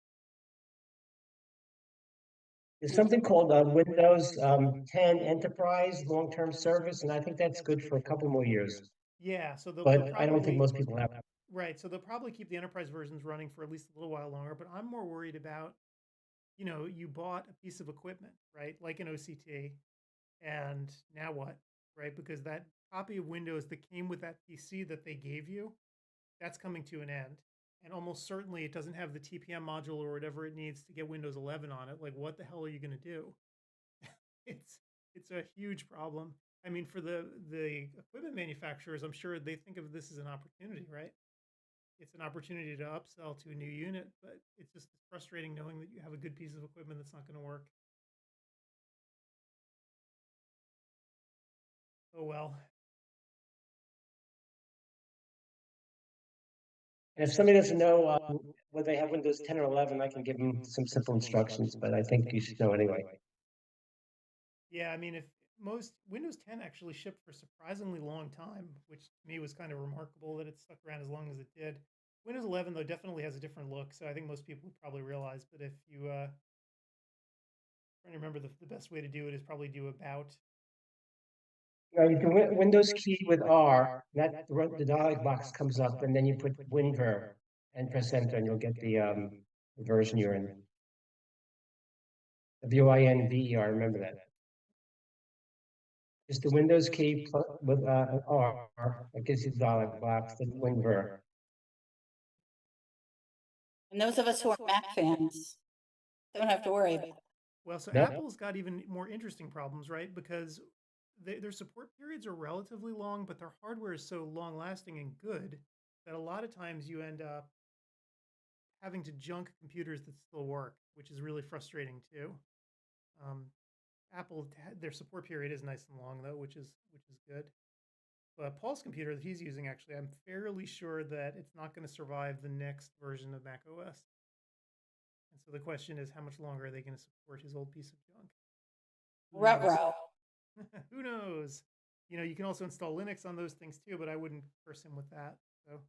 Speaker 2: There's something called Windows 10 Enterprise Long-Term Service, and I think that's good for a couple more years.
Speaker 3: Yeah, so they'll
Speaker 2: But
Speaker 3: probably,
Speaker 2: I don't think most people have that.
Speaker 3: Right, so they'll probably keep the enterprise versions running for at least a little while longer, but I'm more worried about, you know, you bought a piece of equipment, right? Like an OCT, and now what, right? Because that copy of Windows that came with that PC that they gave you, that's coming to an end. And almost certainly it doesn't have the TPM module or whatever it needs to get Windows 11 on it. Like, what the hell are you going to do? it's it's a huge problem. I mean, for the equipment manufacturers, I'm sure they think of this as an opportunity, right? It's an opportunity to upsell to a new unit, but it's just frustrating knowing that you have a good piece of equipment that's not going to work. Oh well.
Speaker 2: And if somebody doesn't know whether they have Windows 10 or 11, I can give them some simple instructions, but I think you should know anyway.
Speaker 3: Yeah, I mean, if most Windows 10 actually shipped for a surprisingly long time, which to me was kind of remarkable that it stuck around as long as it did. Windows 11 though definitely has a different look, so I think most people would probably realize. But if you trying to remember the best way to do it is probably do about.
Speaker 2: You can Windows key with R, the dialog box comes up, and then you put WinVer and press enter, and you'll get the version you're in. WINVER, remember that. It's the Windows key with R, that gives you the dialog box, the WinVer.
Speaker 1: And those of us who are Mac fans don't have to worry about it.
Speaker 3: Well, so
Speaker 2: Nope.
Speaker 3: Apple's got even more interesting problems, right? Because their support periods are relatively long, but their hardware is so long lasting and good that a lot of times you end up having to junk computers that still work, which is really frustrating too. Um, Apple, their support period is nice and long though, which is good. Paul's computer that he's using, actually, I'm fairly sure that it's not going to survive the next version of Mac OS. And so the question is, how much longer are they going to support his old piece of junk? Who knows?
Speaker 1: Ruh-roh.
Speaker 3: Who knows? You know, you can also install Linux on those things too, but I wouldn't curse him with that. So.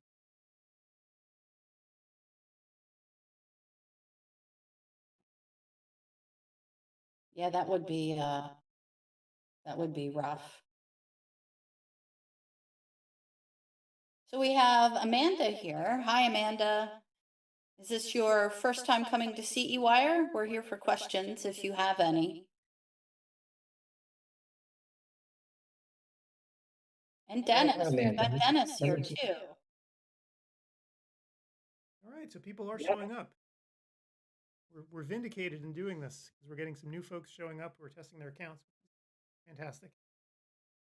Speaker 1: Yeah, that would be rough. So we have Amanda here. Hi, Amanda. Is this your first time coming to CEwire? We're here for questions if you have any. And Dennis, we've got Dennis here too.
Speaker 3: All right, so people are
Speaker 2: Yep.
Speaker 3: showing up. We're vindicated in doing this because we're getting some new folks showing up who are testing their accounts. Fantastic.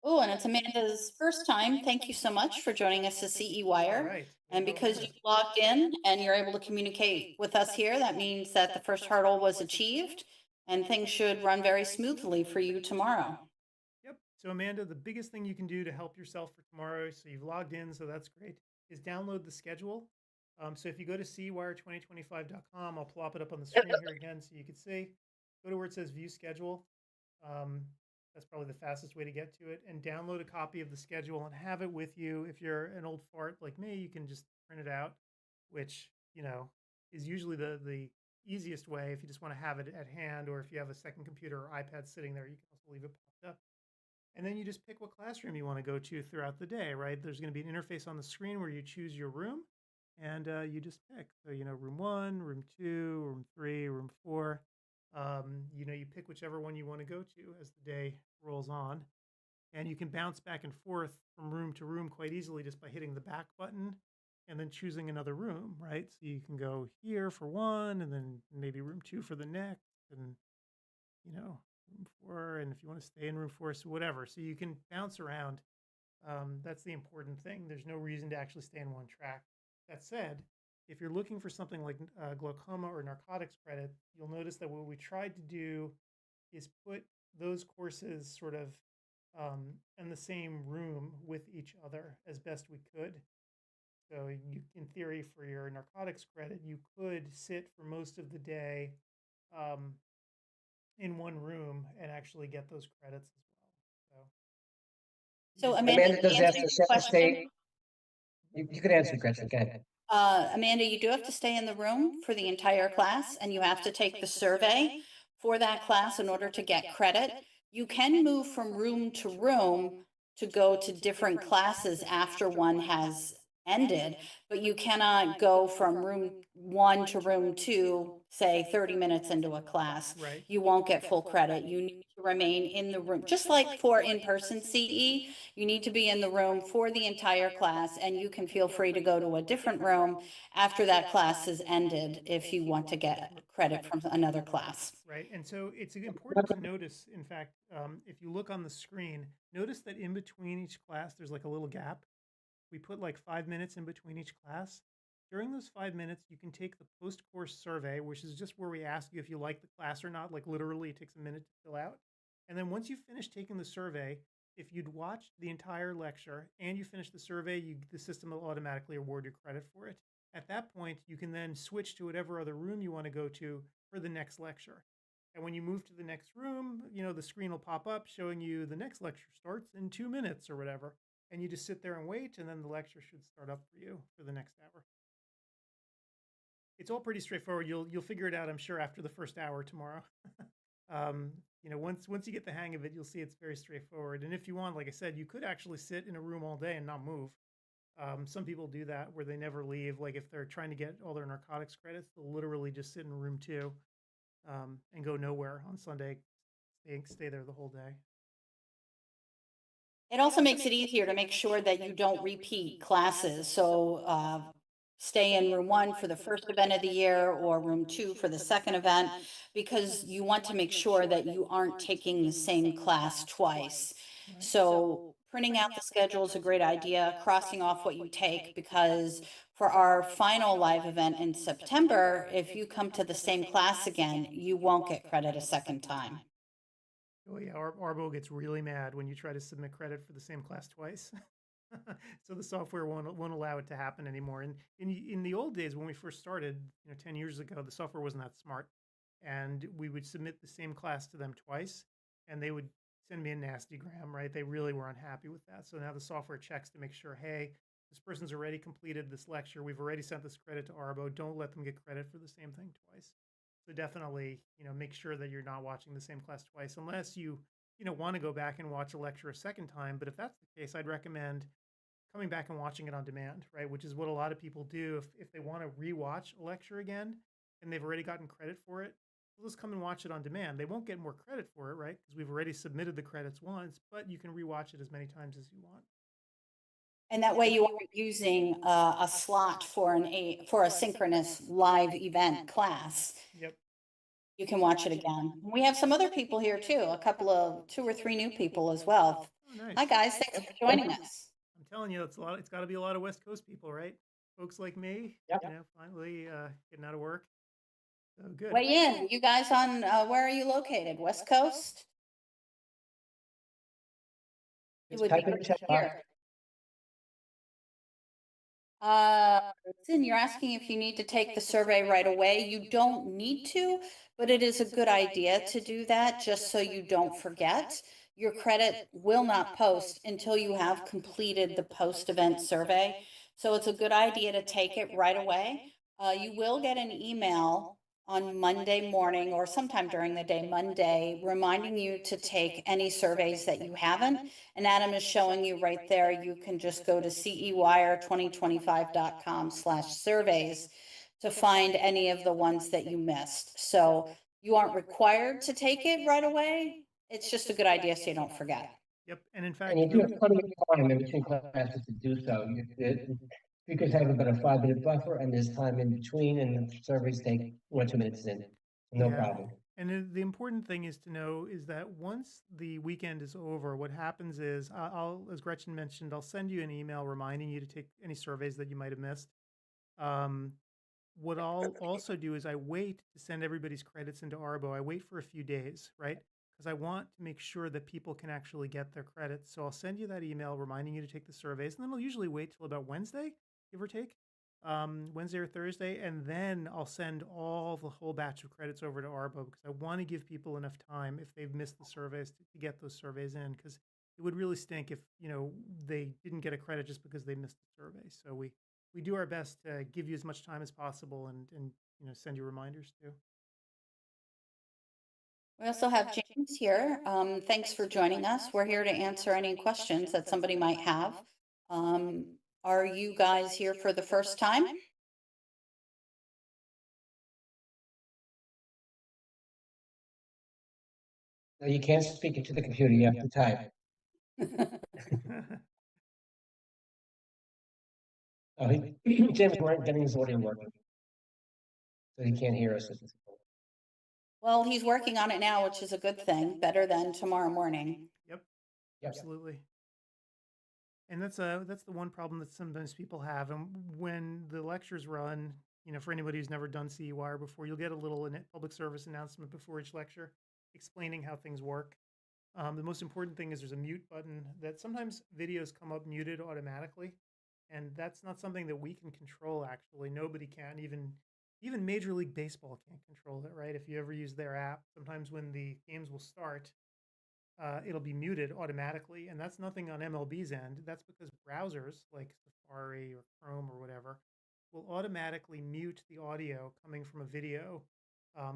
Speaker 1: Oh, and it's Amanda's first time. Thank you so much for joining us at CEwire.
Speaker 3: Right.
Speaker 1: And because you logged in and you're able to communicate with us here, that means that the first hurdle was achieved and things should run very smoothly for you tomorrow.
Speaker 3: Yep. So Amanda, the biggest thing you can do to help yourself for tomorrow, so you've logged in, so that's great, is download the schedule. So if you go to CEwire2025.com, I'll plop it up on the screen here again so you can see. Go to where it says View Schedule. That's probably the fastest way to get to it. And download a copy of the schedule and have it with you. If you're an old fart like me, you can just print it out, which, you know, is usually the easiest way if you just want to have it at hand, or if you have a second computer or iPad sitting there, you can also leave it popped up. And then you just pick what classroom you want to go to throughout the day, right? There's going to be an interface on the screen where you choose your room, and you just pick. So, you know, room 1, room 2, room 3, room 4. You know, you pick whichever one you want to go to as the day rolls on. And you can bounce back and forth from room to room quite easily just by hitting the back button and then choosing another room, right? So you can go here for one, and then maybe room 2 for the next, and, you know, room 4, and if you want to stay in room 4, so whatever. So you can bounce around. That's the important thing. There's no reason to actually stay in one track. That said, if you're looking for something like glaucoma or narcotics credit, you'll notice that what we tried to do is put those courses sort of in the same room with each other as best we could. So you, in theory, for your narcotics credit, you could sit for most of the day in one room and actually get those credits as well.
Speaker 1: So
Speaker 3: Yes.
Speaker 1: Amanda,
Speaker 2: does
Speaker 1: to
Speaker 2: have
Speaker 1: answer
Speaker 2: to
Speaker 1: your question,
Speaker 2: stay. You can answer the question. Go ahead.
Speaker 1: Amanda, you do have to stay in the room for the entire class, and you have to take the survey for that class in order to get credit. You can move from room to room to go to different classes after one has ended, but you cannot go from room 1 to room 2, say 30 minutes into a class.
Speaker 3: Right.
Speaker 1: You won't get full credit. You need to remain in the room, just like for in-person CE. You need to be in the room for the entire class, and you can feel free to go to a different room after that class has ended if you want to get credit from another class.
Speaker 3: Right. And so it's important to notice, in fact, if you look on the screen, notice that in between each class, there's like a little gap. We put like 5 minutes in between each class. During those 5 minutes, you can take the post-course survey, which is just where we ask you if you like the class or not. Like literally, it takes a minute to fill out. And then once you finish taking the survey, if you'd watched the entire lecture and you finish the survey, the system will automatically award you credit for it. At that point, you can then switch to whatever other room you want to go to for the next lecture. And when you move to the next room, you know, the screen will pop up showing you the next lecture starts in 2 minutes or whatever. And you just sit there and wait, and then the lecture should start up for you for the next hour. It's all pretty straightforward. You'll figure it out, I'm sure, after the first hour tomorrow. You know, once you get the hang of it, you'll see it's very straightforward. And if you want, like I said, you could actually sit in a room all day and not move. Some people do that where they never leave. Like if they're trying to get all their narcotics credits, they'll literally just sit in room 2 and go nowhere on Sunday, stay there the whole day.
Speaker 1: It also makes it easier to make sure that you don't repeat classes. So stay in room 1 for the first event of the year or room 2 for the second event, because you want to make sure that you aren't taking the same class twice.
Speaker 3: Right.
Speaker 1: So printing out the schedule is a great idea, crossing off what you take, because for our final live event in September, if you come to the same class again, you won't get credit a second time.
Speaker 3: Oh yeah, Arbo gets really mad when you try to submit credit for the same class twice. So the software won't allow it to happen anymore. And in the old days when we first started, 10 years ago, the software wasn't that smart, and we would submit the same class to them twice, and they would send me a nasty gram, right? They really were unhappy with that. So now the software checks to make sure, hey, this person's already completed this lecture. We've already sent this credit to Arbo. Don't let them get credit for the same thing twice. So definitely, make sure that you're not watching the same class twice, unless you want to go back and watch a lecture a second time. But if that's the case, I'd recommend coming back and watching it on demand, right? Which is what a lot of people do if they want to rewatch a lecture again and they've already gotten credit for it. They'll just come and watch it on demand. They won't get more credit for it, right? Because we've already submitted the credits once, but you can rewatch it as many times as you want.
Speaker 1: And that way you aren't using a slot for a synchronous live event class.
Speaker 3: Yep.
Speaker 1: You can watch it again. We have some other people here too, two or three new people as well.
Speaker 3: Oh, nice.
Speaker 1: Hi guys, thanks for joining us.
Speaker 3: I'm telling you, it's got to be a lot of West Coast people, right? Folks like me,
Speaker 2: Yep.
Speaker 3: Finally getting out of work. So good.
Speaker 1: Weigh in. You guys on, where are you located? West Coast? It would be
Speaker 2: Type in the
Speaker 1: great
Speaker 2: chat
Speaker 1: to
Speaker 2: box.
Speaker 1: hear. Listen, you're asking if you need to take the survey right away. You don't need to, but it is a good idea to do that just so you don't forget. Your credit will not post until you have completed the post-event survey. So it's a good idea to take it right away. You will get an email on Monday morning or sometime during the day, Monday, reminding you to take any surveys that you haven't. And Adam is showing you right there. You can just go to CEwire2025.com/surveys to find any of the ones that you missed. So you aren't required to take it right away. It's just a good idea so you don't forget.
Speaker 3: Yep. And in fact,
Speaker 2: And you do have plenty of time in between classes to do so. You could have about a 5-minute buffer, and there's time in between, and the surveys take 1 or 2 minutes in. No problem.
Speaker 3: And the important thing is to know is that once the weekend is over, what happens is as Gretchen mentioned, I'll send you an email reminding you to take any surveys that you might have missed. What I'll also do is I wait to send everybody's credits into Arbo. I wait for a few days, right? Because I want to make sure that people can actually get their credits. So I'll send you that email reminding you to take the surveys, and then I'll usually wait till about Wednesday, give or take. Wednesday or Thursday, and then I'll send the whole batch of credits over to Arbo because I want to give people enough time if they've missed the surveys to get those surveys in, because it would really stink if they didn't get a credit just because they missed the survey. So we do our best to give you as much time as possible and send you reminders too.
Speaker 1: We also have James here. Thanks for joining us. We're here to answer any questions that somebody might have. Are you guys here for the first time?
Speaker 2: No, you can't speak into the computer. You have to type. James weren't getting his audio working, so he can't hear us.
Speaker 1: Well, he's working on it now, which is a good thing, better than tomorrow morning.
Speaker 3: Yep.
Speaker 2: Yep.
Speaker 3: Absolutely. And that's the one problem that sometimes people have. And when the lectures run, for anybody who's never done CEwire before, you'll get a little public service announcement before each lecture explaining how things work. The most important thing is there's a mute button that sometimes videos come up muted automatically. And that's not something that we can control, actually. Nobody can. Even Major League Baseball can't control it, right? If you ever use their app, sometimes when the games will start, it'll be muted automatically. And that's nothing on MLB's end. That's because browsers like Safari or Chrome or whatever will automatically mute the audio coming from a video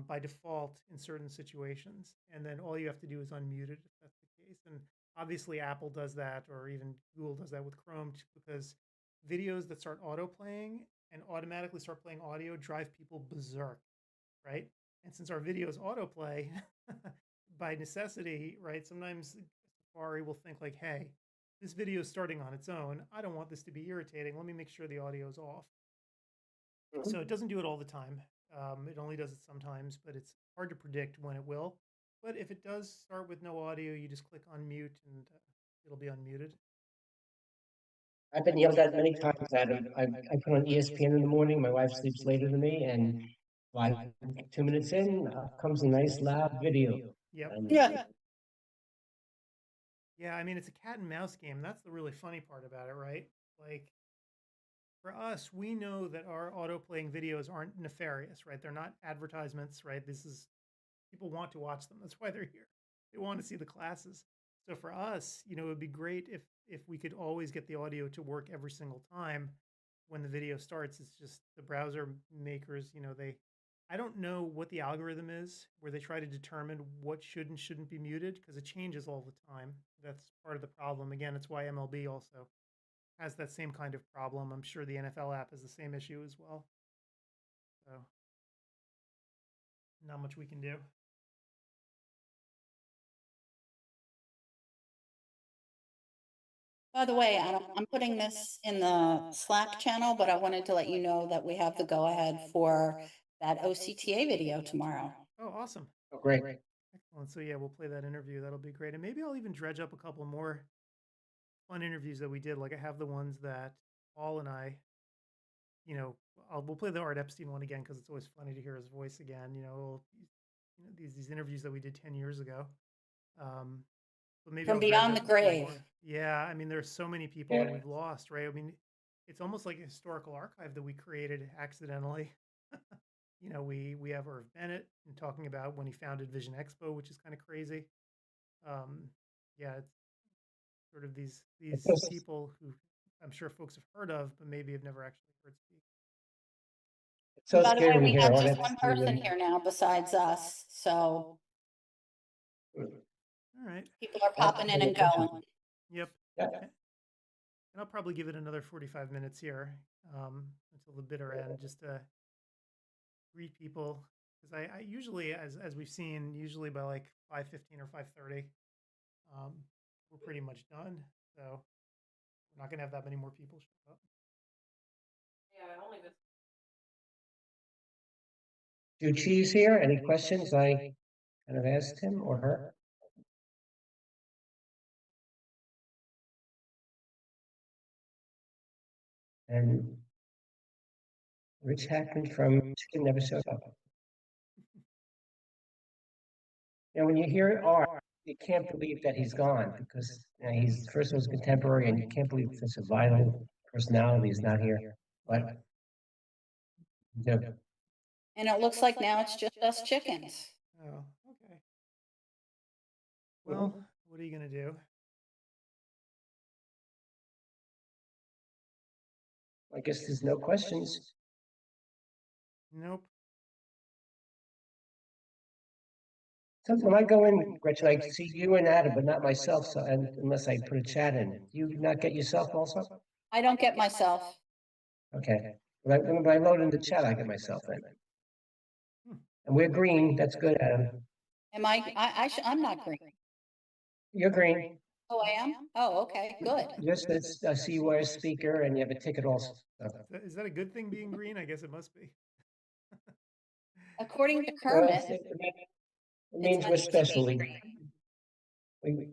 Speaker 3: by default in certain situations. And then all you have to do is unmute it if that's the case. And obviously Apple does that, or even Google does that with Chrome, because videos that start auto-playing and automatically start playing audio drive people berserk, right? And since our videos autoplay by necessity, right, sometimes Safari will think like, hey, this video is starting on its own. I don't want this to be irritating. Let me make sure the audio is off. So it doesn't do it all the time. It only does it sometimes, but it's hard to predict when it will. But if it does start with no audio, you just click unmute and it'll be unmuted.
Speaker 2: I've been yelled at many times, Adam. I put on ESPN in the morning. My wife sleeps later than me, and 2 minutes in comes a nice loud video.
Speaker 3: Yep.
Speaker 1: Yeah.
Speaker 3: Yeah, I mean, it's a cat and mouse game. That's the really funny part about it, right? Like, for us, we know that our auto-playing videos aren't nefarious, right? They're not advertisements, right? This is people want to watch them. That's why they're here. They want to see the classes. So for us, it would be great if we could always get the audio to work every single time when the video starts. It's just the browser makers, I don't know what the algorithm is where they try to determine what should and shouldn't be muted because it changes all the time. That's part of the problem. Again, it's why MLB also has that same kind of problem. I'm sure the NFL app has the same issue as well. So not much we can do.
Speaker 1: By the way, I'm putting this in the Slack channel, but I wanted to let you know that we have the go-ahead for that OCTA video tomorrow.
Speaker 3: Oh, awesome.
Speaker 2: Oh, great.
Speaker 3: Excellent. So yeah, we'll play that interview. That'll be great. And maybe I'll even dredge up a couple more fun interviews that we did. Like I have the ones that Paul and I, we'll play the Art Epstein one again because it's always funny to hear his voice again. These interviews that we did 10 years ago. But maybe
Speaker 1: From
Speaker 3: I'll dredge
Speaker 1: Beyond
Speaker 3: up
Speaker 1: the
Speaker 3: a few
Speaker 1: Grave.
Speaker 3: more. Yeah, I mean, there's so many people that we've lost, right? I mean, it's almost like a historical archive that we created accidentally. We have Irv Bennett and talking about when he founded Vision Expo, which is kind of crazy. Yeah, it's sort of these people who I'm sure folks have heard of, but maybe have never actually heard speak.
Speaker 2: So
Speaker 1: By the
Speaker 2: scary
Speaker 1: way,
Speaker 2: when you
Speaker 1: we
Speaker 2: hear
Speaker 1: have
Speaker 2: all
Speaker 1: just
Speaker 2: that.
Speaker 1: one person here now besides us, so
Speaker 3: All right.
Speaker 1: people are popping in and going.
Speaker 3: Yep.
Speaker 2: Yeah.
Speaker 3: And I'll probably give it another 45 minutes here until the bitter end, just to greet people. Because I usually, as we've seen, usually by like 5:15 or 5:30, we're pretty much done. So we're not going to have that many more people show up.
Speaker 2: Do Cheese here? Any questions I kind of asked him or her? And Rich Hackman from Chicken never showed up. Now, when you hear art, you can't believe that he's gone because he's first was contemporary, and you can't believe such a vital personality is not here. But
Speaker 1: And it looks like now it's just us chickens.
Speaker 3: Oh, okay. Well, what are you going to do?
Speaker 2: I guess there's no questions.
Speaker 3: Nope.
Speaker 2: So when I go in, Gretchen, I see you and Adam, but not myself. So, and unless I put a chat in, do you not get yourself also?
Speaker 1: I don't get myself.
Speaker 2: Okay. When I load in the chat, I get myself in. And we're green. That's good, Adam.
Speaker 1: Am I'm not green.
Speaker 2: You're green.
Speaker 1: Oh, I am? Oh, okay, good.
Speaker 2: You're just a CEwire speaker, and you have a ticket also.
Speaker 3: Is that a good thing being green? I guess it must be.
Speaker 1: According to
Speaker 2: Well,
Speaker 1: Kermit,
Speaker 2: it means we're special. We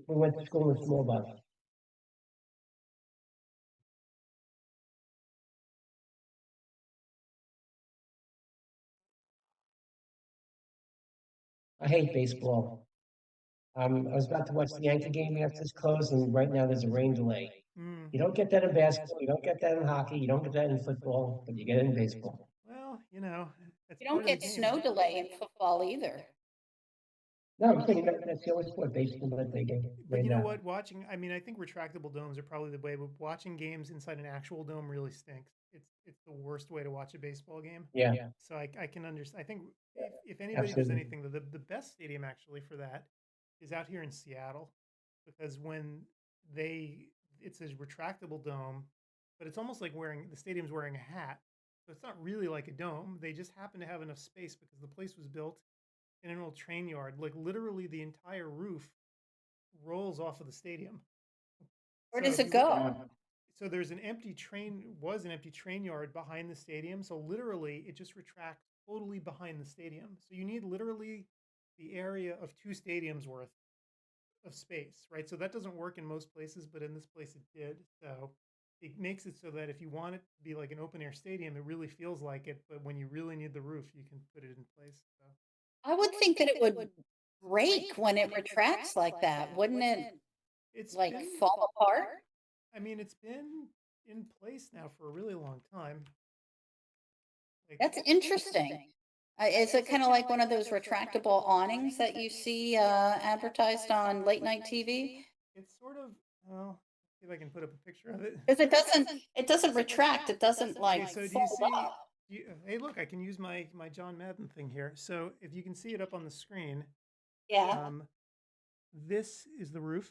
Speaker 2: went to school in Smallbach. I hate baseball. I was about to watch the Yankee game after it's closed, and right now there's a rain delay.
Speaker 3: Mm.
Speaker 2: You don't get that in basketball. You don't get that in hockey. You don't get that in football, but you get it in baseball.
Speaker 3: Well, it's
Speaker 1: you don't get snow delay in football either.
Speaker 2: No, I'm saying that's the only sport, baseball, that they get.
Speaker 3: But you know what? I think retractable domes are probably the way, but watching games inside an actual dome really stinks. It's the worst way to watch a baseball game.
Speaker 2: Yeah.
Speaker 3: So I can understand. I think if anybody does anything, the best stadium actually for that is out here in Seattle, because when it's a retractable dome, but it's almost like the stadium's wearing a hat. So it's not really like a dome. They just happen to have enough space because the place was built in an old train yard. Like literally the entire roof rolls off of the stadium.
Speaker 1: Where does it go?
Speaker 3: So there's an empty train yard behind the stadium. So literally it just retracts totally behind the stadium. So you need literally the area of 2 stadiums worth of space, right? So that doesn't work in most places, but in this place it did. So it makes it so that if you want it to be like an open air stadium, it really feels like it. But when you really need the roof, you can put it in place. So
Speaker 1: I would think that it would break when it retracts like that, wouldn't it?
Speaker 3: It's
Speaker 1: like
Speaker 3: been,
Speaker 1: fall apart?
Speaker 3: I mean, it's been in place now for a really long time. Like,
Speaker 1: That's interesting. Is it kind of like one of those retractable awnings that you see advertised on late night TV?
Speaker 3: it's sort of, well, see if I can put up a picture of it.
Speaker 1: Because it doesn't retract. It doesn't
Speaker 3: Okay,
Speaker 1: like
Speaker 3: so do you
Speaker 1: fold
Speaker 3: see,
Speaker 1: up.
Speaker 3: hey, look, I can use my John Madden thing here. So if you can see it up on the screen,
Speaker 1: Yeah.
Speaker 3: this is the roof,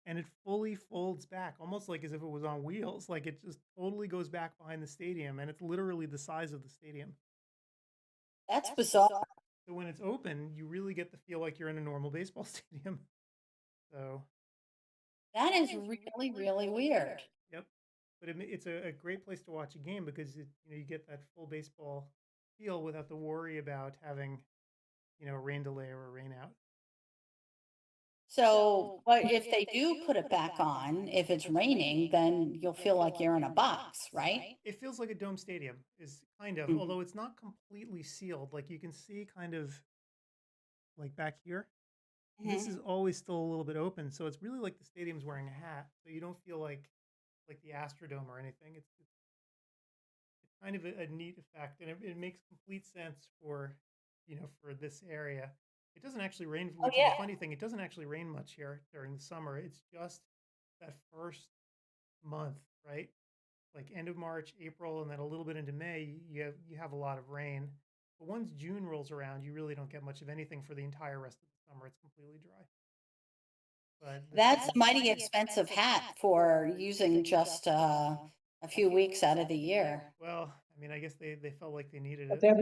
Speaker 3: and it fully folds back, almost like as if it was on wheels. Like it just totally goes back behind the stadium, and it's literally the size of the stadium.
Speaker 1: That's bizarre.
Speaker 3: So when it's open, you really get the feel like you're in a normal baseball stadium. So
Speaker 1: That is really, really weird.
Speaker 3: yep, but it's a great place to watch a game because you get that full baseball feel without the worry about having a rain delay or a rain out.
Speaker 1: So, but if they do put it back on, if it's raining, then you'll feel like you're in a box, right?
Speaker 3: It feels like a dome stadium is kind of,
Speaker 1: Mhm.
Speaker 3: although it's not completely sealed. Like you can see kind of like back here. This is always still a little bit open, so it's really like the stadium's wearing a hat. So you don't feel like the Astrodome or anything. It's kind of a neat effect, and it makes complete sense for for this area. It doesn't actually rain,
Speaker 1: Oh
Speaker 3: which is
Speaker 1: yeah.
Speaker 3: the funny thing. It doesn't actually rain much here during the summer. It's just that first month, right? Like end of March, April, and then a little bit into May, you have a lot of rain. But once June rolls around, you really don't get much of anything for the entire rest of the summer. It's completely dry. But
Speaker 1: That's a mighty expensive hat for using just a few weeks out of the year.
Speaker 3: well, I mean, I guess they felt like they needed
Speaker 2: But
Speaker 3: it.
Speaker 2: they have,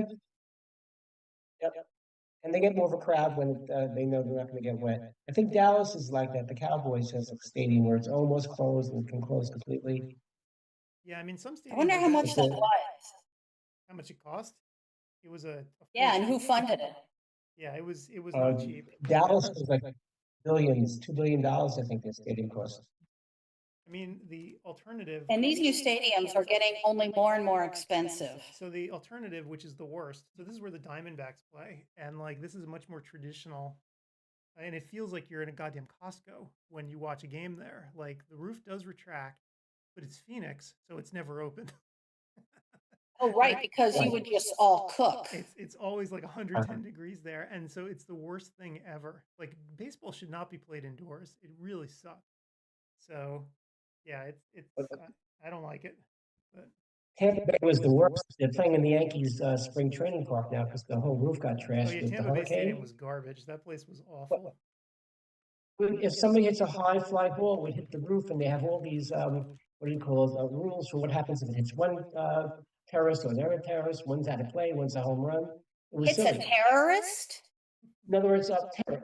Speaker 2: yep, and they get more of a crowd when they know they're not going to get wet. I think Dallas is like that. The Cowboys has a stadium where it's almost closed and can close completely.
Speaker 3: Yeah, I mean, some
Speaker 1: I wonder
Speaker 3: stadiums
Speaker 1: how
Speaker 3: are
Speaker 1: much
Speaker 2: It's
Speaker 1: that
Speaker 2: a,
Speaker 1: was.
Speaker 3: how much it cost. It was a
Speaker 1: Yeah, and
Speaker 3: fortune.
Speaker 1: who funded it?
Speaker 3: Yeah, it was
Speaker 2: uh,
Speaker 3: not cheap.
Speaker 2: Dallas was like billions, $2 billion, I think their stadium cost.
Speaker 3: I mean, the alternative.
Speaker 1: And these new stadiums are getting only more and more expensive.
Speaker 3: So the alternative, which is the worst, so this is where the Diamondbacks play, and like this is much more traditional, and it feels like you're in a goddamn Costco when you watch a game there. Like the roof does retract, but it's Phoenix, so it's never open.
Speaker 1: Oh, right,
Speaker 3: Right?
Speaker 1: because you would just all cook.
Speaker 3: It's always like 110 degrees there, and so it's the worst thing ever. Like baseball should not be played indoors. It really sucks. So, yeah, it's I don't like it. But
Speaker 2: Tampa Bay was the worst. They're playing in the Yankees spring training park now because the whole roof got
Speaker 3: oh
Speaker 2: trashed
Speaker 3: yeah,
Speaker 2: with the
Speaker 3: Tampa Bay Stadium
Speaker 2: hurricane.
Speaker 3: was garbage. That place was
Speaker 2: But
Speaker 3: awful.
Speaker 2: if somebody hits a high fly ball, it would hit the roof, and they have all these what do you call it, rules for what happens if it hits one terrace or they're a terrace, one's out of play, one's a home run. It was
Speaker 1: It's a
Speaker 2: silly.
Speaker 1: terrorist?
Speaker 2: In other words,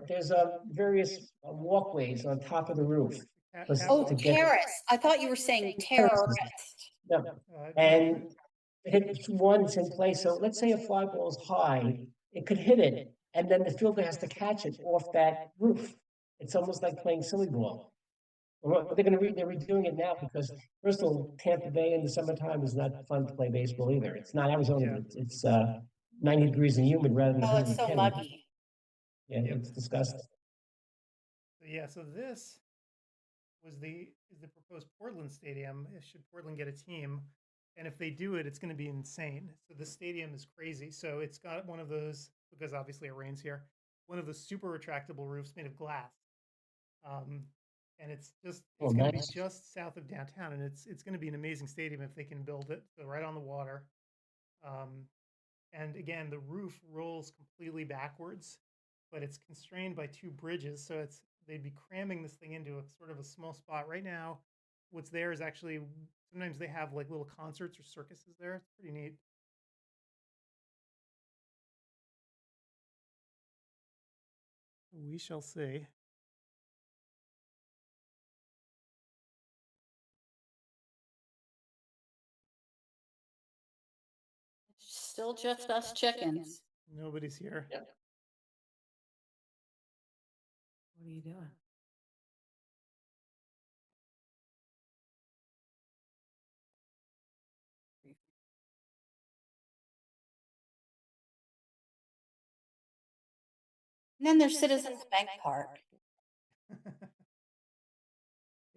Speaker 2: there's various walkways on top of the roof
Speaker 1: Oh,
Speaker 2: to
Speaker 3: Capitals.
Speaker 2: get
Speaker 1: terrorist. I thought you were saying terrorist.
Speaker 2: no.
Speaker 3: Uh,
Speaker 2: And hit once in place. So let's say a fly ball is high, it could hit it, and then the fielder has to catch it off that roof. It's almost like playing silly ball. They're going to they're redoing it now because first of all, Tampa Bay in the summertime is not fun to play baseball either. It's not Arizona,
Speaker 3: Yeah.
Speaker 2: but it's 90 degrees and humid rather than
Speaker 1: Oh, it's so
Speaker 2: 110.
Speaker 1: muggy.
Speaker 2: Yeah,
Speaker 3: Yep.
Speaker 2: it's disgusting.
Speaker 3: So yeah, so this is the proposed Portland stadium. Should Portland get a team, and if they do it, it's going to be insane. So the stadium is crazy. So it's got one of those, because obviously it rains here, one of the super retractable roofs made of glass. And it's
Speaker 2: Oh,
Speaker 3: going to be
Speaker 2: nice.
Speaker 3: just south of downtown, and it's going to be an amazing stadium if they can build it. So right on the water. And again, the roof rolls completely backwards, but it's constrained by two bridges. So they'd be cramming this thing into a sort of a small spot. Right now, what's there is actually sometimes they have like little concerts or circuses there. It's pretty neat. We shall see.
Speaker 1: It's still just us chickens.
Speaker 3: Nobody's here.
Speaker 2: Yep.
Speaker 1: What are you doing? And then there's Citizens Bank Park.
Speaker 3: A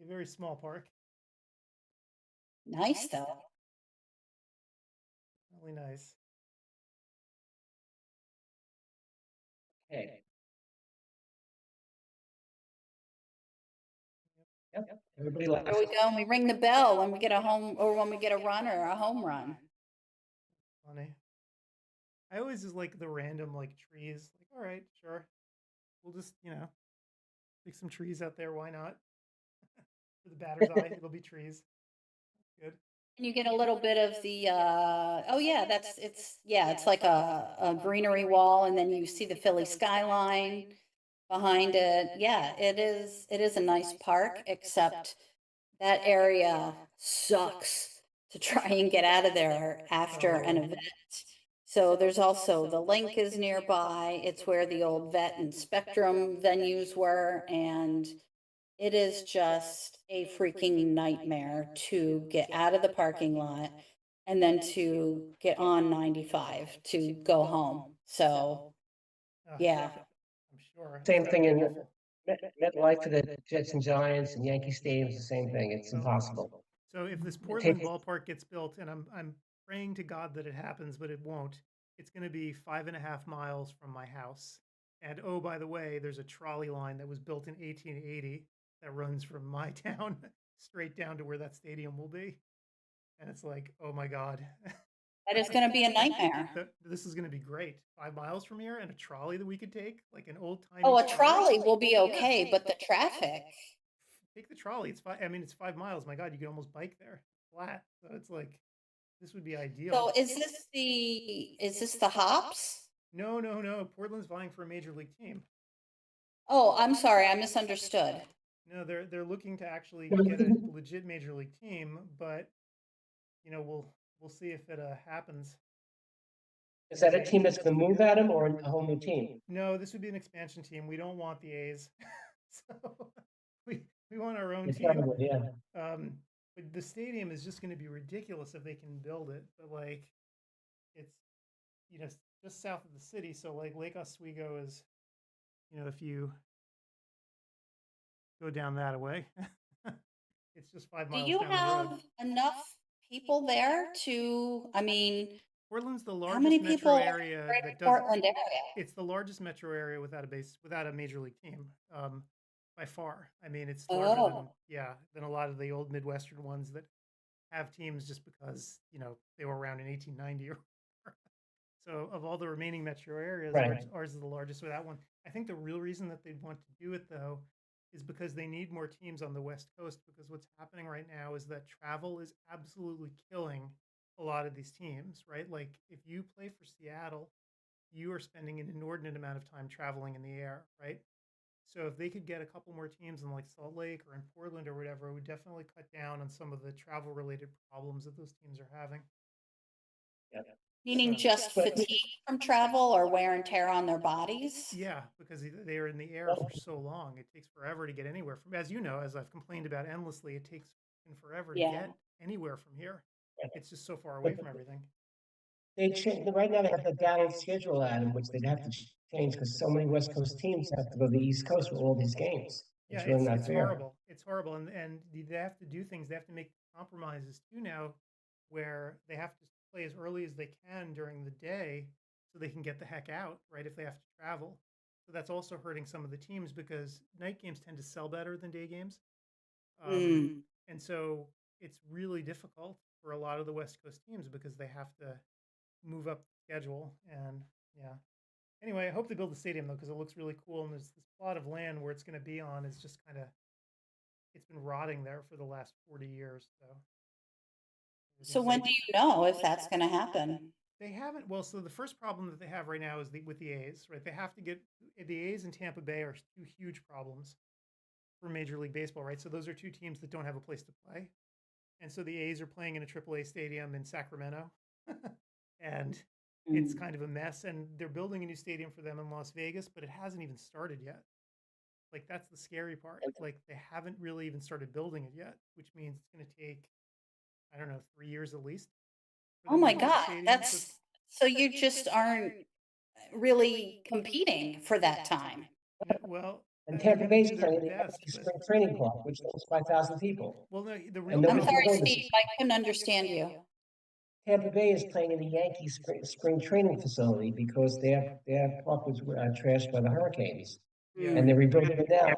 Speaker 3: very small park.
Speaker 1: Nice though.
Speaker 3: Really nice.
Speaker 2: Okay. Yep. Everybody left.
Speaker 1: There we go. And we ring the bell when we get a home or when we get a run or a home run.
Speaker 3: Funny. I always just like the random like trees. Like, all right, sure. We'll just, pick some trees out there. Why not? For the batter's eye, it'll be trees. Good.
Speaker 1: And you get a little bit of the oh yeah, it's like a greenery wall, and then you see the Philly skyline behind it. Yeah, it is a nice park, except that area sucks to try and get out of there after an
Speaker 3: Oh.
Speaker 1: event. So there's also the Link is nearby. It's where the old Vet and Spectrum venues were, and it is just a freaking nightmare to get out of the parking lot and then to get on 95 to go home. So, yeah.
Speaker 3: I'm sure.
Speaker 2: Same
Speaker 3: It's
Speaker 2: thing
Speaker 3: gotta be
Speaker 2: in
Speaker 3: awful.
Speaker 2: MetLife for the Jets and Giants and Yankee Stadium's the same thing. It's impossible.
Speaker 3: So if this
Speaker 2: It
Speaker 3: Portland
Speaker 2: takes-
Speaker 3: ballpark gets built, and I'm praying to God that it happens, but it won't, it's going to be 5.5 miles from my house. And oh, by the way, there's a trolley line that was built in 1880 that runs from my town straight down to where that stadium will be. And it's like, oh my God.
Speaker 1: That is going to be a nightmare.
Speaker 3: This is going to be great. 5 miles from here and a trolley that we could take, like an old tiny.
Speaker 1: Oh, a trolley will be okay, but the traffic.
Speaker 3: Take the trolley. It's 5. I mean, it's 5 miles. My God, you can almost bike there flat. So it's like, this would be ideal.
Speaker 1: So is this the Hops?
Speaker 3: No. Portland's vying for a major league team.
Speaker 1: Oh, I'm sorry, I misunderstood.
Speaker 3: No, they're looking to actually
Speaker 2: No,
Speaker 3: get a legit major league team, but we'll see if it happens.
Speaker 2: Is that a team that's going to move at him or a whole new team?
Speaker 3: No, this would be an expansion team. We don't want the A's, so we want our own team.
Speaker 2: Probably, yeah.
Speaker 3: But the stadium is just going to be ridiculous if they can build it. But like, it's just south of the city, so like Lake Oswego is, if you go down that way, it's just 5
Speaker 1: Do
Speaker 3: miles
Speaker 1: you
Speaker 3: down the
Speaker 1: have
Speaker 3: road.
Speaker 1: enough people there to, I mean,
Speaker 3: Portland's the
Speaker 1: how
Speaker 3: largest
Speaker 1: many
Speaker 3: metro
Speaker 1: people
Speaker 3: area
Speaker 1: are in
Speaker 3: that
Speaker 1: the
Speaker 3: does.
Speaker 1: Portland area?
Speaker 3: It's the largest metro area without a major league team, by far. I mean, it's larger than a lot of the old Midwestern ones that have teams just because they were around in 1890 or whatever. So of all the remaining metro areas,
Speaker 2: Right.
Speaker 3: ours is the largest with that one. I think the real reason that they'd want to do it though is because they need more teams on the West Coast, because what's happening right now is that travel is absolutely killing a lot of these teams, right? Like if you play for Seattle, you are spending an inordinate amount of time traveling in the air, right? So if they could get a couple more teams in like Salt Lake or in Portland or whatever, it would definitely cut down on some of the travel related problems that those teams are having.
Speaker 1: Meaning just fatigue from travel or wear and tear on their bodies?
Speaker 3: Yeah, because they are in the air for so long. It takes forever to get anywhere from, as you know, as I've complained about endlessly, it takes forever to get anywhere from here. It's just so far away from everything.
Speaker 2: Right now they have the down schedule, Adam, which they'd have to change because so many West Coast teams have to go to the East Coast for all these games.
Speaker 3: Yeah,
Speaker 2: It's really not
Speaker 3: it's
Speaker 2: fair.
Speaker 3: horrible. It's horrible, and they have to do things. They have to make compromises too now, where they have to play as early as they can during the day, so they can get the heck out, right? If they have to travel, so that's also hurting some of the teams because night games tend to sell better than day games, and so it's really difficult for a lot of the West Coast teams because they have to move up the schedule. And yeah. Anyway, I hope they build the stadium though, because it looks really cool. And there's this plot of land where it's going to be on is just it's been rotting there for the last 40 years.
Speaker 1: So when do you know if that's going to happen?
Speaker 3: They haven't. Well, so the first problem that they have right now is with the A's, right? They have to get the A's and Tampa Bay are two huge problems for Major League Baseball, right? So those are two teams that don't have a place to play. And so the A's are playing in a AAA stadium in Sacramento. And it's kind of a mess, and they're building a new stadium for them in Las Vegas, but it hasn't even started yet. Like, that's the scary part. Like, they haven't really even started building it yet, which means it's going to take, I don't know, 3 years at least.
Speaker 1: Oh my God, so you just aren't really competing for that time.
Speaker 3: Well,
Speaker 2: And
Speaker 3: they're
Speaker 2: Tampa
Speaker 3: going to
Speaker 2: Bay's
Speaker 3: do their
Speaker 2: playing the
Speaker 3: best,
Speaker 2: Yankee
Speaker 3: but
Speaker 2: Spring Training Club, which holds 5,000 people.
Speaker 3: well, no, the
Speaker 2: And
Speaker 3: real
Speaker 2: nobody
Speaker 1: I'm
Speaker 2: can
Speaker 1: sorry,
Speaker 2: go this
Speaker 1: Steve,
Speaker 2: year.
Speaker 1: I couldn't understand you.
Speaker 2: Tampa Bay is playing in the Yankee spring training facility because their park was trashed by the hurricanes,
Speaker 3: yeah,
Speaker 2: and they're rebuilding it now.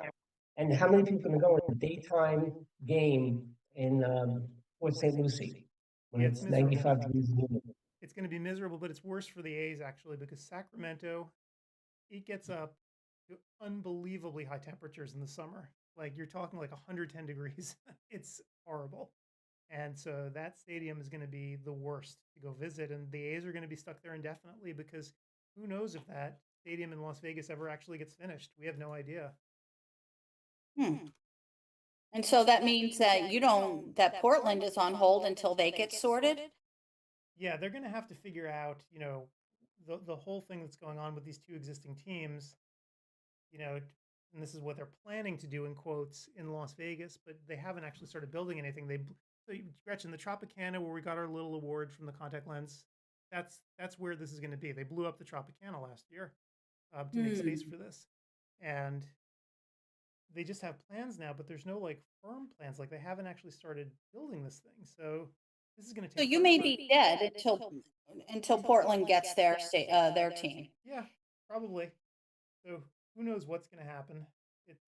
Speaker 2: And how many people can go in a daytime game in Port St. Lucie when
Speaker 3: yeah, it's
Speaker 2: it's
Speaker 3: miserable.
Speaker 2: 95 degrees and humid?
Speaker 3: It's going to be miserable, but it's worse for the A's actually because Sacramento, it gets up to unbelievably high temperatures in the summer. Like you're talking like 110 degrees. It's horrible. And so that stadium is going to be the worst to go visit. And the A's are going to be stuck there indefinitely because who knows if that stadium in Las Vegas ever actually gets finished. We have no idea.
Speaker 1: And so that means that that Portland is on hold until they get sorted?
Speaker 3: Yeah, they're going to have to figure out, the whole thing that's going on with these two existing teams, and this is what they're planning to do in quotes in Las Vegas, but they haven't actually started building anything. So Gretchen, the Tropicana where we got our little award from the contact lens, that's where this is going to be. They blew up the Tropicana last year to make space for this, and they just have plans now, but there's no like firm plans. Like they haven't actually started building this thing, so this is going to
Speaker 1: So
Speaker 3: take.
Speaker 1: you may be dead until Portland gets their team.
Speaker 3: Yeah, probably. So who knows what's going to happen? It's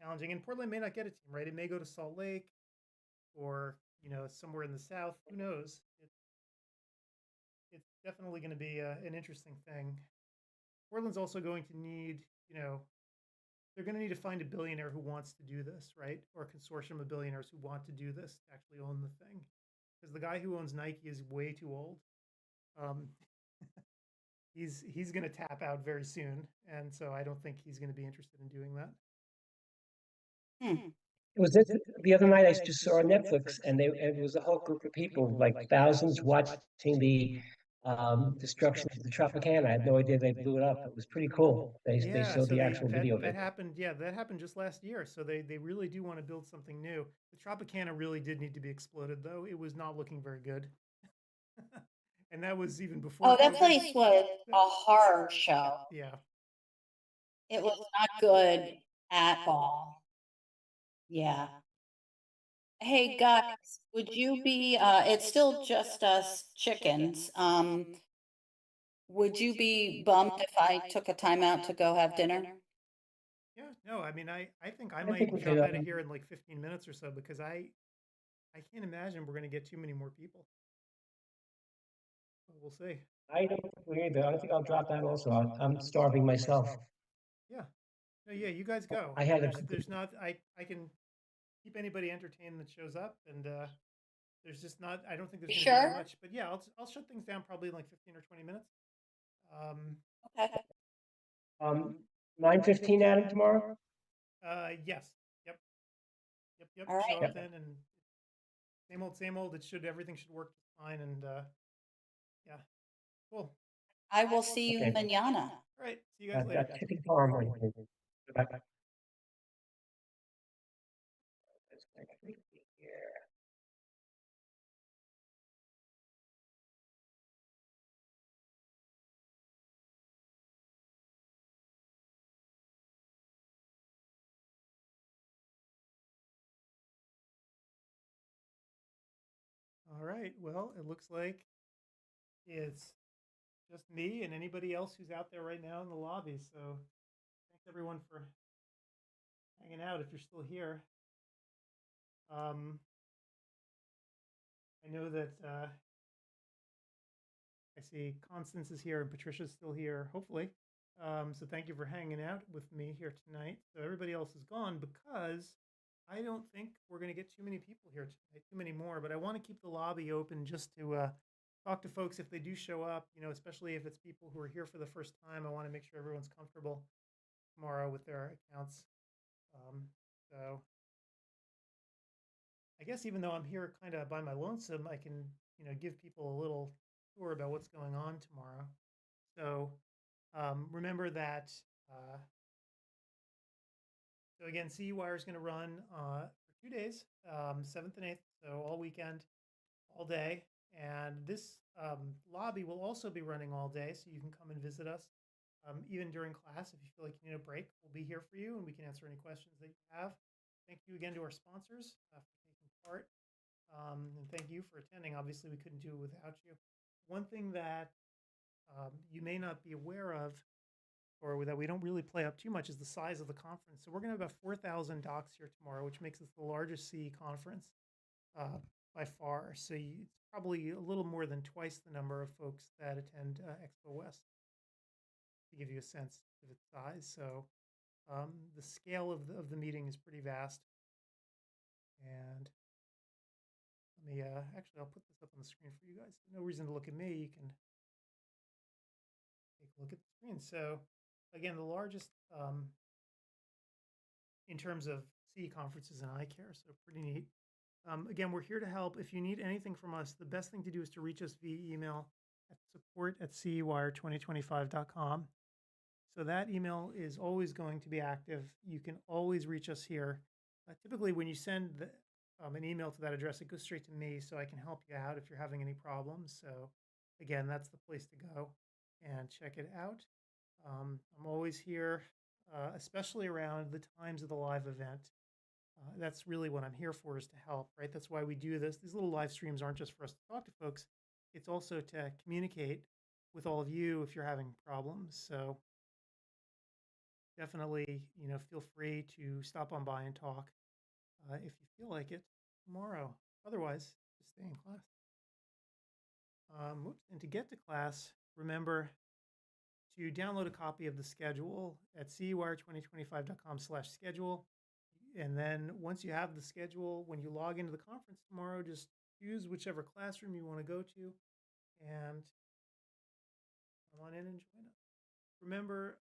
Speaker 3: challenging, and Portland may not get a team, right? It may go to Salt Lake, or somewhere in the South. Who knows? It's definitely going to be an interesting thing. Portland's also going to need, they're going to need to find a billionaire who wants to do this, right? Or a consortium of billionaires who want to do this to actually own the thing, because the guy who owns Nike is way too old. He's going to tap out very soon, and so I don't think he's going to be interested in doing that.
Speaker 2: It was the other night I just saw on Netflix, and it was a whole group of people, like thousands, watching the destruction of the Tropicana. I had no idea they blew it up. It was pretty cool. They showed
Speaker 3: so
Speaker 2: the actual video of
Speaker 3: that
Speaker 2: it.
Speaker 3: happened. Yeah, that happened just last year. So they really do want to build something new. The Tropicana really did need to be exploded, though. It was not looking very good. And that was even before.
Speaker 1: Oh, that
Speaker 3: COVID.
Speaker 1: place was a horror show.
Speaker 3: Yeah.
Speaker 1: It was not good at all. Yeah. Hey guys, would you be it's still just us chickens. Would you be bummed if I took a time out to go have dinner?
Speaker 3: Yeah, no, I mean, I think I
Speaker 2: I
Speaker 3: might
Speaker 2: think we
Speaker 3: drop
Speaker 2: could,
Speaker 3: out of here in like 15 minutes or so because I can't imagine we're going to get too many more people. But we'll see.
Speaker 2: I don't think we're either. I think I'll drop out also. I'm starving myself.
Speaker 3: Yeah. No, yeah, you guys go.
Speaker 2: I had
Speaker 3: there's not, I can keep anybody entertained that shows up, and there's just not, I don't think there's going to be that much. But yeah, I'll shut things down probably in like 15 or 20 minutes.
Speaker 1: Okay.
Speaker 2: 9:15, Adam, tomorrow?
Speaker 3: Yes. Yep.
Speaker 1: All right.
Speaker 3: Show up then, and same old. Everything should work just fine, and yeah, cool.
Speaker 1: I will see you manana.
Speaker 3: All right, see you guys later.
Speaker 2: Chicken farm.
Speaker 3: All right, well, it looks like it's just me and anybody else who's out there right now in the lobby. So thanks everyone for hanging out if you're still here. I know that I see Constance is here and Patricia's still here, hopefully. So thank you for hanging out with me here tonight. So everybody else is gone because I don't think we're going to get too many people here tonight, too many more. But I want to keep the lobby open just to talk to folks if they do show up, especially if it's people who are here for the first time. I want to make sure everyone's comfortable tomorrow with their accounts. So I guess even though I'm here kind of by my lonesome, I can, give people a little tour about what's going on tomorrow. So remember that. So again, CEwire is going to run for 2 days, 7th and 8th, so all weekend, all day. And this lobby will also be running all day, so you can come and visit us. Even during class, if you feel like you need a break, we'll be here for you and we can answer any questions that you have. Thank you again to our sponsors for taking part. And thank you for attending. Obviously, we couldn't do it without you. One thing that you may not be aware of, or that we don't really play up too much, is the size of the conference. So we're going to have about 4,000 docs here tomorrow, which makes this the largest CE conference by far. So it's probably a little more than twice the number of folks that attend Expo West, to give you a sense of its size. So the scale of the meeting is pretty vast. And let me, actually, I'll put this up on the screen for you guys. No reason to look at me. You can take a look at the screen. So again, the largest in terms of CE conferences in eye care, so pretty neat. Again, we're here to help. If you need anything from us, the best thing to do is to reach us via email at support@CEwire2025.com. So that email is always going to be active. You can always reach us here. Typically, when you send an email to that address, it goes straight to me, so I can help you out if you're having any problems. So again, that's the place to go and check it out. I'm always here, especially around the times of the live event. That's really what I'm here for, is to help, right? That's why we do this. These little live streams aren't just for us to talk to folks. It's also to communicate with all of you if you're having problems. So definitely, feel free to stop on by and talk if you feel like it tomorrow. Otherwise, just stay in class. And to get to class, remember to download a copy of the schedule at CEwire2025.com/schedule. And then once you have the schedule, when you log into the conference tomorrow, just choose whichever classroom you want to go to and come on in and join us. Remember,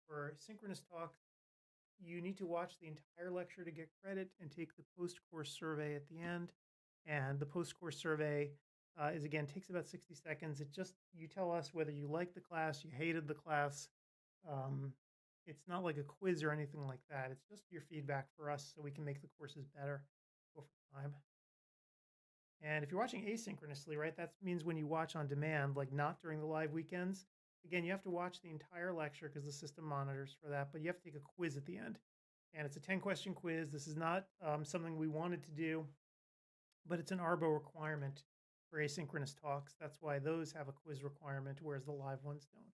Speaker 3: for synchronous talk, you need to watch the entire lecture to get credit and take the post-course survey at the end. And the post-course survey takes about 60 seconds. You tell us whether you liked the class, you hated the class. It's not like a quiz or anything like that. It's just your feedback for us so we can make the courses better over time. And if you're watching asynchronously, right, that means when you watch on demand, like not during the live weekends. Again, you have to watch the entire lecture because the system monitors for that, but you have to take a quiz at the end. And it's a 10-question quiz. This is not something we wanted to do, but it's an ARBO requirement for asynchronous talks. That's why those have a quiz requirement, whereas the live ones don't.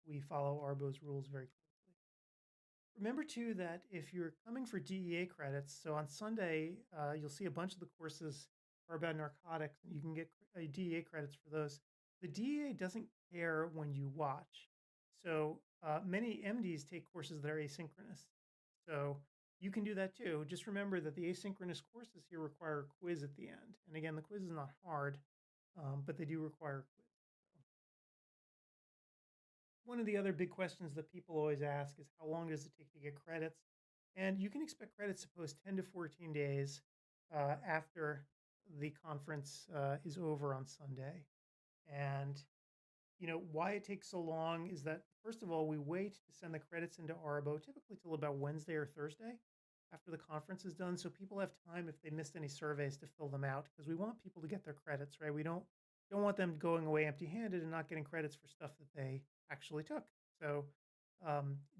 Speaker 3: We follow ARBO's rules very closely. Remember, too, that if you're coming for DEA credits, so on Sunday, you'll see a bunch of the courses are about narcotics, and you can get DEA credits for those. The DEA doesn't care when you watch. So many MDs take courses that are asynchronous. So you can do that, too. Just remember that the asynchronous courses here require a quiz at the end. And again, the quiz is not hard, but they do require a quiz. One of the other big questions that people always ask is, how long does it take to get credits? And you can expect credits to post 10 to 14 days after the conference is over on Sunday. And why it takes so long is that, first of all, we wait to send the credits into ARBO typically till about Wednesday or Thursday after the conference is done, so people have time, if they missed any surveys, to fill them out, because we want people to get their credits, right? We don't want them going away empty-handed and not getting credits for stuff that they actually took. So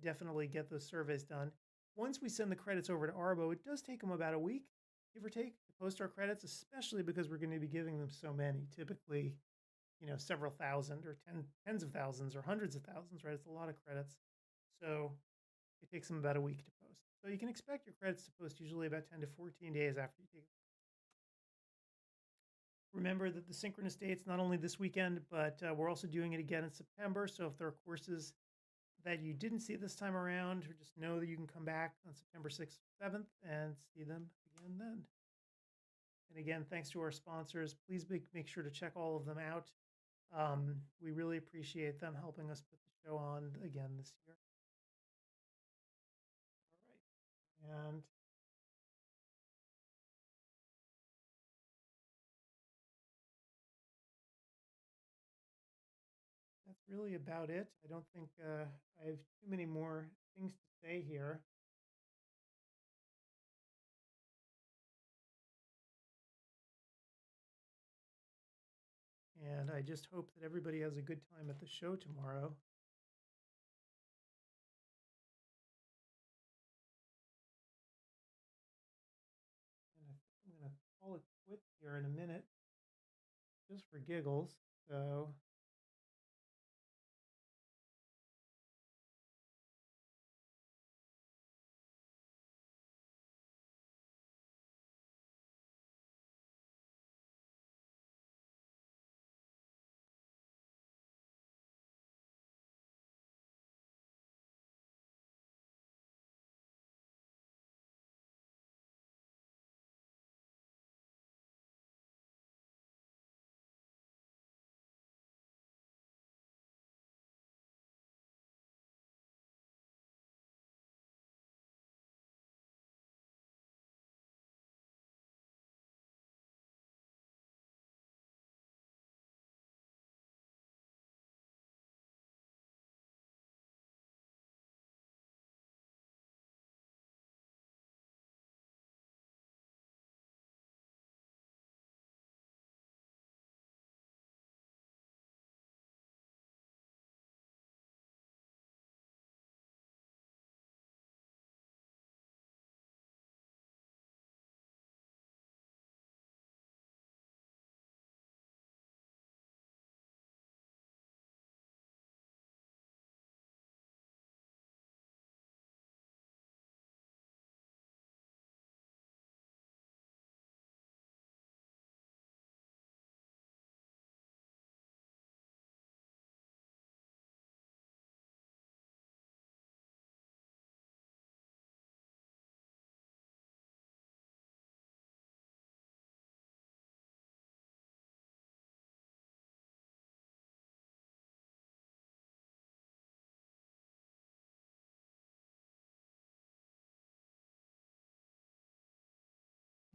Speaker 3: definitely get those surveys done. Once we send the credits over to ARBO, it does take them about a week, give or take, to post our credits, especially because we're going to be giving them so many, typically several thousand or tens of thousands or hundreds of thousands, right? It's a lot of credits. So it takes them about a week to post. So you can expect your credits to post usually about 10 to 14 days after you take it. Remember that the synchronous date's not only this weekend, but we're also doing it again in September. So if there are courses that you didn't see this time around, just know that you can come back on September 6th, 7th and see them again then. And again, thanks to our sponsors. Please make sure to check all of them out. We really appreciate them helping us put the show on again this year. All right. And that's really about it. I don't think I have too many more things to say here. And I just hope that everybody has a good time at the show tomorrow. here in a minute, just for giggles. So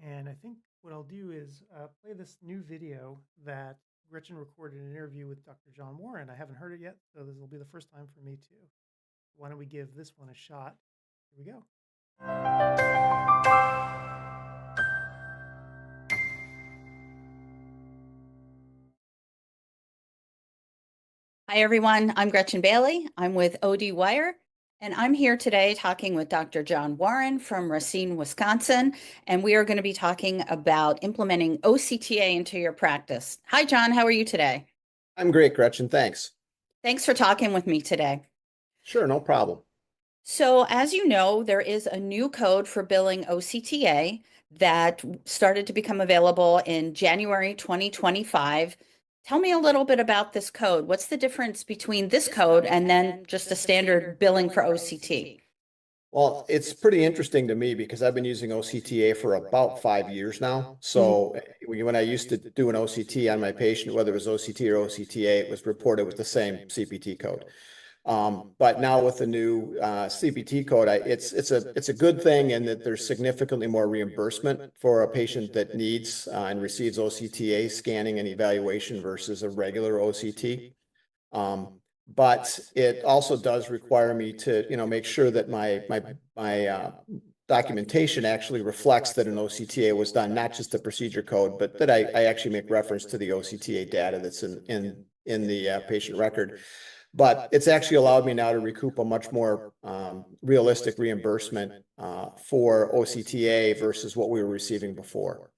Speaker 3: and I think what I'll do is play this new video that Gretchen recorded an interview with Dr. John Warren. I haven't heard it yet, so this will be the first time for me too. Why don't we give this one a shot? Here we go.
Speaker 1: Hi, everyone. I'm Gretchen Bailey. I'm with ODwire, and I'm here today talking with Dr. John Warren from Racine, Wisconsin, and we are going to be talking about implementing OCTA into your practice. Hi, John. How are you today?
Speaker 5: I'm great, Gretchen. Thanks.
Speaker 1: Thanks for talking with me today.
Speaker 5: Sure, no problem.
Speaker 1: So, as you know, there is a new code for billing OCTA that started to become available in January 2025. Tell me a little bit about this code. What's the difference between this code and then just a standard billing for OCT?
Speaker 5: Well, it's pretty interesting to me because I've been using OCTA for about 5 years now. So when I used to do an OCT on my patient, whether it was OCT or OCTA, it was reported with the same CPT code. But now with the new CPT code, it's a good thing in that there's significantly more reimbursement for a patient that needs and receives OCTA scanning and evaluation versus a regular OCT. But it also does require me to, make sure that my documentation actually reflects that an OCTA was done, not just the procedure code, but that I actually make reference to the OCTA data that's in the patient record. But it's actually allowed me now to recoup a much more realistic reimbursement for OCTA versus what we were receiving before.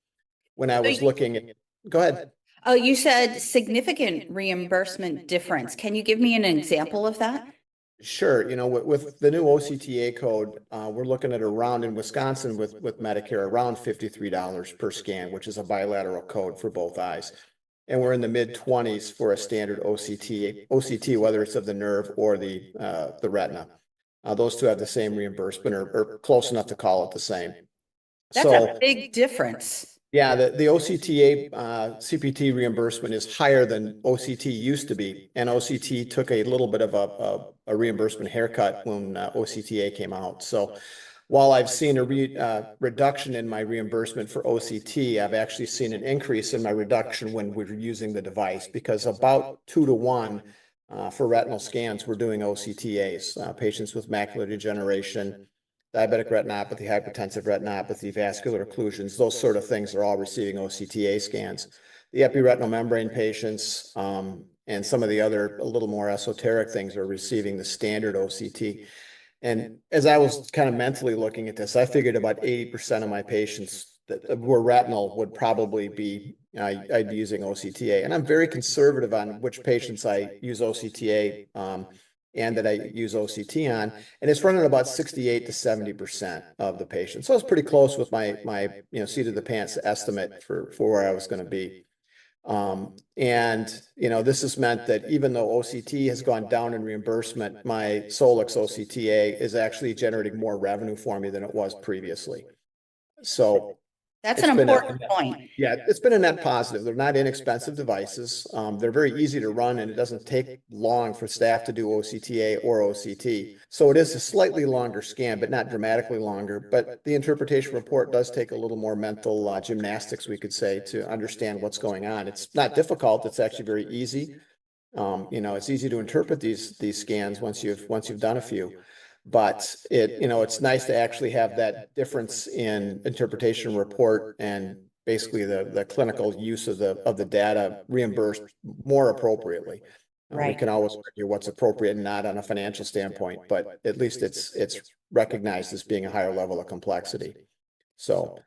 Speaker 5: When I was looking at, go ahead.
Speaker 1: Oh, you said significant reimbursement difference. Can you give me an example of that?
Speaker 5: Sure. With the new OCTA code, we're looking at around in Wisconsin with Medicare around $53 per scan, which is a bilateral code for both eyes. And we're in the mid-20s for a standard OCT, whether it's of the nerve or the retina. Those two have the same reimbursement or close enough to call it the same.
Speaker 1: That's a big difference.
Speaker 5: Yeah, the OCTA CPT reimbursement is higher than OCT used to be, and OCT took a little bit of a reimbursement haircut when OCTA came out. So while I've seen a reduction in my reimbursement for OCT, I've actually seen an increase in my reduction when we're using the device, because about 2 to 1 for retinal scans, we're doing OCTAs, patients with macular degeneration, diabetic retinopathy, hypertensive retinopathy, vascular occlusions, those sort of things are all receiving OCTA scans. The epiretinal membrane patients and some of the other a little more esoteric things are receiving the standard OCT. And as I was kind of mentally looking at this, I figured about 80% of my patients where retinal would probably be, I'd be using OCTA. And I'm very conservative on which patients I use OCTA and that I use OCT on. And it's running about 68 to 70% of the patients. So it's pretty close with my seat of the pants estimate for where I was going to be. This has meant that even though OCT has gone down in reimbursement, my Solix OCTA is actually generating more revenue for me than it was previously. So
Speaker 1: That's an important point.
Speaker 5: yeah, it's been a net positive. They're not inexpensive devices. They're very easy to run, and it doesn't take long for staff to do OCTA or OCT. So it is a slightly longer scan, but not dramatically longer. But the interpretation report does take a little more mental gymnastics, we could say, to understand what's going on. It's not difficult. It's actually very easy. It's easy to interpret these scans once you've done a few. But it's nice to actually have that difference in interpretation report and basically the clinical use of the data reimbursed more appropriately.
Speaker 1: Right.
Speaker 5: We can always argue what's appropriate and not on a financial standpoint, but at least it's recognized as being a higher level of complexity. So,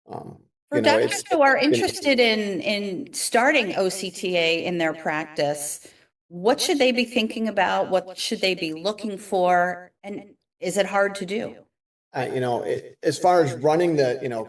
Speaker 1: for doctors who are interested in starting OCTA in their practice, what should they be thinking about? What should they be looking for? And is it hard to do?
Speaker 5: As far as running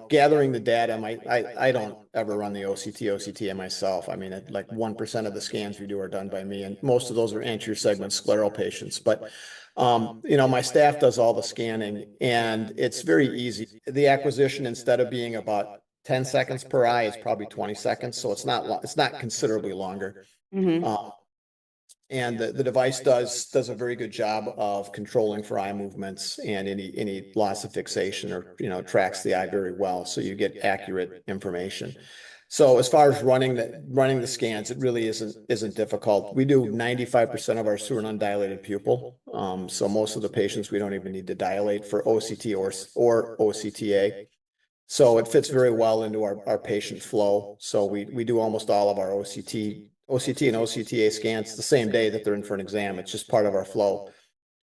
Speaker 5: gathering the data, I don't ever run the OCTA myself. I mean, like 1% of the scans we do are done by me, and most of those are anterior segment scleral patients. But, my staff does all the scanning, and it's very easy. The acquisition, instead of being about 10 seconds per eye, is probably 20 seconds. So it's not considerably longer.
Speaker 1: Mm-hmm.
Speaker 5: And the device does a very good job of controlling for eye movements and any loss of fixation, or tracks the eye very well, so you get accurate information. So as far as running the scans, it really isn't difficult. We do 95% of our through an undilated pupil. So most of the patients we don't even need to dilate for OCT or OCTA. So it fits very well into our patient flow. So we do almost all of our OCT and OCTA scans the same day that they're in for an exam. It's just part of our flow.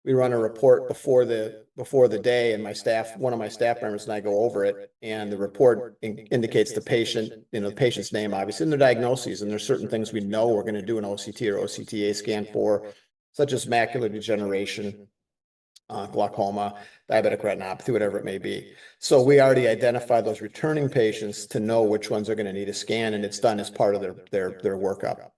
Speaker 5: We run a report before the day, and one of my staff members and I go over it, and the report indicates the patient, the patient's name, obviously, and their diagnoses. And there's certain things we know we're going to do an OCT or OCTA scan for, such as macular degeneration, glaucoma, diabetic retinopathy, whatever it may be. So we already identify those returning patients to know which ones are going to need a scan, and it's done as part of their workup.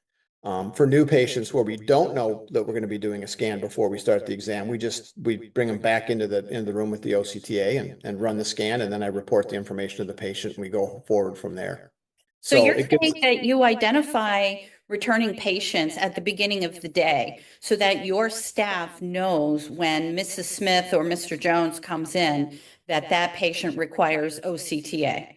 Speaker 5: For new patients where we don't know that we're going to be doing a scan before we start the exam, we bring them back into the room with the OCTA and run the scan, and then I report the information to the patient, and we go forward from there.
Speaker 1: So you're saying that you identify returning patients at the beginning of the day so that your staff knows when Mrs. Smith or Mr. Jones comes in that patient requires OCTA.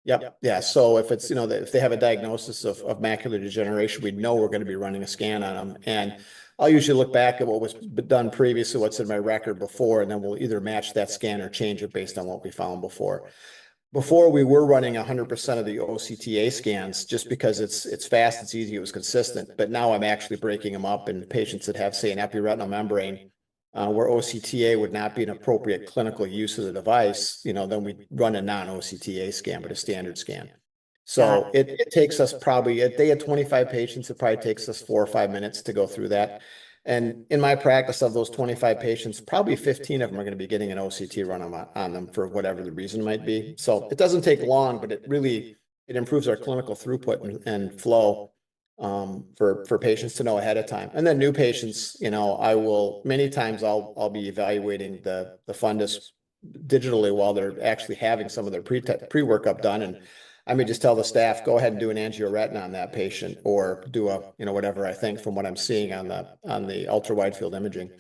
Speaker 5: Yep. Yeah. So if it's, if they have a diagnosis of macular degeneration, we know we're going to be running a scan on them. And I'll usually look back at what was done previously, what's in my record before, and then we'll either match that scan or change it based on what we found before. Before, we were running 100% of the OCTA scans just because it's fast, it's easy, it was consistent. But now I'm actually breaking them up in patients that have, say, an epiretinal membrane, where OCTA would not be an appropriate clinical use of the device. Then we run a non-OCTA scan, but a standard scan. So it takes us probably a day of 25 patients. It probably takes us 4 or 5 minutes to go through that. And in my practice, of those 25 patients, probably 15 of them are going to be getting an OCT run on them for whatever the reason might be. So it doesn't take long, but it improves our clinical throughput and flow for patients to know ahead of time. And then new patients, many times I'll be evaluating the fundus digitally while they're actually having some of their pre-workup done. And I may just tell the staff, go ahead and do an angioretina on that patient, or do whatever I think from what I'm seeing on the ultra wide field imaging.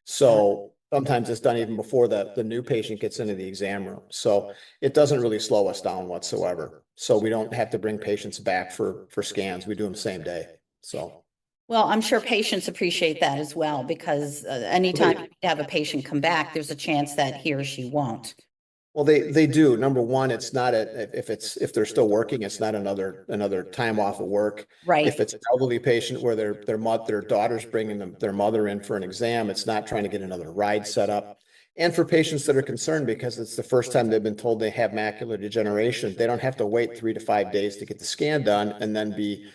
Speaker 5: So sometimes it's done even before the new patient gets into the exam room. So it doesn't really slow us down whatsoever. So we don't have to bring patients back for scans. We do them same day. So.
Speaker 1: Well, I'm sure patients appreciate that as well, because anytime you have a patient come back, there's a chance that he or she won't.
Speaker 5: Well, they do. Number one, it's not if they're still working, it's not another time off of work.
Speaker 1: Right.
Speaker 5: If it's an elderly patient where their daughter's bringing their mother in for an exam, it's not trying to get another ride set up. And for patients that are concerned because it's the first time they've been told they have macular degeneration, they don't have to wait 3 to 5 days to get the scan done and then be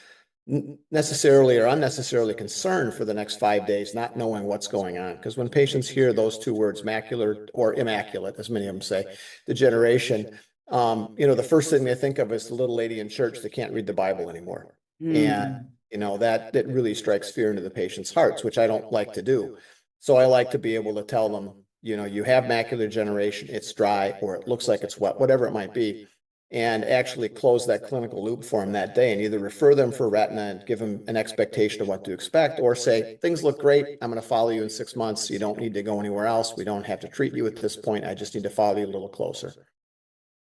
Speaker 5: necessarily or unnecessarily concerned for the next 5 days, not knowing what's going on. Because when patients hear those two words, macular or immaculate, as many of them say, degeneration, the first thing they think of is the little lady in church that can't read the Bible anymore. And, that really strikes fear into the patient's hearts, which I don't like to do. So I like to be able to tell them, you have macular degeneration, it's dry, or it looks like it's wet, whatever it might be, and actually close that clinical loop for them that day and either refer them for retina and give them an expectation of what to expect, or say, things look great, I'm going to follow you in 6 months. You don't need to go anywhere else. We don't have to treat you at this point. I just need to follow you a little closer.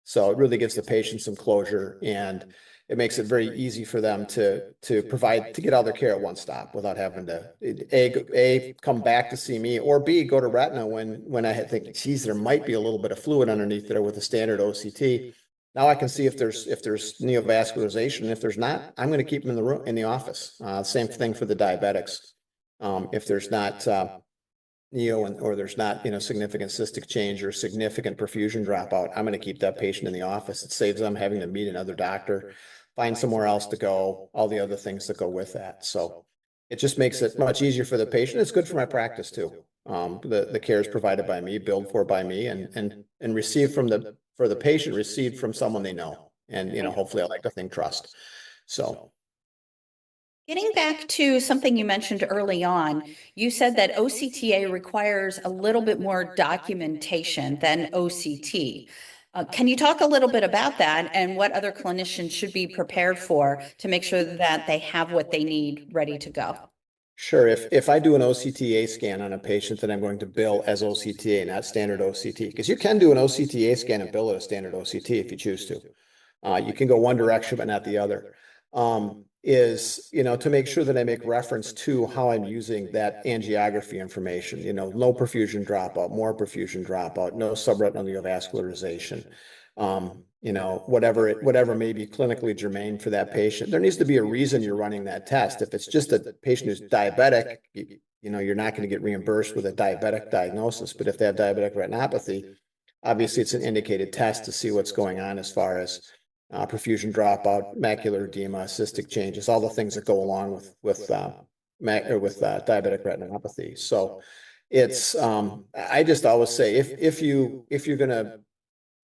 Speaker 5: So it really gives the patient some closure, and it makes it very easy for them to get all their care at one stop without having to A, come back to see me, or B, go to retina when I think, geez, there might be a little bit of fluid underneath there with a standard OCT. Now I can see if there's neovascularization. And if there's not, I'm going to keep them in the office. Same thing for the diabetics. If there's not or there's not significant cystic change or significant perfusion dropout, I'm going to keep that patient in the office. It saves them having to meet another doctor, find somewhere else to go, all the other things that go with that. So it just makes it much easier for the patient. It's good for my practice too. The care is provided by me, billed for by me, and received for the patient, received from someone they know, and hopefully I like to think trust. So
Speaker 1: Getting back to something you mentioned early on, you said that OCTA requires a little bit more documentation than OCT. Can you talk a little bit about that and what other clinicians should be prepared for to make sure that they have what they need ready to go?
Speaker 5: Sure. If I do an OCTA scan on a patient that I'm going to bill as OCTA, not standard OCT, because you can do an OCTA scan and bill it as standard OCT if you choose to. You can go one direction, but not the other. To make sure that I make reference to how I'm using that angiography information, low perfusion dropout, more perfusion dropout, no subretinal neovascularization, whatever may be clinically germane for that patient. There needs to be a reason you're running that test. If it's just a patient who's diabetic, you're not going to get reimbursed with a diabetic diagnosis. But if they have diabetic retinopathy, obviously it's an indicated test to see what's going on as far as perfusion dropout, macular edema, cystic changes, all the things that go along with diabetic retinopathy. So it's I just always say if you're going to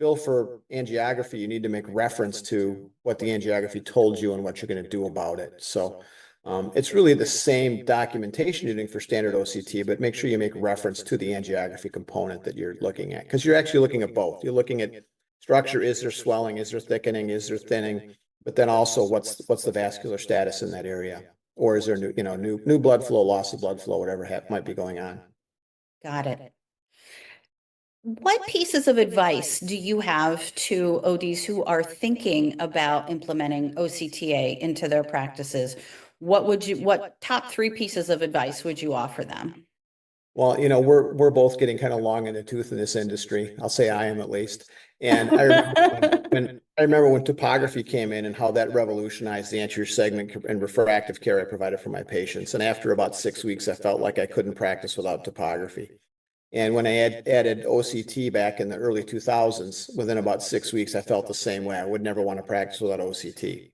Speaker 5: bill for angiography, you need to make reference to what the angiography told you and what you're going to do about it. So it's really the same documentation you're doing for standard OCT, but make sure you make reference to the angiography component that you're looking at, because you're actually looking at both. You're looking at structure, is there swelling, is there thickening, is there thinning, but then also what's the vascular status in that area, or is there new blood flow, loss of blood flow, whatever might be going on.
Speaker 1: Got it. What pieces of advice do you have to ODs who are thinking about implementing OCTA into their practices? What top 3 pieces of advice would you offer them?
Speaker 5: Well, we're both getting kind of long in the tooth in this industry. I'll say I am, at least. And I remember when topography came in and how that revolutionized the anterior segment and refractive care I provided for my patients. And after about 6 weeks, I felt like I couldn't practice without topography. And when I added OCT back in the early 2000s, within about 6 weeks, I felt the same way. I would never want to practice without OCT.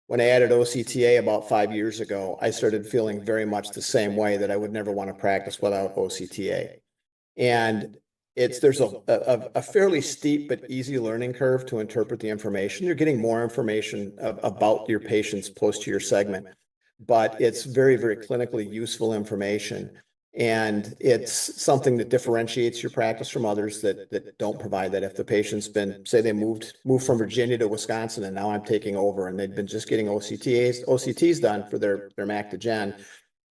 Speaker 5: When I added OCTA about 5 years ago, I started feeling very much the same way, that I would never want to practice without OCTA. And there's a fairly steep but easy learning curve to interpret the information. You're getting more information about your patient's posterior segment, but it's very, very clinically useful information. And it's something that differentiates your practice from others that don't provide that. If the patient's been, say they moved from Virginia to Wisconsin, and now I'm taking over, and they've been just getting OCTs done for their Mac to Gen,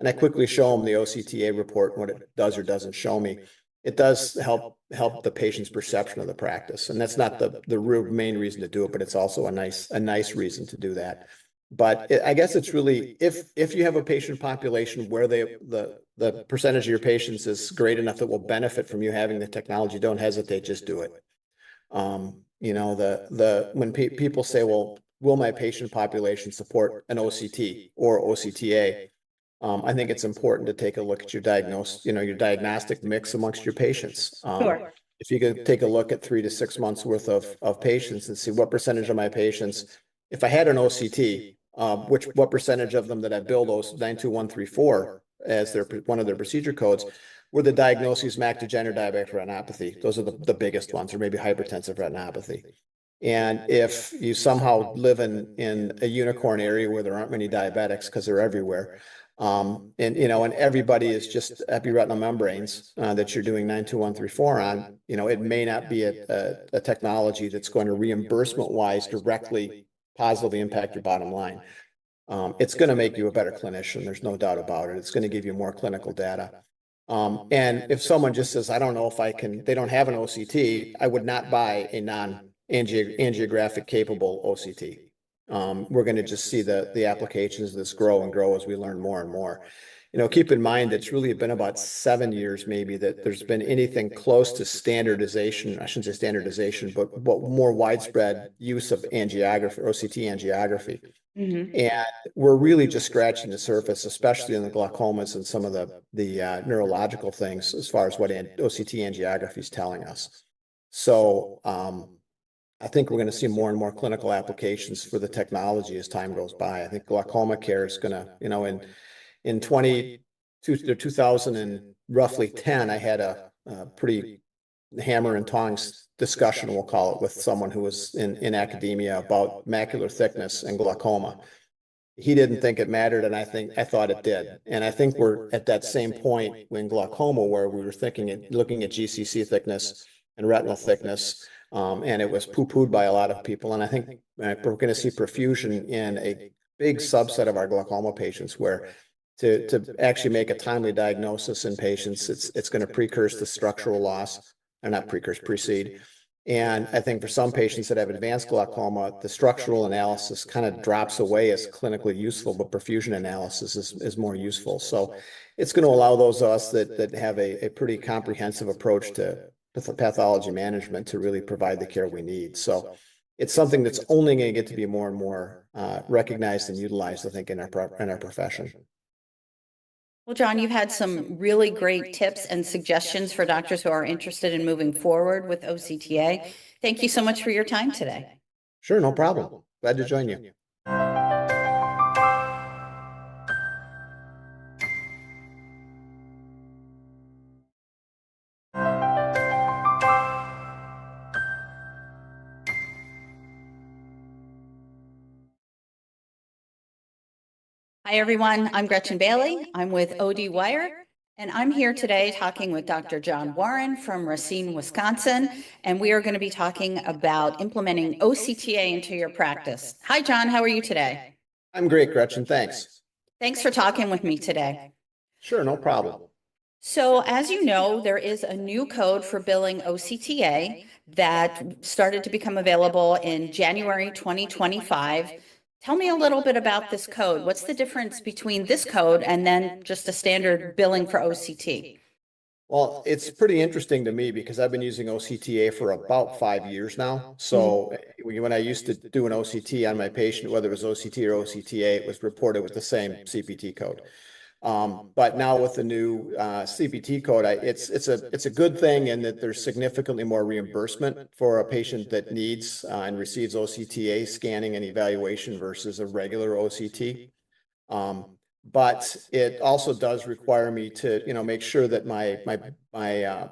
Speaker 5: and I quickly show them the OCTA report, what it does or doesn't show me, it does help the patient's perception of the practice. And that's not the real main reason to do it, but it's also a nice reason to do that. But I guess it's really, if you have a patient population where the percentage of your patients is great enough that will benefit from you having the technology, don't hesitate, just do it. When people say, well, will my patient population support an OCT or OCTA? I think it's important to take a look at your your diagnostic mix amongst your patients.
Speaker 1: Sure.
Speaker 5: If you could take a look at 3 to 6 months worth of patients and see what percentage of my patients, if I had an OCT, what percentage of them that I billed 92134 as one of their procedure codes were the diagnoses macular degenerative diabetic retinopathy. Those are the biggest ones, or maybe hypertensive retinopathy. And if you somehow live in a unicorn area where there aren't many diabetics because they're everywhere, and everybody is just epiretinal membranes that you're doing 92134 on, it may not be a technology that's going to reimbursement wise directly positively impact your bottom line. It's going to make you a better clinician. There's no doubt about it. It's going to give you more clinical data. And if someone just says, I don't know if they don't have an OCT, I would not buy a non-angiographic capable OCT. We're going to just see the applications of this grow and grow as we learn more and more. Keep in mind, it's really been about 7 years maybe that there's been anything close to standardization. I shouldn't say standardization, but more widespread use of angiography, OCT angiography.
Speaker 1: Mm-hmm.
Speaker 5: And we're really just scratching the surface, especially in the glaucomas and some of the neurological things as far as what OCT angiography is telling us. So I think we're going to see more and more clinical applications for the technology as time goes by. I think glaucoma care is going to, in 2000 and roughly 10, I had a pretty hammer and tongs discussion, we'll call it, with someone who was in academia about macular thickness and glaucoma. He didn't think it mattered, and I thought it did. And I think we're at that same point in glaucoma where we were looking at GCC thickness and retinal thickness, and it was poo-pooed by a lot of people. And I think we're going to see perfusion in a big subset of our glaucoma patients, where to actually make a timely diagnosis in patients, it's going to precurse the structural loss, or not precede. And I think for some patients that have advanced glaucoma, the structural analysis kind of drops away as clinically useful, but perfusion analysis is more useful. So it's going to allow those of us that have a pretty comprehensive approach to pathology management to really provide the care we need. So it's something that's only going to get to be more and more recognized and utilized, I think, in our profession.
Speaker 1: Well, John, you've had some really great tips and suggestions for doctors who are interested in moving forward with OCTA. Thank you so much for your time today.
Speaker 5: Sure, no problem. Glad to join you.
Speaker 1: Hi, everyone. I'm Gretchen Bailey. I'm with ODwire, and I'm here today talking with Dr. John Warren from Racine, Wisconsin, and we are going to be talking about implementing OCTA into your practice. Hi, John. How are you today?
Speaker 5: I'm great, Gretchen. Thanks.
Speaker 1: Thanks for talking with me today.
Speaker 5: Sure, no problem.
Speaker 1: So, as you know, there is a new code for billing OCTA that started to become available in January 2025. Tell me a little bit about this code. What's the difference between this code and then just a standard billing for OCT?
Speaker 5: Well, it's pretty interesting to me because I've been using OCTA for about 5 years now. So when I used to do an OCT on my patient, whether it was OCT or OCTA, it was reported with the same CPT code. But now with the new CPT code, it's a good thing in that there's significantly more reimbursement for a patient that needs and receives OCTA scanning and evaluation versus a regular OCT. But it also does require me to make sure that my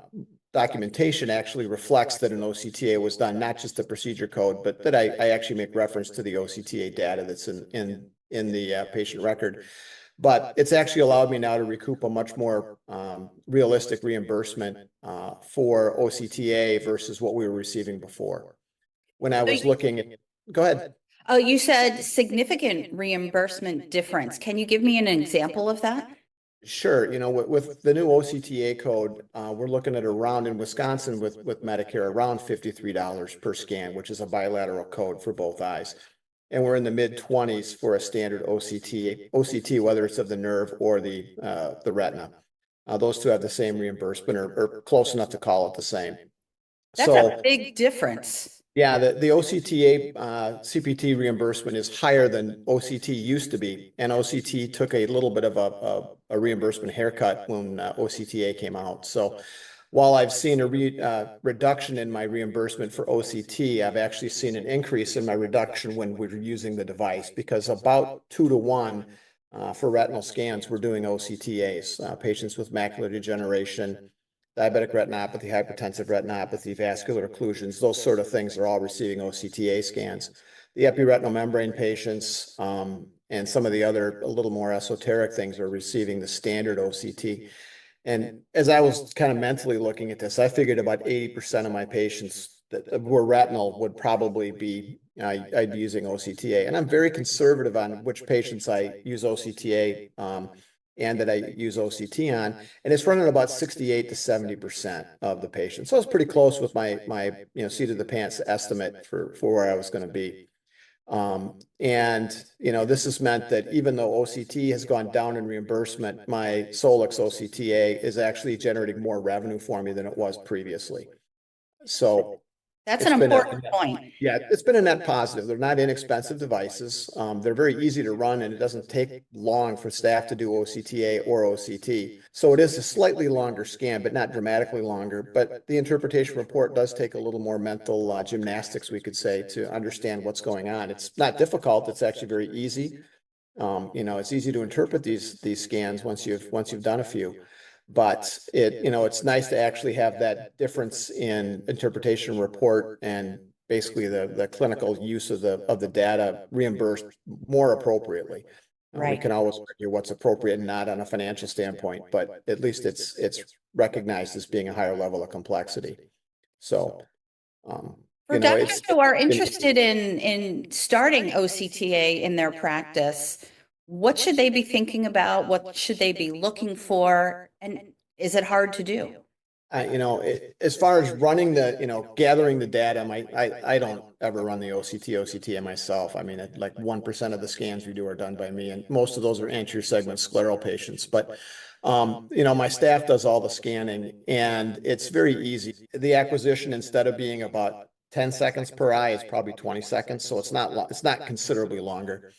Speaker 5: documentation actually reflects that an OCTA was done, not just the procedure code, but that I actually make reference to the OCTA data that's in the patient record. But it's actually allowed me now to recoup a much more realistic reimbursement for OCTA versus what we were receiving before. When I was looking at, go ahead.
Speaker 1: Oh, you said significant reimbursement difference. Can you give me an example of that?
Speaker 5: Sure. With the new OCTA code, we're looking at around in Wisconsin with Medicare around $53 per scan, which is a bilateral code for both eyes. And we're in the mid-20s for a standard OCT, whether it's of the nerve or the retina. Those two have the same reimbursement or close enough to call it the same.
Speaker 1: That's a big difference.
Speaker 5: Yeah, the OCTA CPT reimbursement is higher than OCT used to be, and OCT took a little bit of a reimbursement haircut when OCTA came out. So while I've seen a reduction in my reimbursement for OCT, I've actually seen an increase in my reduction when we're using the device, because about 2 to 1 for retinal scans, we're doing OCTAs, patients with macular degeneration, diabetic retinopathy, hypertensive retinopathy, vascular occlusions, those sort of things are all receiving OCTA scans. The epiretinal membrane patients and some of the other a little more esoteric things are receiving the standard OCT. And as I was kind of mentally looking at this, I figured about 80% of my patients that were retinal would probably be, I'd be using OCTA. And I'm very conservative on which patients I use OCTA and that I use OCT on. And it's running about 68 to 70% of the patients. So I was pretty close with my seat of the pants estimate for where I was going to be. This has meant that even though OCT has gone down in reimbursement, my Solix OCTA is actually generating more revenue for me than it was previously. So
Speaker 1: That's an important point.
Speaker 5: Yeah, it's been a net positive. They're not inexpensive devices. They're very easy to run, and it doesn't take long for staff to do OCTA or OCT. So it is a slightly longer scan, but not dramatically longer. But the interpretation report does take a little more mental gymnastics, we could say, to understand what's going on. It's not difficult. It's actually very easy. It's easy to interpret these scans once you've done a few. But it's nice to actually have that difference in interpretation report and basically the clinical use of the data reimbursed more appropriately. We can always argue what's appropriate and not on a financial standpoint, but at least it's recognized as being a higher level of complexity. So,
Speaker 1: for doctors who are interested in starting OCTA in their practice, what should they be thinking about? What should they be looking for? And is it hard to do?
Speaker 5: As far as running gathering the data, I don't ever run the OCTA myself. I mean, like 1% of the scans we do are done by me, and most of those are anterior segment scleral patients. But my staff does all the scanning, and it's very easy. The acquisition, instead of being about 10 seconds per eye, is probably 20 seconds, so it's not considerably longer.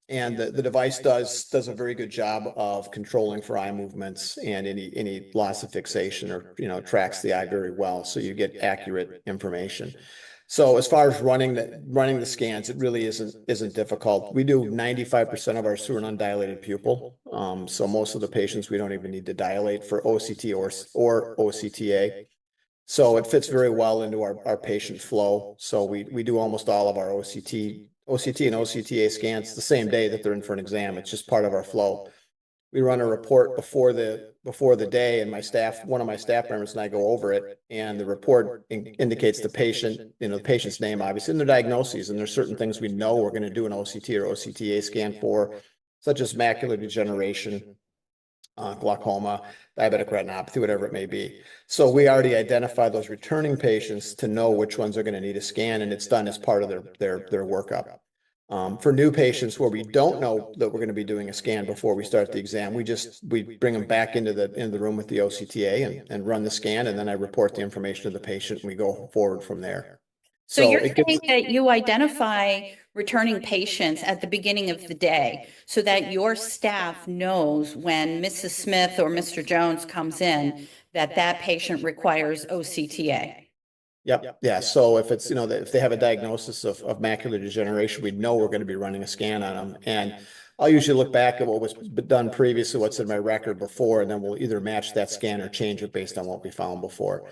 Speaker 5: And the device does a very good job of controlling for eye movements and any loss of fixation, or tracks the eye very well, so you get accurate information. So as far as running the scans, it really isn't difficult. We do 95% of our through an undilated pupil. So most of the patients we don't even need to dilate for OCT or OCTA. So it fits very well into our patient flow. So we do almost all of our OCT and OCTA scans the same day that they're in for an exam. It's just part of our flow. We run a report before the day, and one of my staff members and I go over it, and the report indicates the patient, the patient's name, obviously, and their diagnoses. And there's certain things we know we're going to do an OCT or OCTA scan for, such as macular degeneration, glaucoma, diabetic retinopathy, whatever it may be. So we already identify those returning patients to know which ones are going to need a scan, and it's done as part of their workup. For new patients where we don't know that we're going to be doing a scan before we start the exam, we bring them back into the room with the OCTA and run the scan, and then I report the information to the patient, and we go forward from there.
Speaker 1: So you're saying that you identify returning patients at the beginning of the day so that your staff knows when Mrs. Smith or Mr. Jones comes in that patient requires OCTA.
Speaker 5: Yep. Yeah. So if it's, if they have a diagnosis of macular degeneration, we know we're going to be running a scan on them. And I'll usually look back at what was done previously, what's in my record before, and then we'll either match that scan or change it based on what we found before.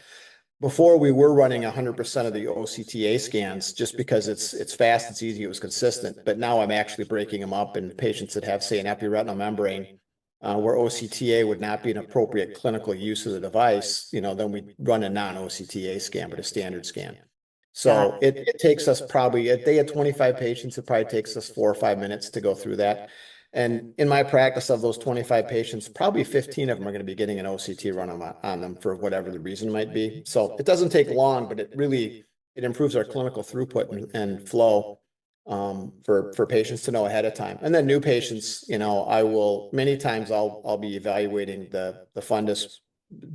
Speaker 5: Before, we were running 100% of the OCTA scans just because it's fast, it's easy, it was consistent. But now I'm actually breaking them up in patients that have, say, an epiretinal membrane, where OCTA would not be an appropriate clinical use of the device. Then we run a non-OCTA scan, but a standard scan. So it takes us probably a day of 25 patients. It probably takes us 4 or 5 minutes to go through that. And in my practice, of those 25 patients, probably 15 of them are going to be getting an OCT run on them for whatever the reason might be. So it doesn't take long, but it improves our clinical throughput and flow for patients to know ahead of time. And then new patients, many times I'll be evaluating the fundus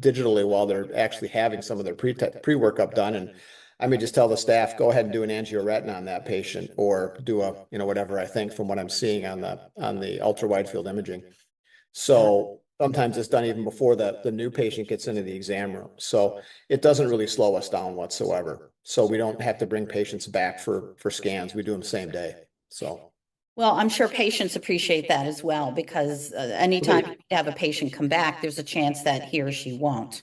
Speaker 5: digitally while they're actually having some of their pre-workup done. And I may just tell the staff, go ahead and do an angioretina on that patient, or do a, whatever I think from what I'm seeing on the ultra wide field imaging. So sometimes it's done even before the new patient gets into the exam room. So it doesn't really slow us down whatsoever. So we don't have to bring patients back for scans. We do them same day. So.
Speaker 1: Well, I'm sure patients appreciate that as well, because anytime you have a patient come back, there's a chance that he or she won't.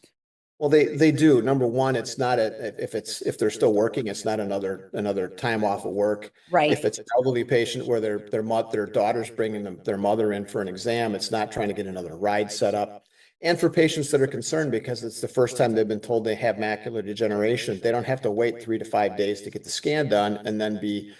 Speaker 5: Well, they do. Number one, it's not if they're still working, it's not another time off of work.
Speaker 1: Right.
Speaker 5: If it's an elderly patient where their daughter's bringing their mother in for an exam, it's not trying to get another ride set up. And for patients that are concerned because it's the first time they've been told they have macular degeneration, they don't have to wait 3 to 5 days to get the scan done and then be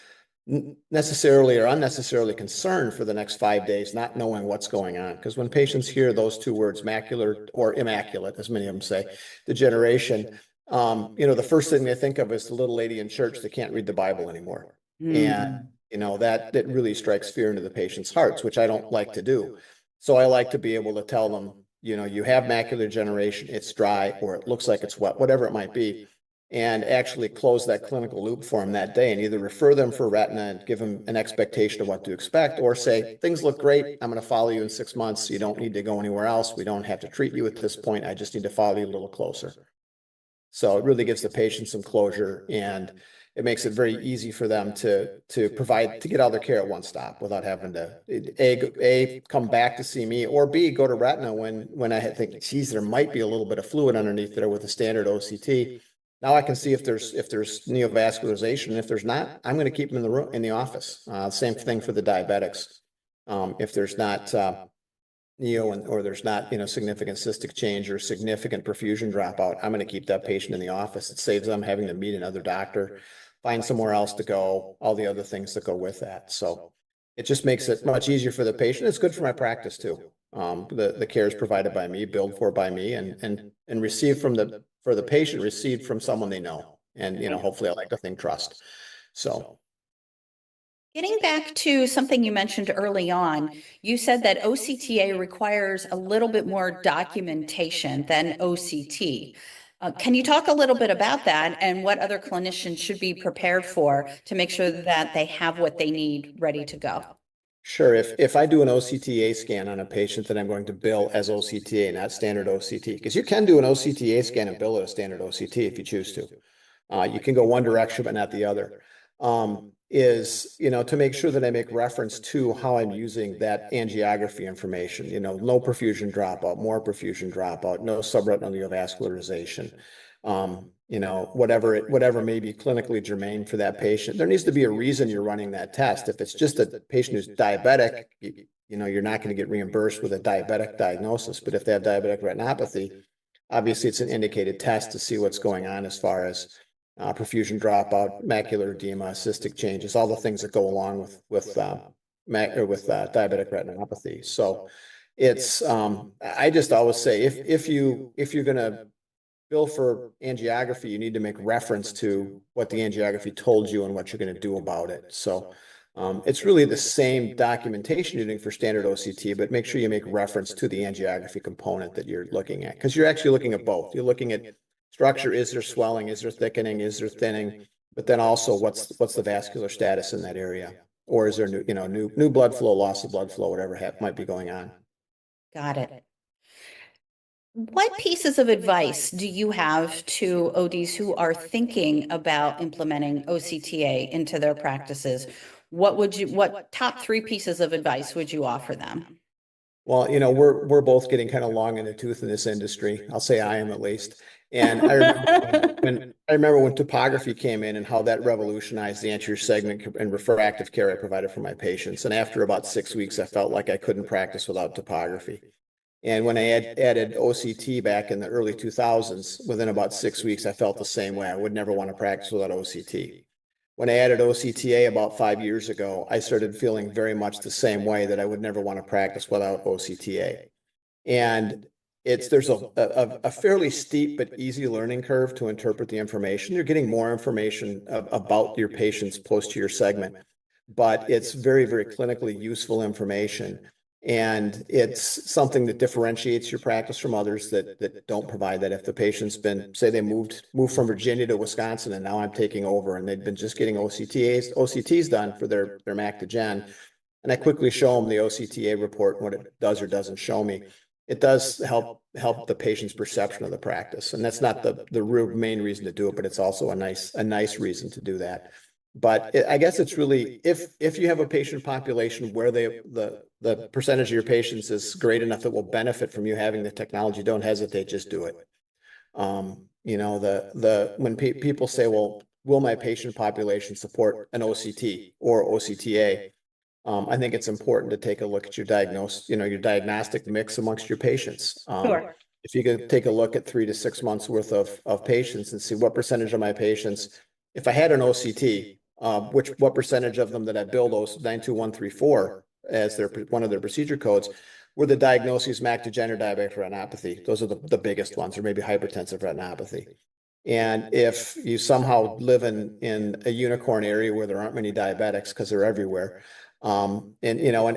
Speaker 5: necessarily or unnecessarily concerned for the next 5 days, not knowing what's going on. Because when patients hear those two words, macular or immaculate, as many of them say, degeneration, the first thing they think of is the little lady in church that can't read the Bible anymore. And, that really strikes fear into the patient's hearts, which I don't like to do. So I like to be able to tell them, you have macular degeneration, it's dry, or it looks like it's wet, whatever it might be, and actually close that clinical loop for them that day and either refer them for retina and give them an expectation of what to expect, or say, things look great, I'm going to follow you in 6 months. You don't need to go anywhere else. We don't have to treat you at this point. I just need to follow you a little closer. So it really gives the patient some closure, and it makes it very easy for them to get all their care at one stop without having to A, come back to see me, or B, go to retina when I think, geez, there might be a little bit of fluid underneath there with a standard OCT. Now I can see if there's neovascularization. And if there's not, I'm going to keep them in the office. Same thing for the diabetics. If there's not or there's not significant cystic change or significant perfusion dropout, I'm going to keep that patient in the office. It saves them having to meet another doctor, find somewhere else to go, all the other things that go with that. So it just makes it much easier for the patient. It's good for my practice too. The care is provided by me, billed for by me, and received for the patient, received from someone they know, and hopefully I like to think trust. So.
Speaker 1: Getting back to something you mentioned early on, you said that OCTA requires a little bit more documentation than OCT. Can you talk a little bit about that and what other clinicians should be prepared for to make sure that they have what they need ready to go?
Speaker 5: Sure. If I do an OCTA scan on a patient, then I'm going to bill as OCTA, not standard OCT, because you can do an OCTA scan and bill it as standard OCT if you choose to. You can go one direction, but not the other. To make sure that I make reference to how I'm using that angiography information, no perfusion dropout, more perfusion dropout, no subretinal neovascularization, whatever may be clinically germane for that patient. There needs to be a reason you're running that test. If it's just a patient who's diabetic, you're not going to get reimbursed with a diabetic diagnosis. But if they have diabetic retinopathy, obviously it's an indicated test to see what's going on as far as perfusion dropout, macular edema, cystic changes, all the things that go along with diabetic retinopathy. So it's I just always say if you're going to bill for angiography, you need to make reference to what the angiography told you and what you're going to do about it. So it's really the same documentation you're doing for standard OCT, but make sure you make reference to the angiography component that you're looking at, because you're actually looking at both. You're looking at structure, is there swelling, is there thickening, is there thinning, but then also what's the vascular status in that area, or is there new blood flow, loss of blood flow, whatever might be going on.
Speaker 1: Got it. What pieces of advice do you have to ODs who are thinking about implementing OCTA into their practices? What top 3 pieces of advice would you offer them?
Speaker 5: Well, we're both getting kind of long in the tooth in this industry. I'll say I am, at least. And I remember when topography came in and how that revolutionized the anterior segment and refractive care I provided for my patients. And after about 6 weeks, I felt like I couldn't practice without topography. And when I added OCT back in the early 2000s, within about 6 weeks, I felt the same way. I would never want to practice without OCT. When I added OCTA about 5 years ago, I started feeling very much the same way, that I would never want to practice without OCTA. And there's a fairly steep but easy learning curve to interpret the information. You're getting more information about your patient's posterior segment, but it's very, very clinically useful information. And it's something that differentiates your practice from others that don't provide that. If the patient's been, say they moved from Virginia to Wisconsin and now I'm taking over and they've been just getting OCTs done for their Mac to Gen, and I quickly show them the OCTA report and what it does or doesn't show me, it does help the patient's perception of the practice. And that's not the real main reason to do it, but it's also a nice reason to do that. But I guess it's really, if you have a patient population where the percentage of your patients is great enough that will benefit from you having the technology, don't hesitate, just do it. You know, when people say, well, will my patient population support an OCT or OCTA? I think it's important to take a look at your your diagnostic mix amongst your patients.
Speaker 1: Sure.
Speaker 5: If you could take a look at 3 to 6 months worth of patients and see what percentage of my patients, if I had an OCT, what percentage of them that I billed 92134 as one of their procedure codes were the diagnoses MAC degenerative diabetic retinopathy. Those are the biggest ones, or maybe hypertensive retinopathy. And if you somehow live in a unicorn area where there aren't many diabetics because they're everywhere, and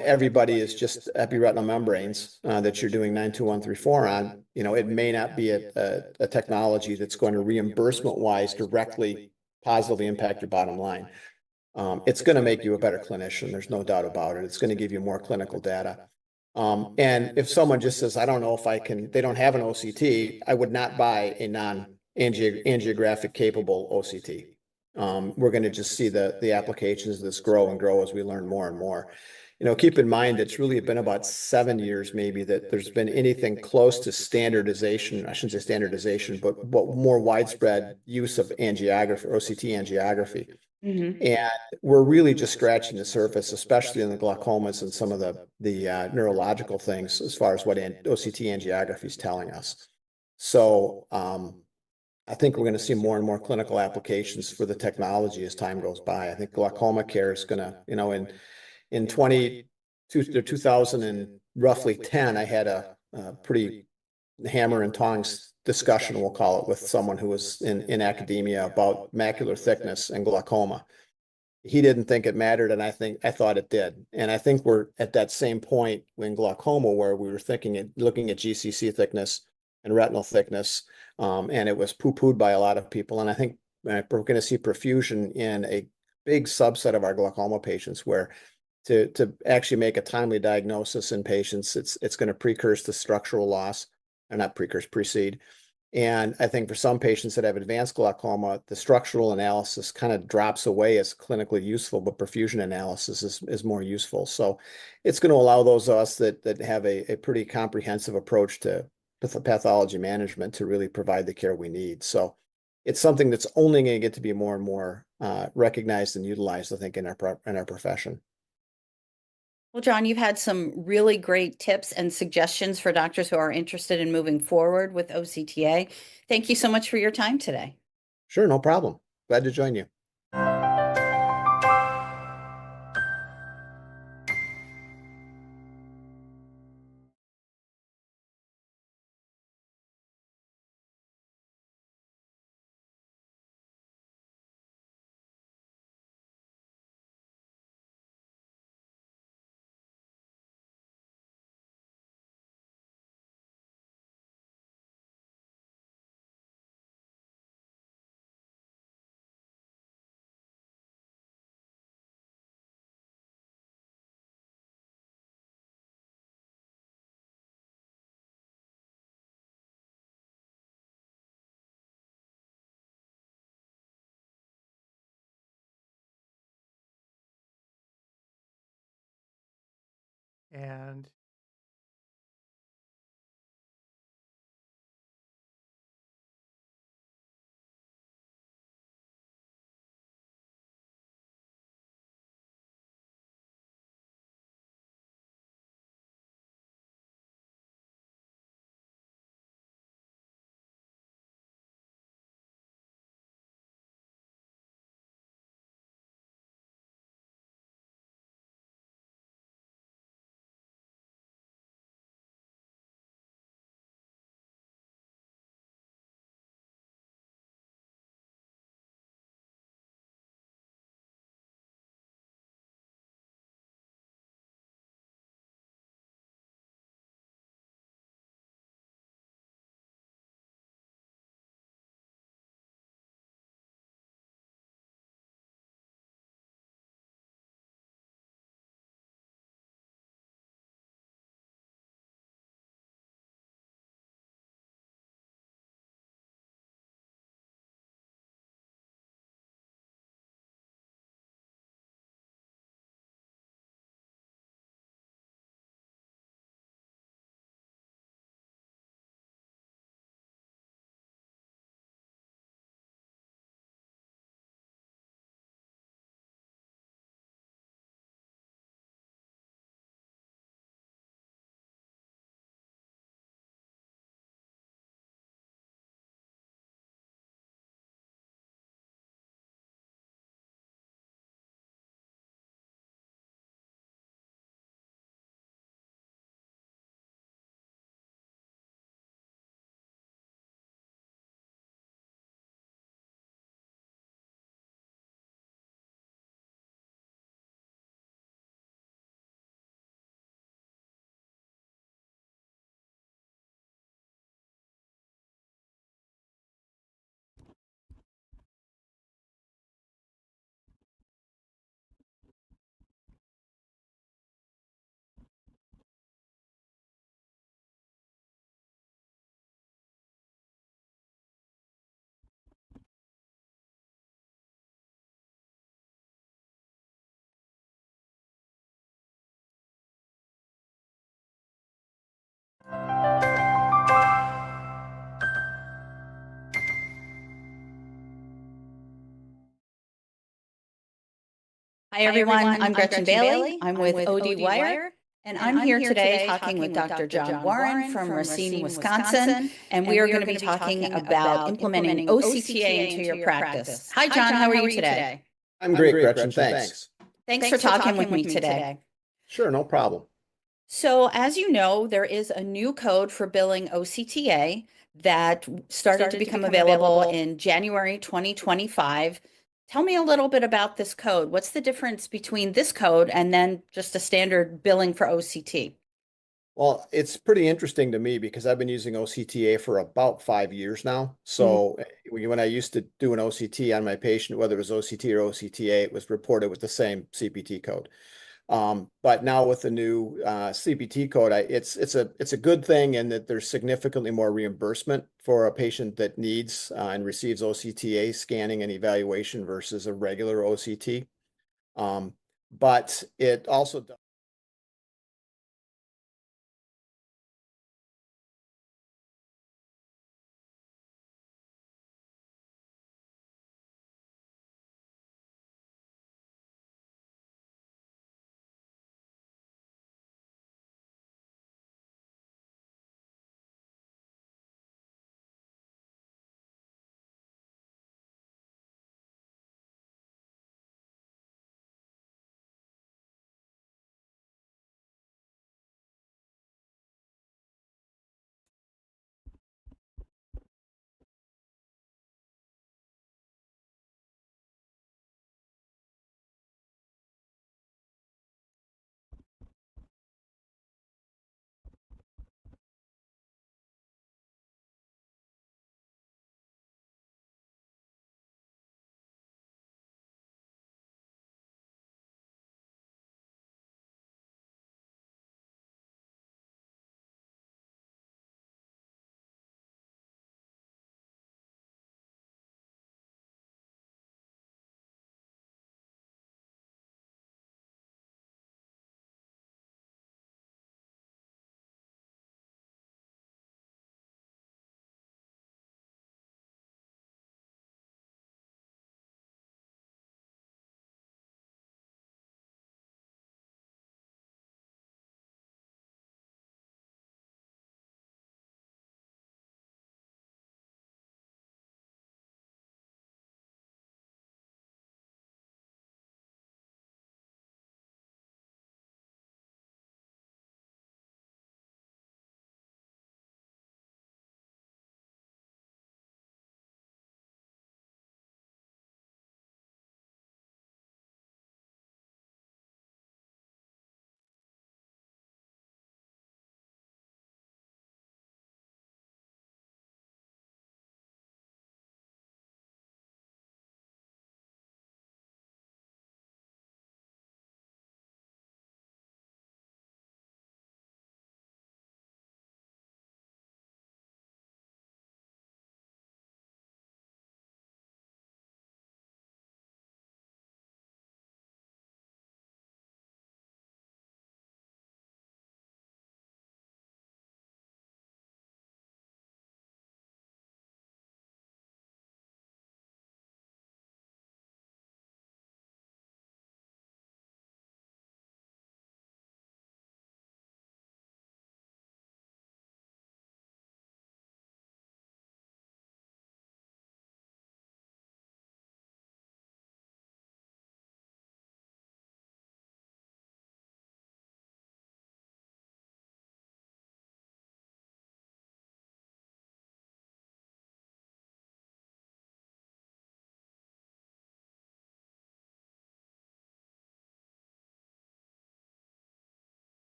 Speaker 5: everybody is just epiretinal membranes that you're doing 92134 on, it may not be a technology that's going to reimbursement wise directly positively impact your bottom line. It's going to make you a better clinician. There's no doubt about it. It's going to give you more clinical data. And if someone just says, I don't know if they don't have an OCT, I would not buy a non-angiographic capable OCT. We're going to just see the applications of this grow and grow as we learn more and more. Keep in mind, it's really been about 7 years maybe that there's been anything close to standardization. I shouldn't say standardization, but more widespread use of angiography, OCT angiography.
Speaker 1: Mhm.
Speaker 5: And we're really just scratching the surface, especially in the glaucomas and some of the neurological things as far as what OCT angiography is telling us. So I think we're going to see more and more clinical applications for the technology as time goes by. I think glaucoma care is going to, in 2000 and roughly 10, I had a pretty hammer and tongs discussion, we'll call it, with someone who was in academia about macular thickness and glaucoma. He didn't think it mattered, and I thought it did. And I think we're at that same point in glaucoma where we were looking at GCC thickness and retinal thickness, and it was poo-pooed by a lot of people. And I think we're going to see perfusion in a big subset of our glaucoma patients, where to actually make a timely diagnosis in patients, it's going to precurse the structural loss, or not precede. And I think for some patients that have advanced glaucoma, the structural analysis kind of drops away as clinically useful, but perfusion analysis is more useful. So it's going to allow those of us that have a pretty comprehensive approach to pathology management to really provide the care we need. So it's something that's only going to get to be more and more recognized and utilized, I think, in our profession.
Speaker 1: Well, John, you've had some really great tips and suggestions for doctors who are interested in moving forward with OCTA. Thank you so much for your time today.
Speaker 5: Sure, no problem. Glad to join you.
Speaker 3: And
Speaker 1: Hi, everyone. I'm Gretchen Bailey. I'm with ODwire, and I'm here today talking with Dr. John Warren from Racine, Wisconsin, and we are going to be talking about implementing OCTA into your practice. Hi, John. How are you today?
Speaker 5: I'm great, Gretchen. Thanks.
Speaker 1: Thanks for talking with me today.
Speaker 5: Sure, no problem.
Speaker 1: So, as you know, there is a new code for billing OCTA that started to become available in January 2025. Tell me a little bit about this code. What's the difference between this code and then just a standard billing for OCT?
Speaker 5: Well, it's pretty interesting to me because I've been using OCTA for about 5 years now. So when I used to do an OCT on my patient, whether it was OCT or OCTA, it was reported with the same CPT code. But now with the new CPT code, it's a good thing in that there's significantly more reimbursement for a patient that needs and receives OCTA scanning and evaluation versus a regular OCT. But it also does